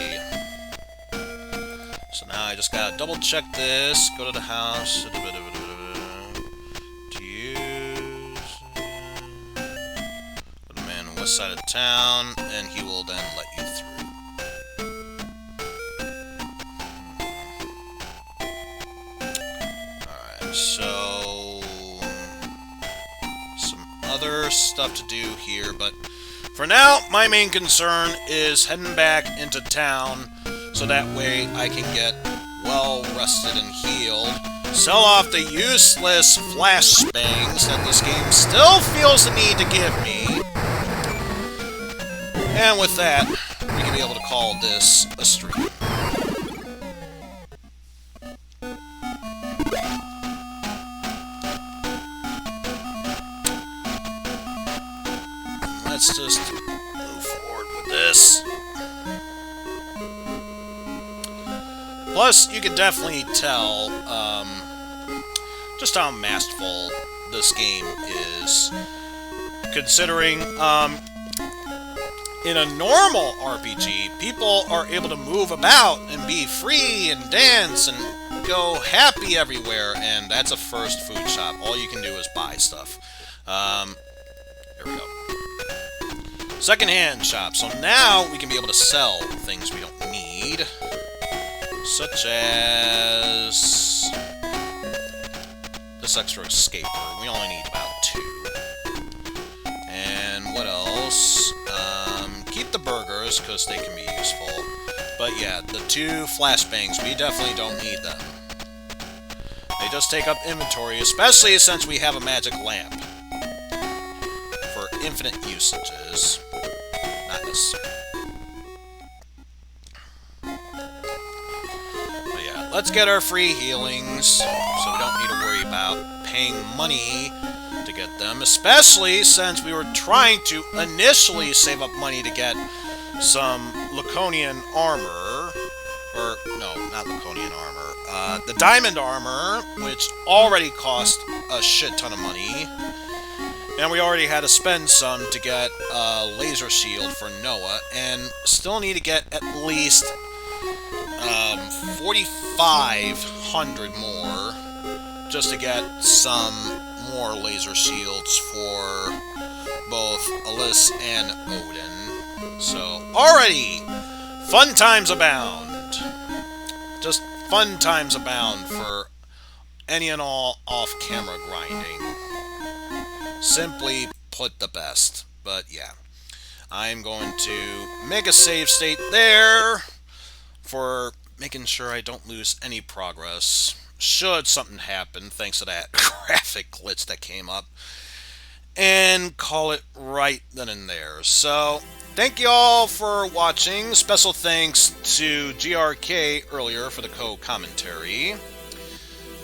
So now I just gotta double check this, go to the house, to use, put him in west side of town, and he will then let you through. Alright, so some other stuff to do here, but for now, my main concern is heading back into town, so that way I can get well rested and healed, sell off the useless flashbangs that this game still feels the need to give me, and with that, we can be able to call this a stream. Let's just move forward with this. Plus, you can definitely tell just how masterful this game is. Considering, in a normal RPG, people are able to move about and be free and dance and go happy everywhere, and that's a first food shop. All you can do is buy stuff. Here we go. Second-hand shop. So now we can be able to sell things we don't need. Such as this extra escaper. We only need about 2. And what else? Keep the burgers, because they can be useful. But yeah, the 2 flashbangs, we definitely don't need them. They just take up inventory, especially since we have a magic lamp. For infinite usages. Not necessary. Let's get our free healings, so we don't need to worry about paying money to get them, especially since we were trying to initially save up money to get some Laconian armor, or, no, not Laconian armor, the diamond armor, which already cost a shit ton of money, and we already had to spend some to get a laser shield for Noah, and still need to get at least 4,500 more just to get some more laser shields for both Alice and Odin. So, already, fun times abound. Just fun times abound for any and all off-camera grinding. Simply put, the best. But yeah, I'm going to make a save state there for making sure I don't lose any progress should something happen thanks to that graphic glitch that came up, and call it right then and there. So thank you all for watching. Special thanks to GRK earlier for the co-commentary.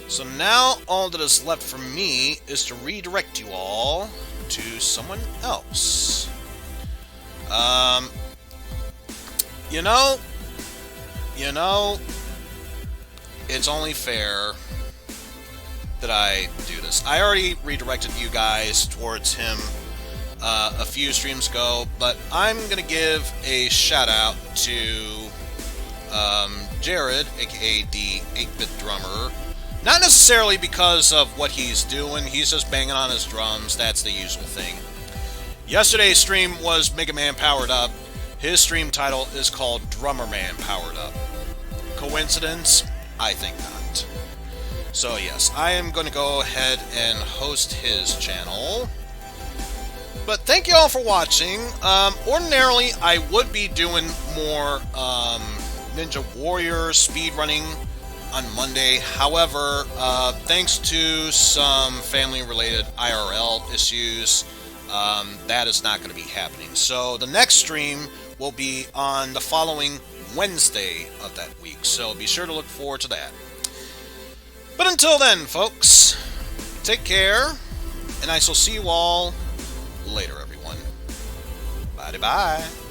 So now all that is left for me is to redirect you all to someone else. You know, it's only fair that I do this. I already redirected you guys towards him a few streams ago, but I'm going to give a shout out to Jared, aka the 8-bit drummer. Not necessarily because of what he's doing, he's just banging on his drums, that's the usual thing. Yesterday's stream was Mega Man Powered Up. His stream title is called Drummer Man Powered Up. Coincidence? I think not. So yes, I am going to go ahead and host his channel. But thank you all for watching. Ordinarily, I would be doing more Ninja Warrior speedrunning on Monday. However, thanks to some family-related IRL issues, that is not going to be happening. So the next stream will be on the following Wednesday of that week. So be sure to look forward to that. But until then, folks, take care, and I shall see you all Later, everyone. Bye bye.